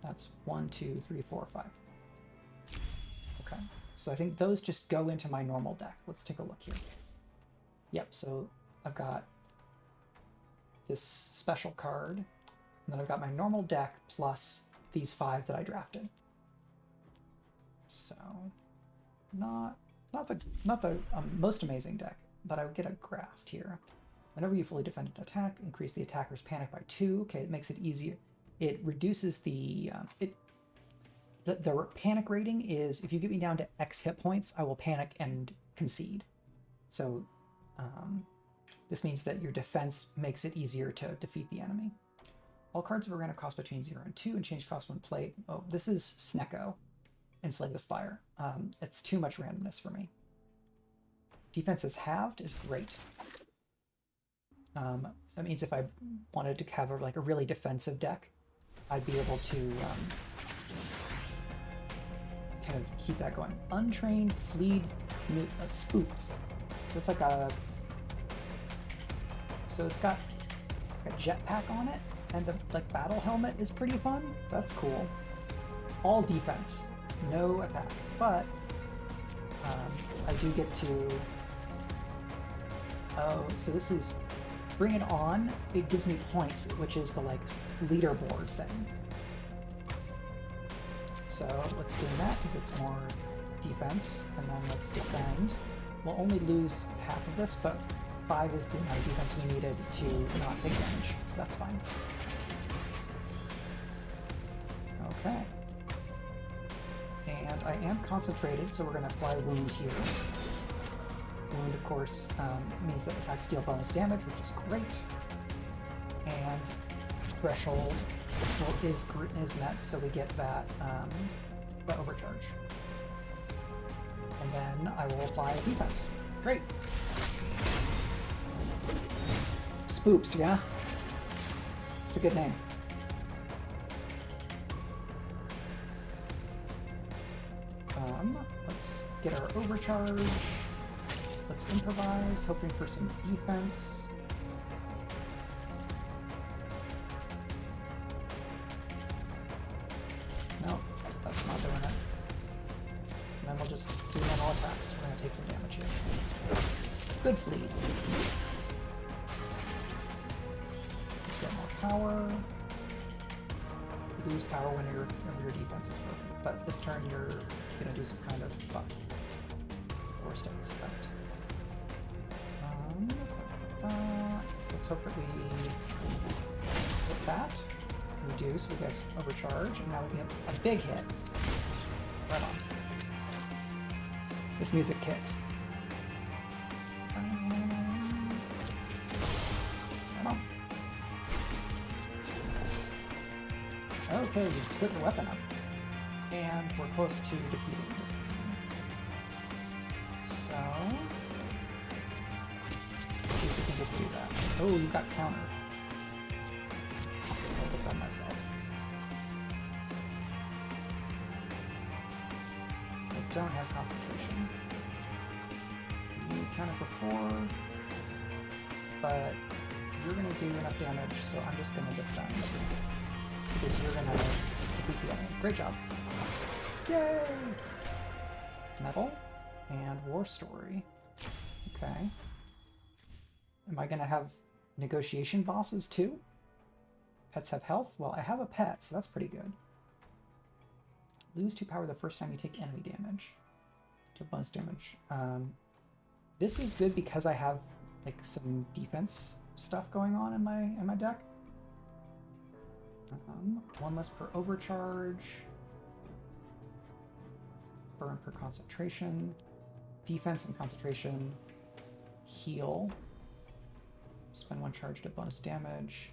That's 1, 2, 3, 4, 5. Okay, so I think those just go into my normal deck. Let's take a look here. Yep, so I've got this special card, and then I've got my normal deck plus these 5 that I drafted. So, not the most amazing deck, but I would get a graft here. Whenever you fully defend an attack, increase the attacker's panic by 2. Okay, it makes it easier. It reduces the the panic rating is if you get me down to X hit points, I will panic and concede. So this means that your defense makes it easier to defeat the enemy. All cards of a random cost between 0 and 2 and change cost when played. Oh, this is Snecko and Slay the Spire. It's too much randomness for me. Defense is halved is great. That means if I wanted to have a really defensive deck, I'd be able to kind of keep that going. Untrained Fleed Spooks. So it's like a... So it's got a jetpack on it, and the battle helmet is pretty fun. That's cool. All defense, no attack. But I do get to... Oh, so this is... Bring it on, it gives me points, which is the leaderboard thing. So let's do that because it's more defense, and then let's defend. We'll only lose half of this, but 5 is the amount of defense we needed to not take damage, so that's fine. Okay. And I am concentrated, so we're going to apply Wound here. Wound, of course, means that attacks deal bonus damage, which is great. And Threshold is met, so we get that overcharge. And then I will apply defense. Great. Spoops, yeah? It's a good name. Let's get our overcharge. Let's improvise, hoping for some defense. No, that's not doing it. And then we'll just do normal attacks. We're going to take some damage here. Good fleet. Get more power. You lose power whenever your defense is broken. But this turn you're going to do some kind of buff or stats effect. Let's hope that we hit that. Reduce, we get overcharge, and now we get a big hit. Right on. This music kicks. Right on. Okay, we split the weapon up. And we're close to defeating this. So... see if we can just do that. Oh, you got counter. I'll defend myself. I don't have concentration. You counter for 4, but you're going to do enough damage, so I'm just going to defend. Because you're going to defeat the enemy. Great job. Yay! Metal and War Story. Okay. Am I going to have negotiation bosses too? Pets have health? Well, I have a pet, so that's pretty good. Lose 2 power the first time you take enemy damage. 2 bonus damage. This is good because I have some defense stuff going on in my deck. 1 less per overcharge. Burn per concentration. Defense and concentration. Heal. Spend 1 charge to bonus damage.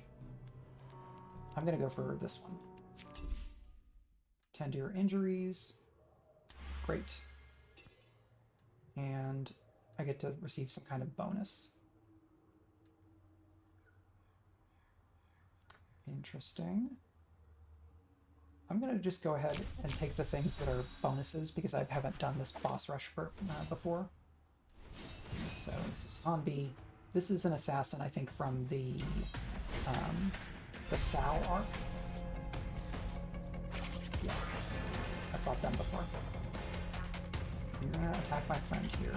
I'm gonna go for this one. Tend to your injuries. Great. And I get to receive some kind of bonus. Interesting. I'm going to just go ahead and take the things that are bonuses because I haven't done this boss rush before. So this is Hanbi. This is an assassin, I think, from the Sao arc. Yeah, I fought them before. You're going to attack my friend here.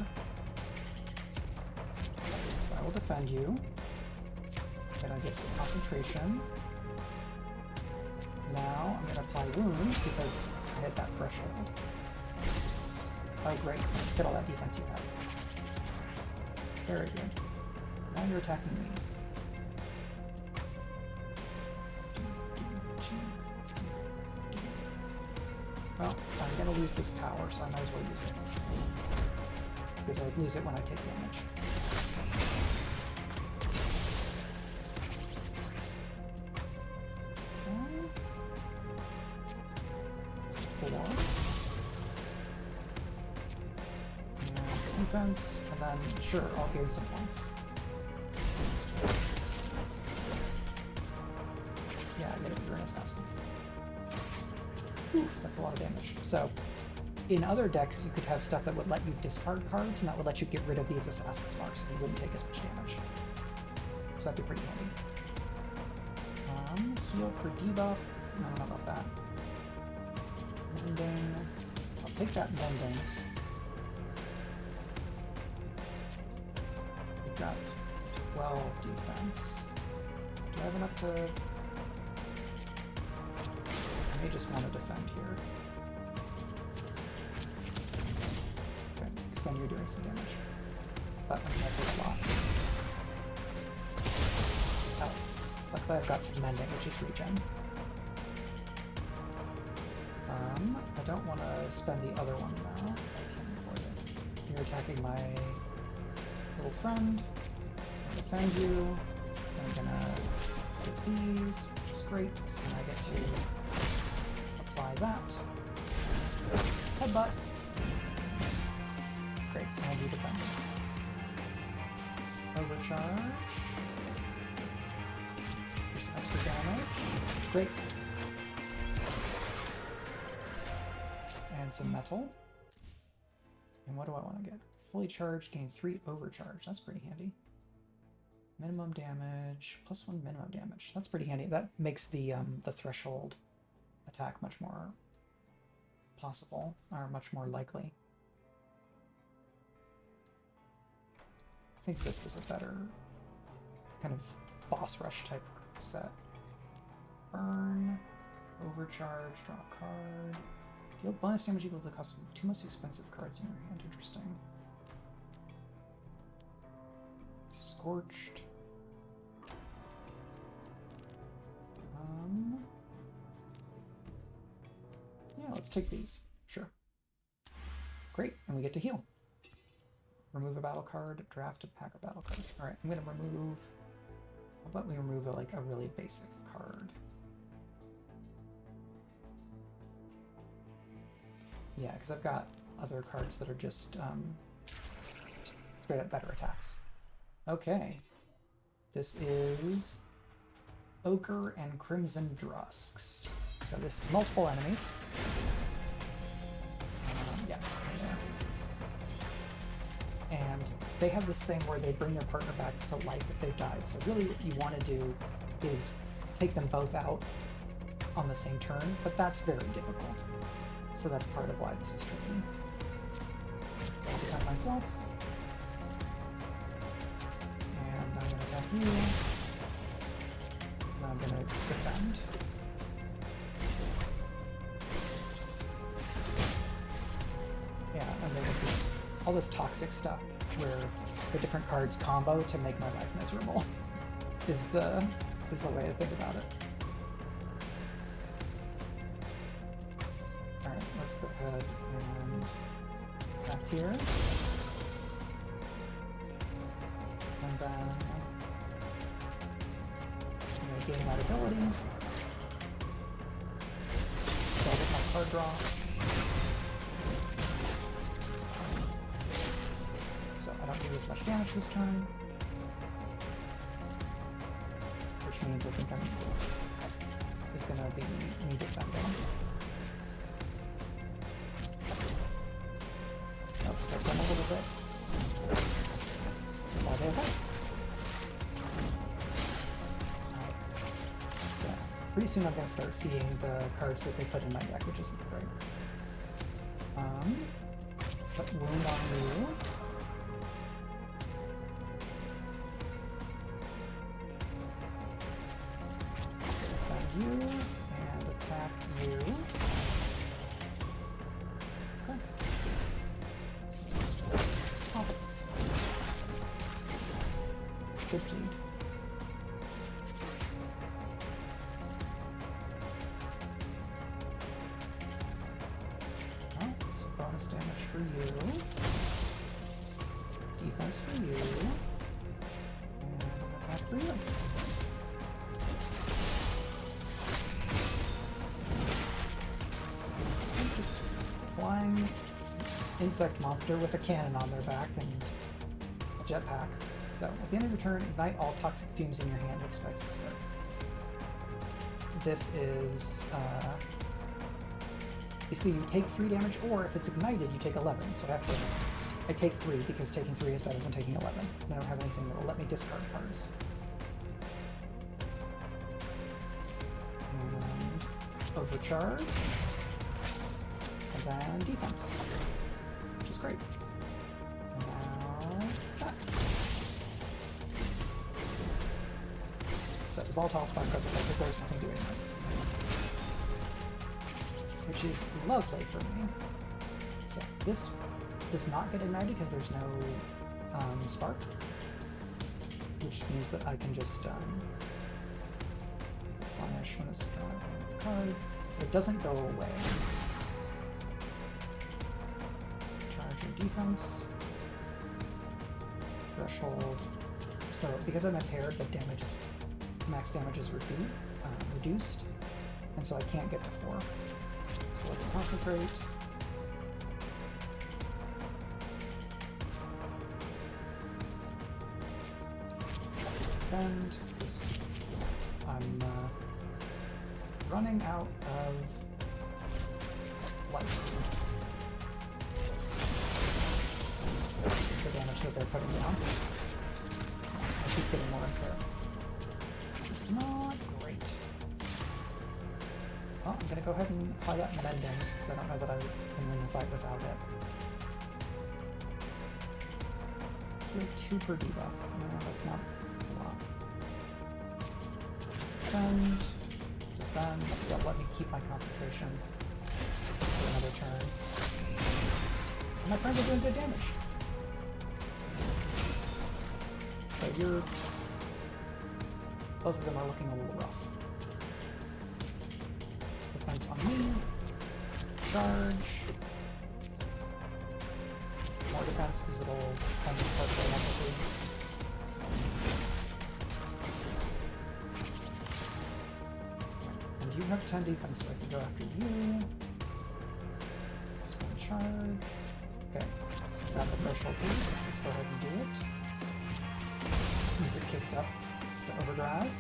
So I will defend you. Then I get some concentration. Now I'm going to apply wounds because I hit that threshold. Oh great, get all that defense you have. Very good. Now you're attacking me. Well, I'm going to lose this power, so I might as well use it. Because I would lose it when I take damage. Defense, and then sure, I'll gain some points. Yeah, I get it. You're an assassin. Oof, that's a lot of damage. So, in other decks, you could have stuff that would let you discard cards, and that would let you get rid of these assassin's marks, and you wouldn't take as much damage. So that'd be pretty handy. Heal per debuff. I don't know about that. Mending. I'll take that mending. Got 12 defense. Do I have enough to... I may just want to defend here. Okay, because then you're doing some damage. But I'm going to take a lot. Oh, luckily I've got some mending, which is regen. I don't want to spend the other one now. I can avoid it. You're attacking my little friend. I'll defend you. I'm gonna get these, which is great, because then I get to apply that. Headbutt. Great, and I do defend. Overcharge. There's some extra damage. Great. And some metal. And what do I want to get? Fully charged, gain 3 overcharge. That's pretty handy. Minimum damage, +1 minimum damage. That's pretty handy. That makes the threshold attack much more possible, or much more likely. I think this is a better kind of boss rush type set. Burn, overcharge, draw a card. Deal bonus damage equal to the cost of 2 most expensive cards in your hand. Interesting. Scorched. Yeah, let's take these. Sure. Great, and we get to heal. Remove a battle card, draft a pack of battle cards. Alright, I'm gonna remove... How about we remove a really basic card? Yeah, because I've got other cards that are just straight up better attacks. Okay. This is Ochre and Crimson Drusks. So this is multiple enemies. Yeah. And they have this thing where they bring their partner back to life if they've died. So really what you want to do is take them both out on the same turn, but that's very difficult. So that's part of why this is tricky. So I'll defend myself. And I'm going to attack you. And I'm going to defend. Yeah, and they get this, all this toxic stuff where the different cards combo to make my life miserable is the way to think about it. Alright, let's go ahead and attack here. And then I'm going to gain that ability. So I'll get my card draw. So I don't do as much damage this turn. Which means I think I'm just gonna be me defending. So I'll protect them a little bit. While they attack. So pretty soon I'm gonna start seeing the cards that they put in my deck, which isn't great. Put wound on you. You and attack you. Okay. Oh. Good deed. Oh, so bonus damage for you. Defense for you. And attack for you. Flying insect monster with a cannon on their back and a jetpack. So, at the end of your turn, ignite all toxic fumes in your hand. Expect this card. This is basically you take 3 damage, or if it's ignited, you take 11. So I take 3 because taking 3 is better than taking 11. I don't have anything that will let me discard cards. And overcharge. And then defense, which is great. And now attack. So the ball toss back goes away because there's nothing doing it. Which is lovely for me. So this does not get ignited because there's no spark. Which means that I can just punish when it's drawn a card. It doesn't go away. Defense threshold. So because I'm impaired, the damage is max damage is reduced, and so I can't get to 4. So let's concentrate. Defend, because I'm running out of life. The damage that they're putting down. I keep getting more impaired. It's not great. Well, I'm gonna go ahead and apply that mending, because I don't know that I can win the fight without it. You're 2 per debuff. No, that's not a lot. Defend. Because that'll let me keep my concentration for another turn. And my friends are doing good damage. So both of them are looking a little rough. Defense on me. Charge. More defense because it'll kind of plus their empathy. And you have 10 defense, so I can go after you. Spin charge. Okay. Got the threshold here, so let's go ahead and do it. Music kicks up to overdrive.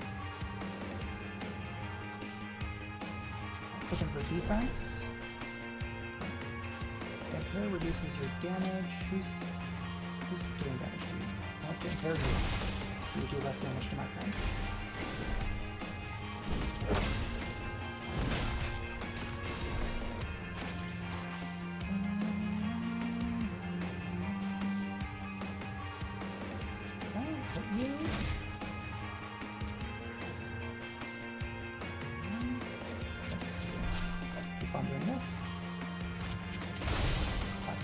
Looking for defense. Impair reduces your damage. Who's doing damage to you? I like to impair you, so you do less damage to my friend.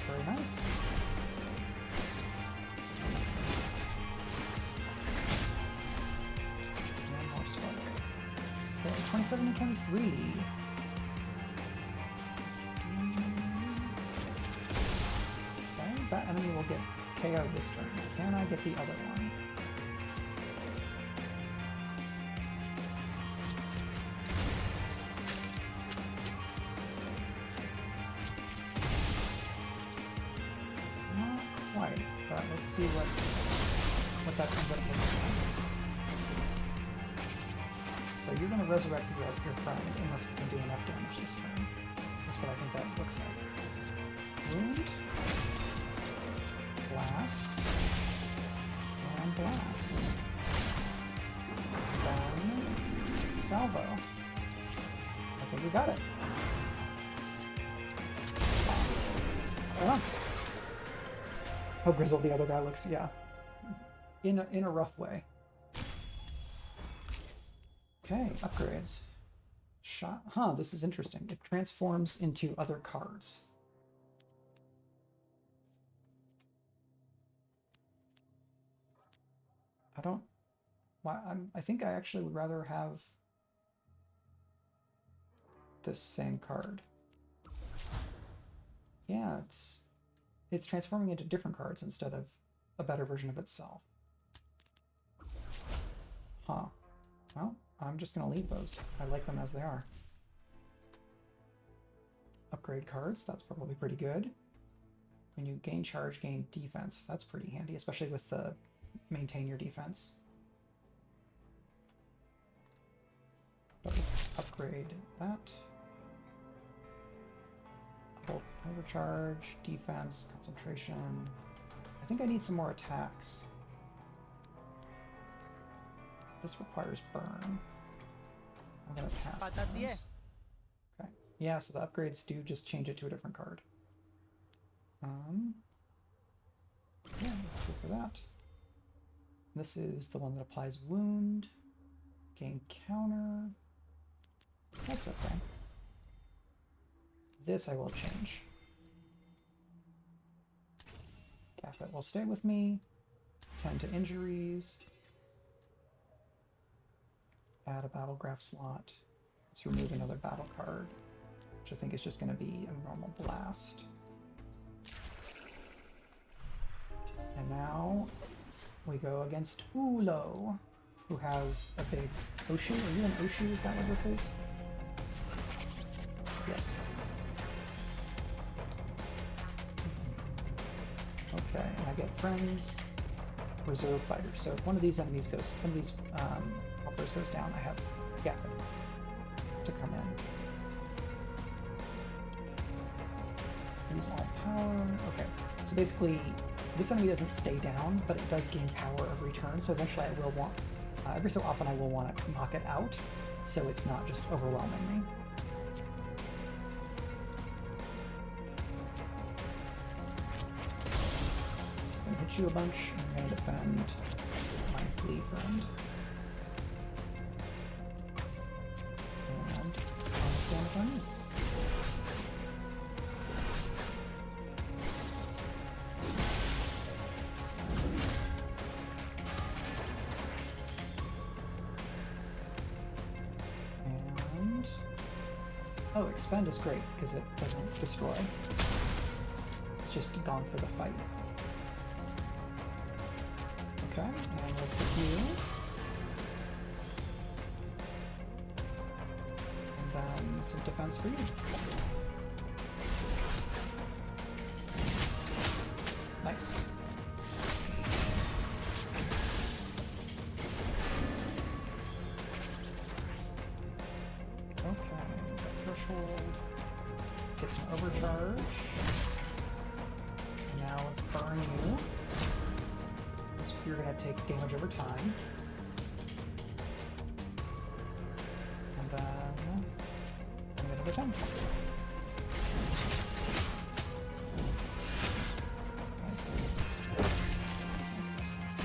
Very nice. One more spark. Okay, 27 and 23. Okay, that enemy will get KO'd this turn. Can I get the other one? that. Let's see what that ends up looking like. So you're going to resurrect your friend unless you can do enough damage this turn. That's what I think that looks like. Wound. Blast. And blast. Then salvo. I think we got it. How grizzled the other guy looks, yeah. In a rough way. Okay, upgrades. Shot. Huh, this is interesting. It transforms into other cards. I don't. Why? I think I actually would rather have this same card. Yeah, it's transforming into different cards instead of a better version of itself. Huh. Well, I'm just going to leave those. I like them as they are. Upgrade cards, that's probably pretty good. When you gain charge, gain defense. That's pretty handy, especially with the maintain your defense. But let's upgrade that. Overcharge, defense, concentration. I think I need some more attacks. This requires burn. I'm gonna pass those. Okay. Yeah, so the upgrades do just change it to a different card. Yeah, let's go for that. This is the one that applies wound. Gain counter. That's okay. This I will change. Gambit will stay with me. 10 to injuries. Add a battle graph slot. Let's remove another battle card, which I think is just going to be a normal blast. And now we go against Ulo, who has a big Oshu. Are you an Oshu? Is that what this is? Yes. Okay, and I get friends, reserve fighters. So if one of these enemies goes, one of these helpers goes down, I have Gavin to come in. Use all power. Okay, so basically, this enemy doesn't stay down, but it does gain power every turn. So eventually, I will want, every so often, I will want to knock it out, so it's not just overwhelming me. Hit you a bunch. I'm going to defend my flea friend. And almost damage on you. And oh, expend is great because it doesn't destroy. It's just gone for the fight. Okay, and let's hit you. And then some defense for you. Nice. Okay, the threshold gets an overcharge. Now let's burn you. You're going to take damage over time. And then I'm going to defend. Nice. Nice.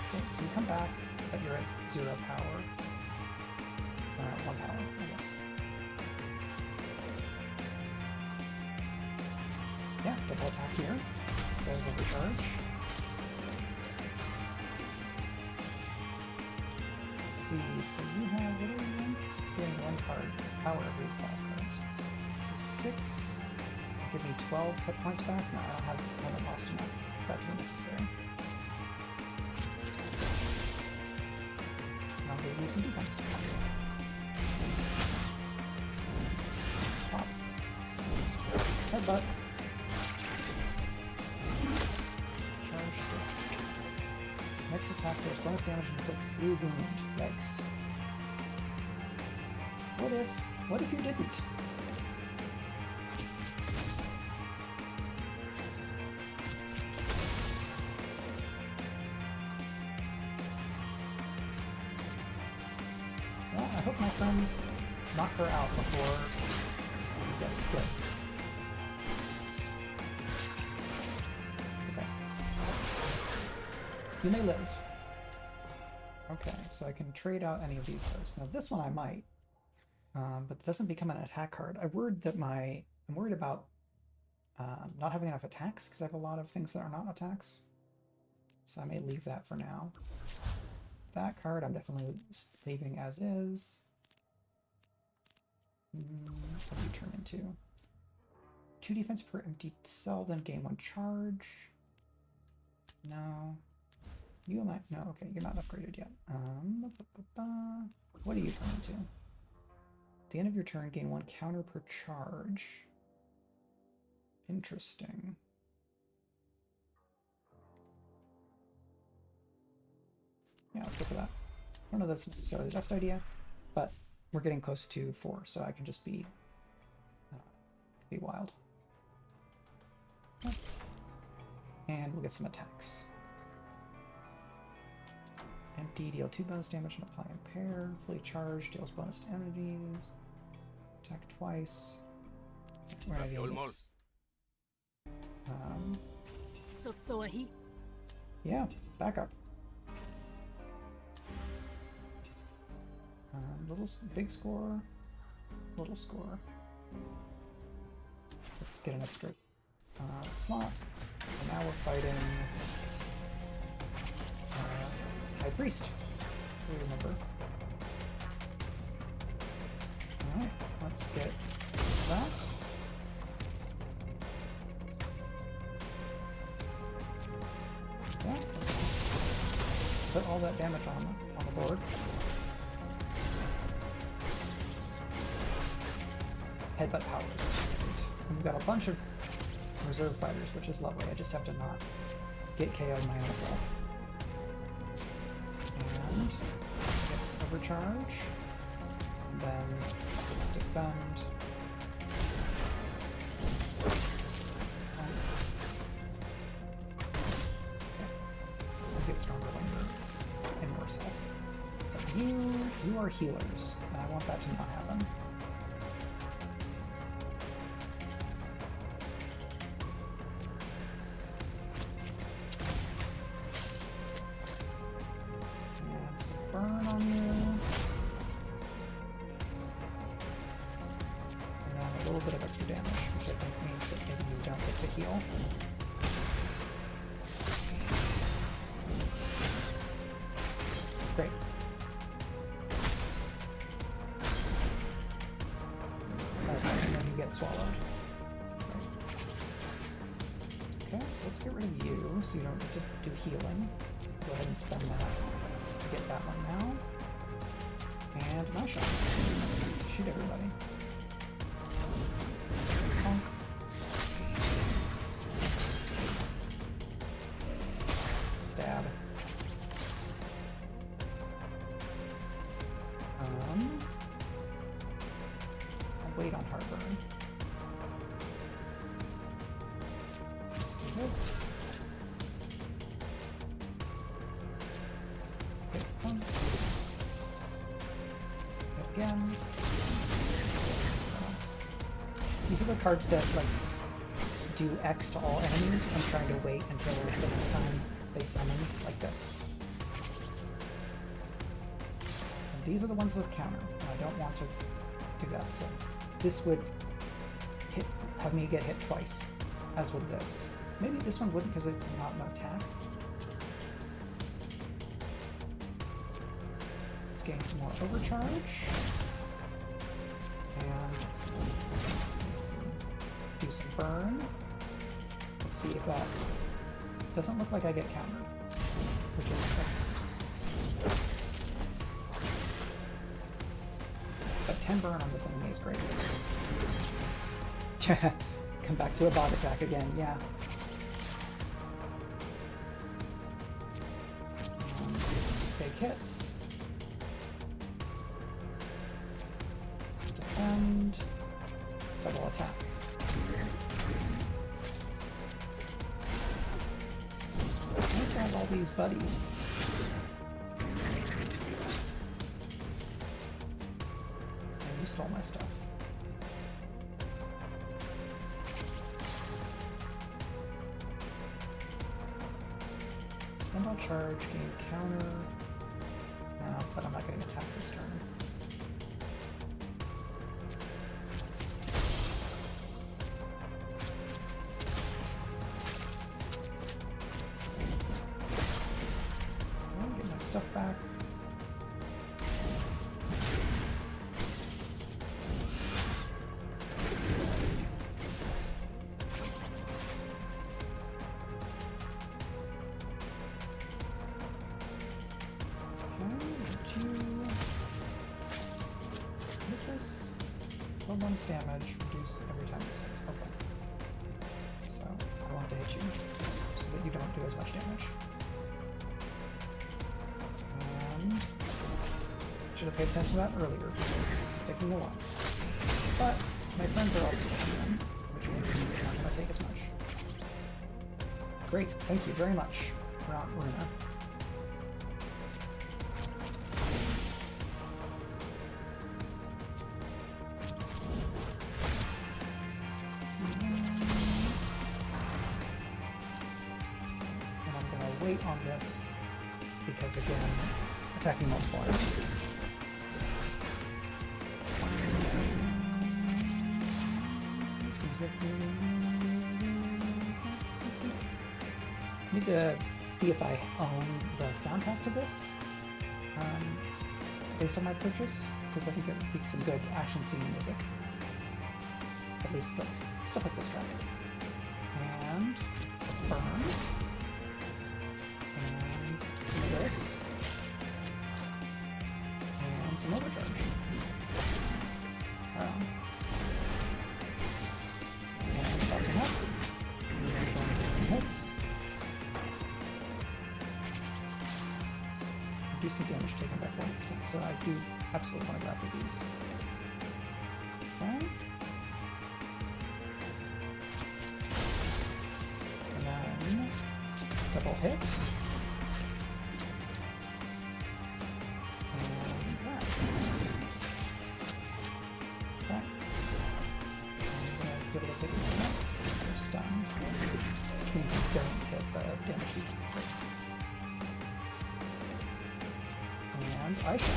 Okay, so you come back, but you're at 0 power. 1 power, I guess. Yeah, double attack here. Says overcharge. Let's see, so you have, what are you doing? Doing 1 card, power every 5 cards. So 6, give me 12 hit points back? No, I haven't lost enough. That's unnecessary. And I'll give you some defense. Pop. Headbutt. bonus damage and inflicts 3 wound. Yikes. What if you didn't? Well, I hope my friends knock her out before... Yes, good. Okay. You may live. Okay, so I can trade out any of these cards. Now this one I might, but it doesn't become an attack card. I'm worried about not having enough attacks because I have a lot of things that are not attacks. So I may leave that for now. That card I'm definitely leaving as is. What do you turn into? 2 defense per empty cell, then gain 1 charge. No. You might. No, okay, you're not upgraded yet. What do you turn into? At the end of your turn, gain 1 counter per charge. Interesting. Yeah, let's go for that. I don't know if that's necessarily the best idea, but we're getting close to 4, so I can just be wild. And we'll get some attacks. Empty, deal 2 bonus damage and apply impair. Fully charged, deals bonus to enemies. Attack twice. We're gonna do this. Yeah, backup. Big score, little score. Let's get an extra slot. And now we're fighting High Priest. We remember. Alright, let's get that. Yeah, let's just put all that damage on the board. Headbutt powers. And we've got a bunch of reserve fighters, which is lovely. I just have to not get KO'd my own self. And let's overcharge. And then let's defend. Okay. We'll get stronger when you're in more self. But you are healers, and I want that to not happen. Great. Okay, and then you get swallowed. Okay, so let's get rid of you, so you don't get to do healing. Go ahead and spend that to get that one now. And my shot to shoot everybody. Bonk. Stab. I'll wait on Heartburn. Let's do this. Hit once. Hit again. These are the cards that, like, do X to all enemies. I'm trying to wait until the next time they summon, like this. And these are the ones with counter, and I don't want to do that, so this would have me get hit twice, as would this. Maybe this one wouldn't because it's not an attack. Let's gain some more overcharge. And let's do some burn. Let's see if that doesn't look like I get countered, which is excellent. But 10 burn on this enemy is great. Come back to a bot attack again, yeah. hits. Defend. Double attack. Nice to have all these buddies. And you stole my stuff. Spend on charge, gain counter. No, but I'm not getting attacked this turn. Get my stuff back. Bonus damage, reduce every time it's hit. Okay. So, I want to hit you so that you don't do as much damage. And should have paid attention to that earlier because it's taking a while. But my friends are also taking them, which means I'm not going to take as much. Great, thank you very much, Runa. On this because again attacking multiple items. I need to see if I own the soundtrack to this based on my purchase because I think it would be some good action scene music. At least stuff like this track. And let's burn. Some of this, and some overcharge. And buff him up. And going to do some hits. Reducing damage taken by 40%, so I do absolutely want to go after these. Okay. And then double hit. I shall.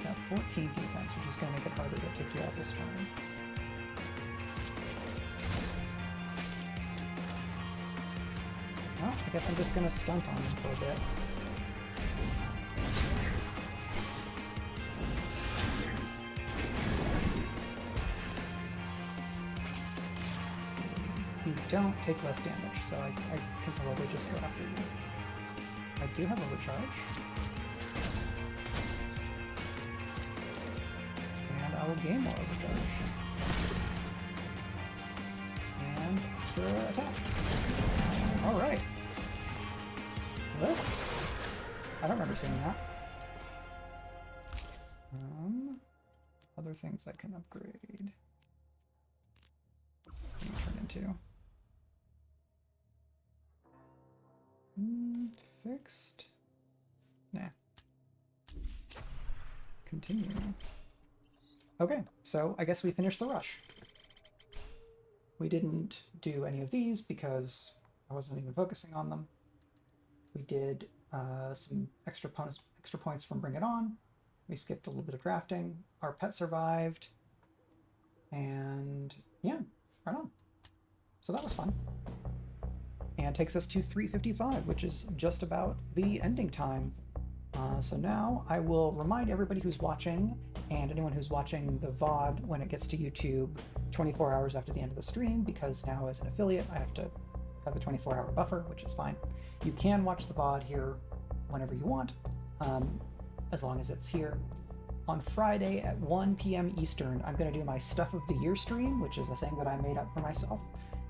Got 14 defense, which is going to make it harder to take you out this turn. Well, I guess I'm just going to stunt on him for a bit. So you don't take less damage, so I can probably just go after you. I do have overcharge. And I will gain more overcharge. And extra attack. Alright. What? I don't remember seeing that. Other things I can upgrade. What can I turn into? Fixed? Nah. Continue. Okay, so I guess we finished the rush. We didn't do any of these because I wasn't even focusing on them. We did some extra points from Bring It On. We skipped a little bit of drafting. Our pet survived. And yeah, right on. So that was fun. And takes us to 3:55, which is just about the ending time. So now I will remind everybody who's watching and anyone who's watching the VOD when it gets to YouTube 24 hours after the end of the stream, because now as an affiliate, I have to have a 24-hour buffer, which is fine. You can watch the VOD here whenever you want, as long as it's here. On Friday at 1 p.m. Eastern, I'm going to do my Stuff of the Year stream, which is a thing that I made up for myself,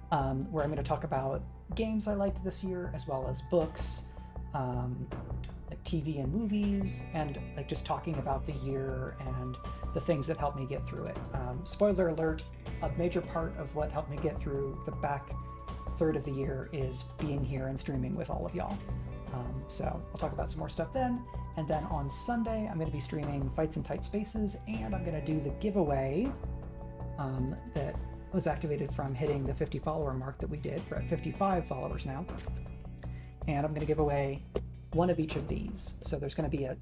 where I'm going to talk about games I liked this year, as well as books, like TV and movies, and like just talking about the year and the things that helped me get through it. Spoiler alert, a major part of what helped me get through the back third of the year is being here and streaming with all of y'all. So I'll talk about some more stuff then. And then on Sunday, I'm going to be streaming Fights in Tight Spaces, and I'm going to do the giveaway that was activated from hitting the 50 follower mark that we did. We're at 55 followers now. And I'm going to give away one of each of these. So there's going to be a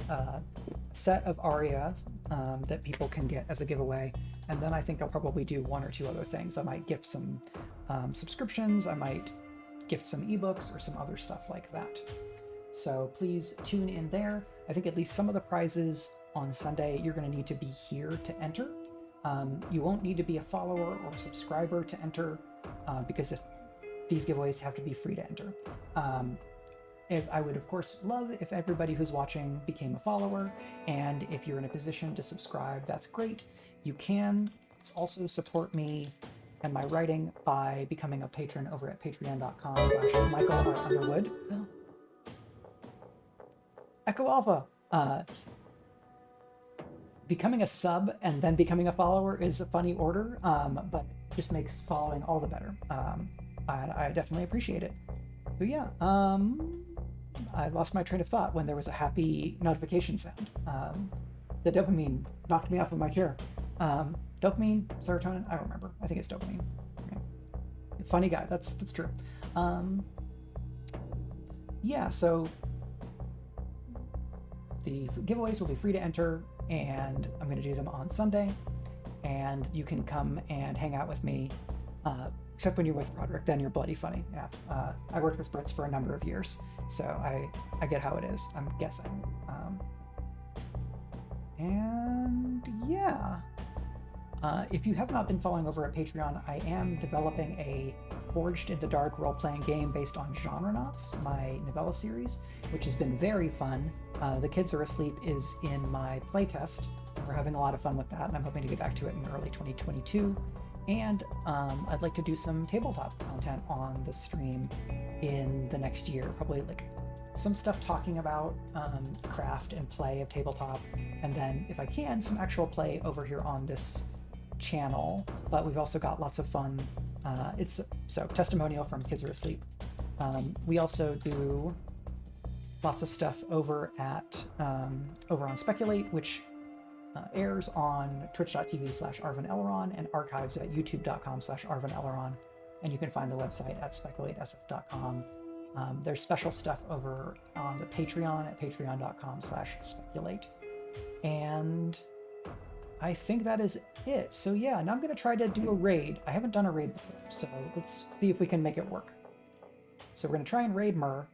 set of Aria that people can get as a giveaway. And then I think I'll probably do one or two other things. I might gift some subscriptions. I might gift some ebooks or some other stuff like that. So please tune in there. I think at least some of the prizes on Sunday, you're going to need to be here to enter. You won't need to be a follower or a subscriber to enter, because if these giveaways have to be free to enter. I would, of course, love if everybody who's watching became a follower, and if you're in a position to subscribe, that's great. You can also support me and my writing by becoming a patron over at patreon.com/MichaelRUnderwood. Echo Alpha. Becoming a sub and then becoming a follower is a funny order, but it just makes following all the better. I definitely appreciate it. So yeah, I lost my train of thought when there was a happy notification sound. The dopamine knocked me off of my chair. Dopamine, serotonin, I don't remember. I think it's dopamine. Okay. Funny guy, that's true. Yeah, so the giveaways will be free to enter, and I'm going to do them on Sunday, and you can come and hang out with me, except when you're with Roderick, then you're bloody funny. Yeah, I worked with Brits for a number of years, so I get how it is, I'm guessing. And yeah, if you have not been following over at Patreon, I am developing a Forged in the Dark role-playing game based on Genrenauts, my novella series, which has been very fun. The Kids Are Asleep is in my playtest. We're having a lot of fun with that, and I'm hoping to get back to it in early 2022. And I'd like to do some tabletop content on the stream in the next year, probably like some stuff talking about craft and play of tabletop, and then if I can, some actual play over here on this channel. But we've also got lots of fun. So testimonial from Kids Are Asleep. We also do lots of stuff over at over on Speculate, which airs on twitch.tv/ArvinElleron and archives at youtube.com/ArvinElleron. And you can find the website at speculatesf.com. There's special stuff over on the Patreon at patreon.com/speculate. And I think that is it. So yeah, now I'm going to try to do a raid. I haven't done a raid before, so let's see if we can make it work. So we're going to try and raid Myrrh,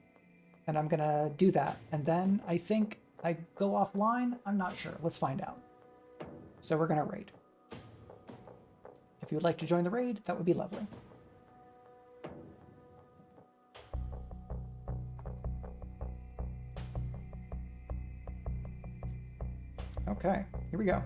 and I'm going to do that. And then I think I go offline. I'm not sure. Let's find out. So we're going to raid. If you would like to join the raid, that would be lovely. Okay, here we go.